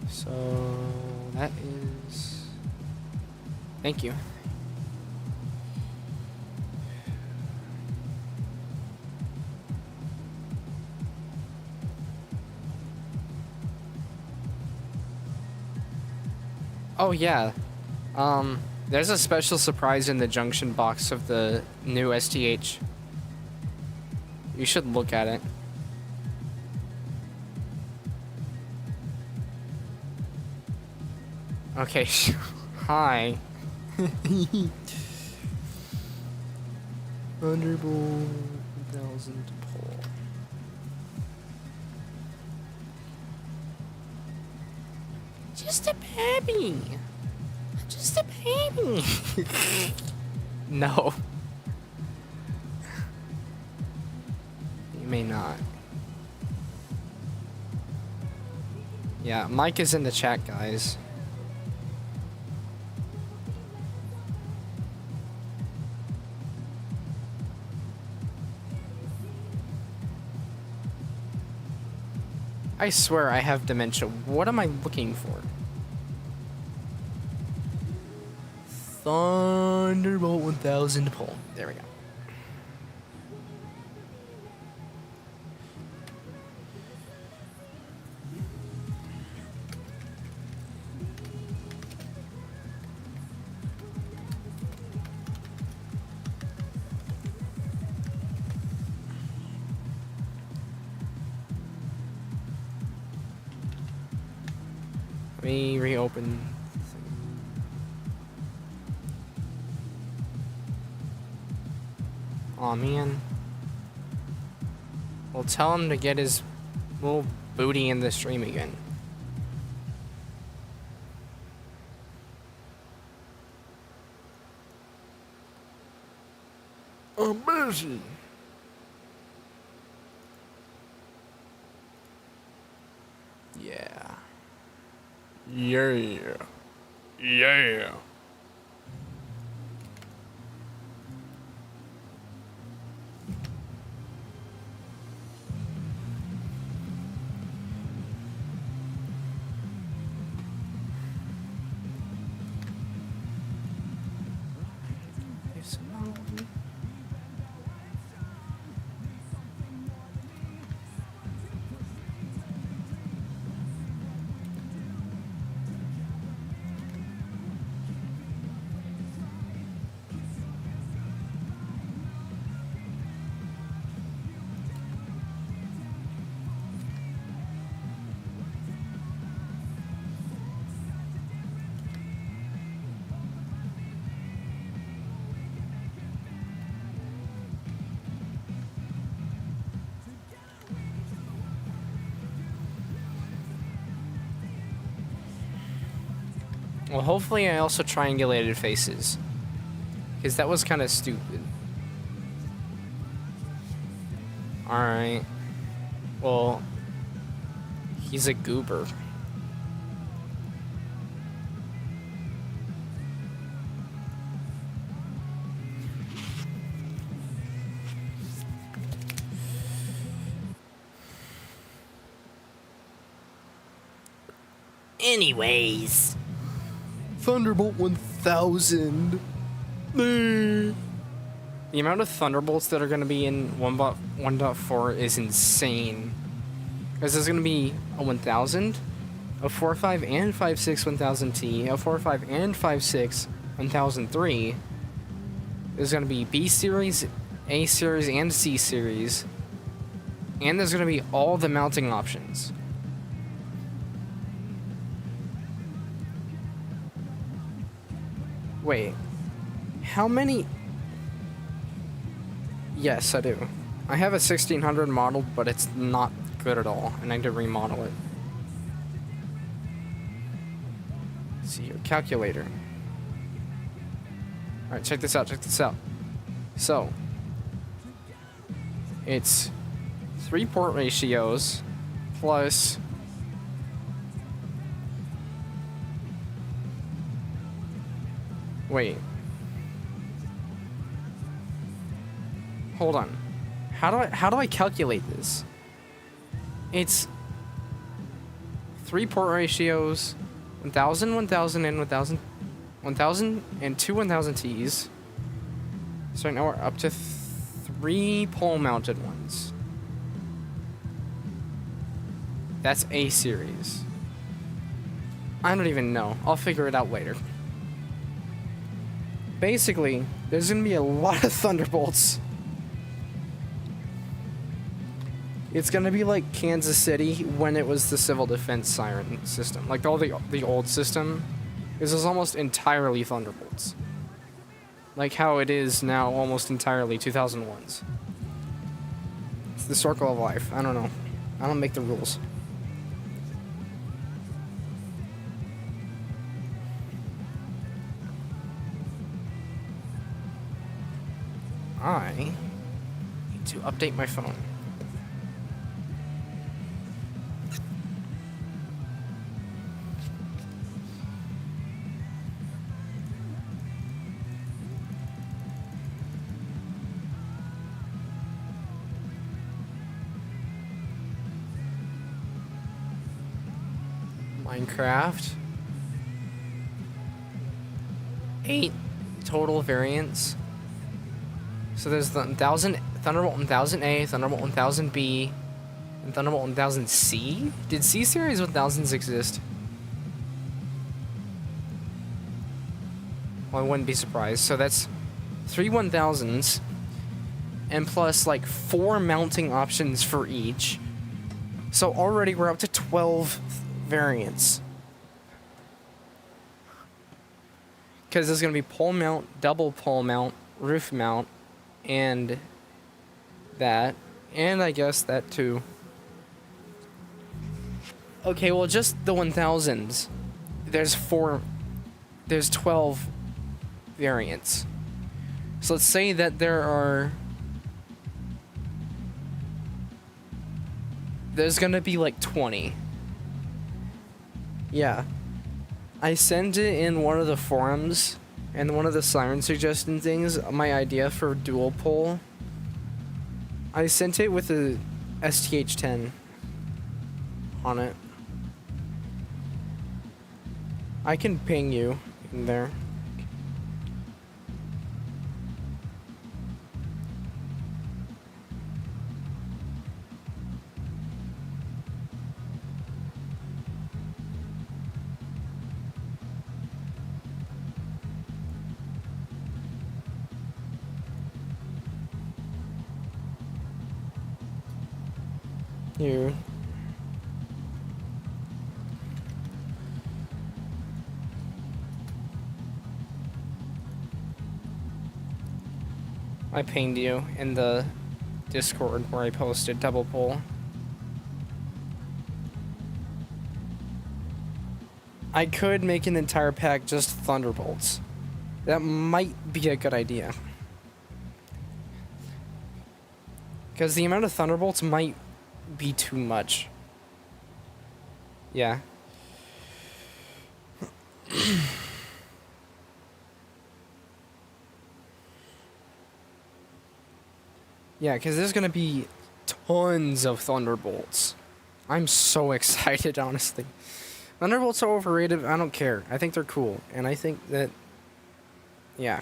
So that is. Thank you. Oh yeah. There's a special surprise in the junction box of the new STH. You should look at it. Okay, hi. Thunderbolt 1000 pull. Just a baby. Just a baby. No. You may not. Yeah, Mike is in the chat, guys. I swear I have dementia. What am I looking for? Thunderbolt 1000 pull. There we go. Let me reopen. Aw, man. Well, tell him to get his little booty in the stream again. I'm busy. Yeah. Yeah. Yeah. Well, hopefully I also triangulated faces. Because that was kind of stupid. Alright. Well, he's a goober. Anyways. Thunderbolt 1000. The amount of Thunderbolts that are going to be in 1.4 is insane. Because there's going to be a 1000, a 4.5 and 5.6 1000T, a 4.5 and 5.6 1003. There's going to be B series, A series, and C series. And there's going to be all the mounting options. Wait, how many? Yes, I do. I have a 1600 model, but it's not good at all, and I need to remodel it. Let's see your calculator. Alright, check this out, check this out. So, It's 3 port ratios plus wait. Hold on. How do I calculate this? It's 3 port ratios, 1000, 1000, and 1000, 1000, and 2 1000Ts. So now we're up to 3 pole-mounted ones. That's A series. I don't even know. I'll figure it out later. Basically, there's gonna be a lot of Thunderbolts. It's gonna be like Kansas City when it was the civil defense siren system. Like all the old system, this is almost entirely Thunderbolts. Like how it is now almost entirely 2001s. It's the circle of life. I don't know. I don't make the rules. I need to update my phone. Minecraft. 8 total variants. So there's the Thunderbolt 1000A, Thunderbolt 1000B, and Thunderbolt 1000C? Did C series 1000s exist? Well, I wouldn't be surprised. So that's 3 1000s, and plus like 4 mounting options for each. So already we're up to 12 variants. Because there's going to be pole mount, double pole mount, roof mount, and that, and I guess that too. Okay, well, just the 1000s. There's 12 variants. So let's say that there's gonna be like 20. Yeah. I sent it in one of the forums, and one of the siren suggestion things, my idea for dual pole. I sent it with a STH10 on it. I can ping you in there. Here. I pinged you in the Discord where I posted double pull. I could make an entire pack just Thunderbolts. That might be a good idea. Because the amount of Thunderbolts might be too much. Yeah. Yeah, because there's going to be tons of Thunderbolts. I'm so excited, honestly. Thunderbolts are overrated. I don't care. I think they're cool. And I think that, yeah.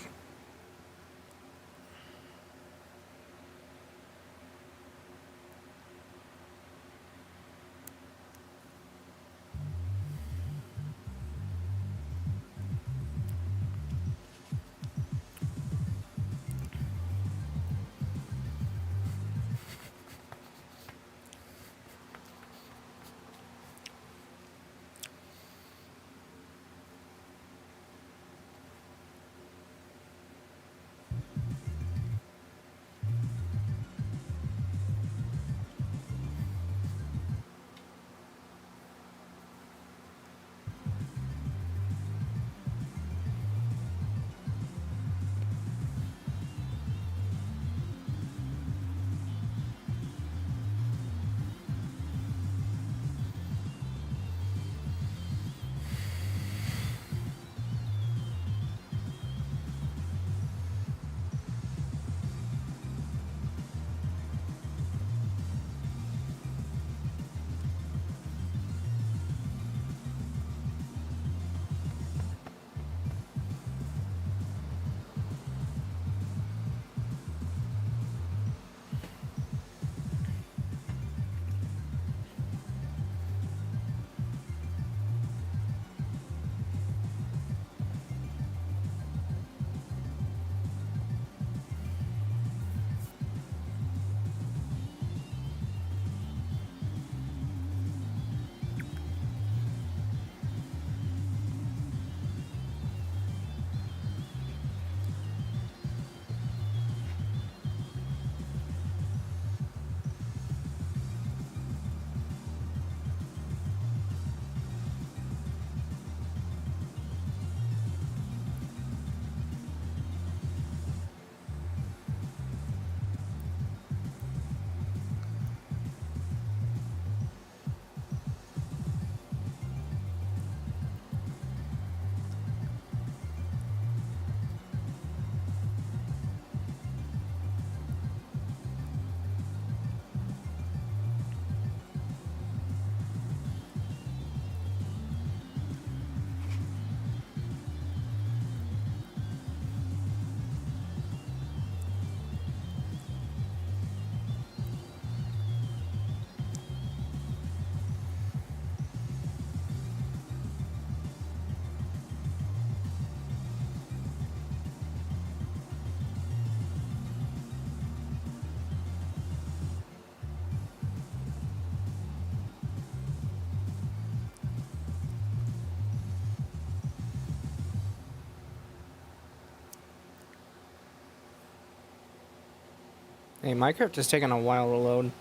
Hey, Minecraft is taking a while to load.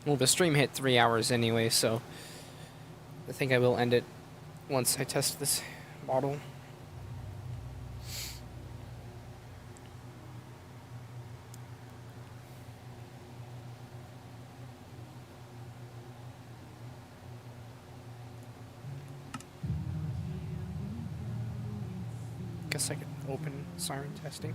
Well, the stream hit 3 hours anyway, so I think I will end it once I test this model. Guess I could open Siren testing.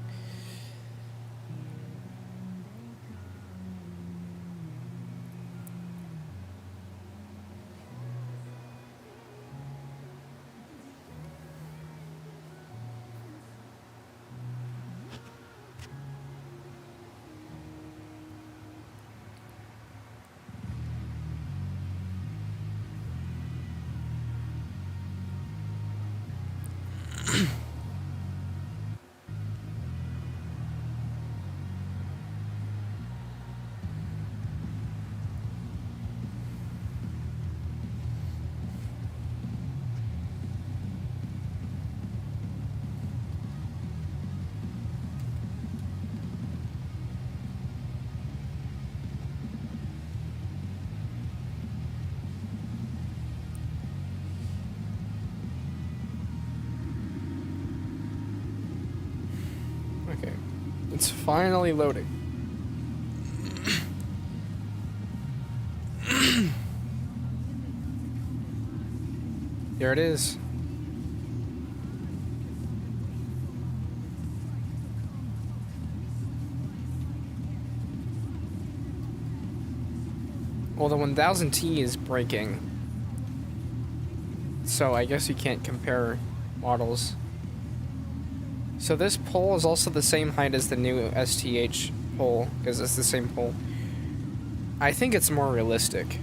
Okay, it's finally loading. There it is. Well, the 1000T is breaking, so I guess you can't compare models. So this pole is also the same height as the new STH pole, because it's the same pole. I think it's more realistic.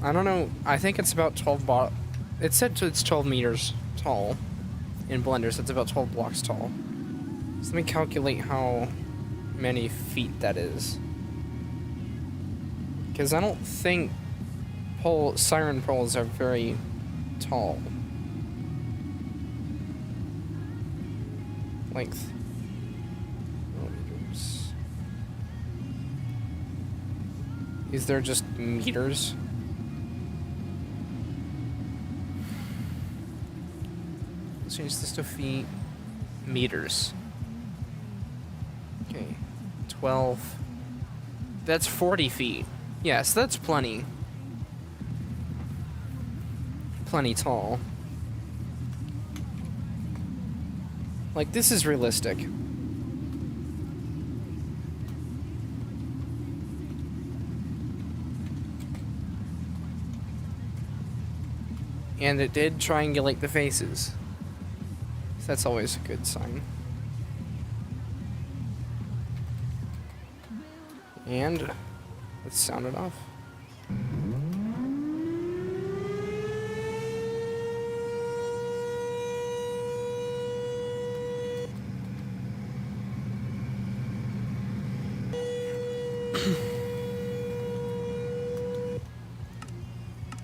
I don't know, I think it's about 12 it said it's 12 meters tall in Blender, so it's about 12 blocks tall. So let me calculate how many feet that is. Because I don't think Siren poles are very tall. Length. Millimeters. Is there just meters? Let's change this to feet. Meters. Okay. 12. That's 40 feet. Yes, that's plenty. Plenty tall. Like, this is realistic. And it did triangulate the faces. So that's always a good sign. And let's sound it off.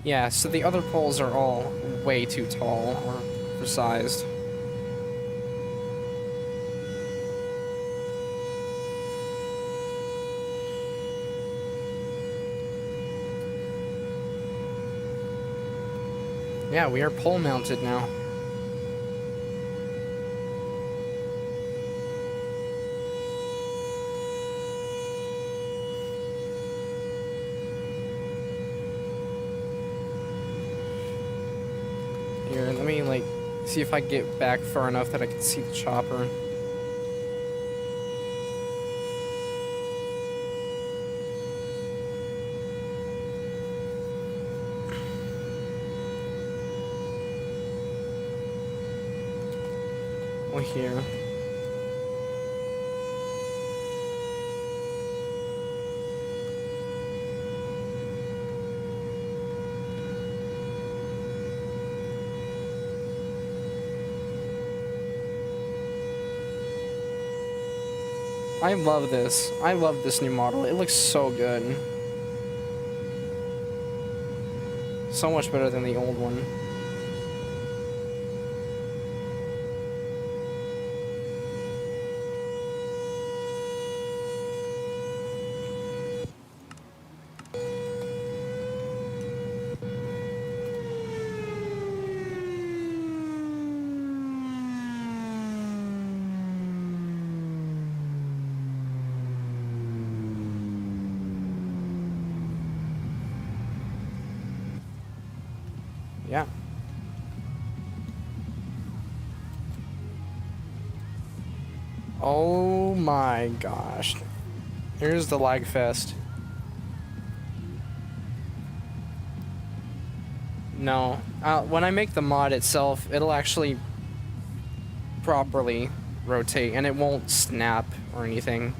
Yeah, so the other poles are all way too tall or oversized. Yeah, we are pole mounted now. Here, let me, like, see if I can get back far enough that I can see the chopper. Well, here. I love this. I love this new model. It looks so good. So much better than the old one. yeah. Oh my gosh. Here's the lag fest. No. When I make the mod itself, it'll actually properly rotate and it won't snap or anything.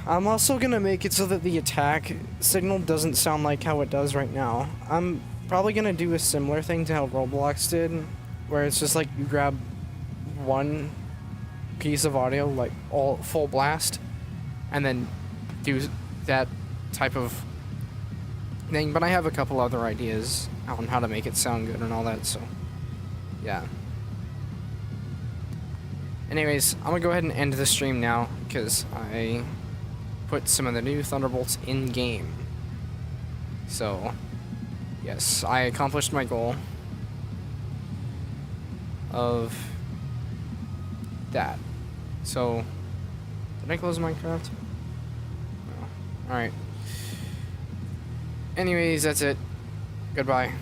I'm also gonna make it so that the attack signal doesn't sound like how it does right now. I'm probably gonna do a similar thing to how Roblox did, where it's just like you grab one piece of audio, like all full blast, and then do that type of thing. But I have a couple other ideas on how to make it sound good and all that, so yeah. Anyways, I'm gonna go ahead and end the stream now because I put some of the new Thunderbolts in game. So yes, I accomplished my goal of that. So did I close Minecraft? No. Alright. Anyways, that's it. Goodbye.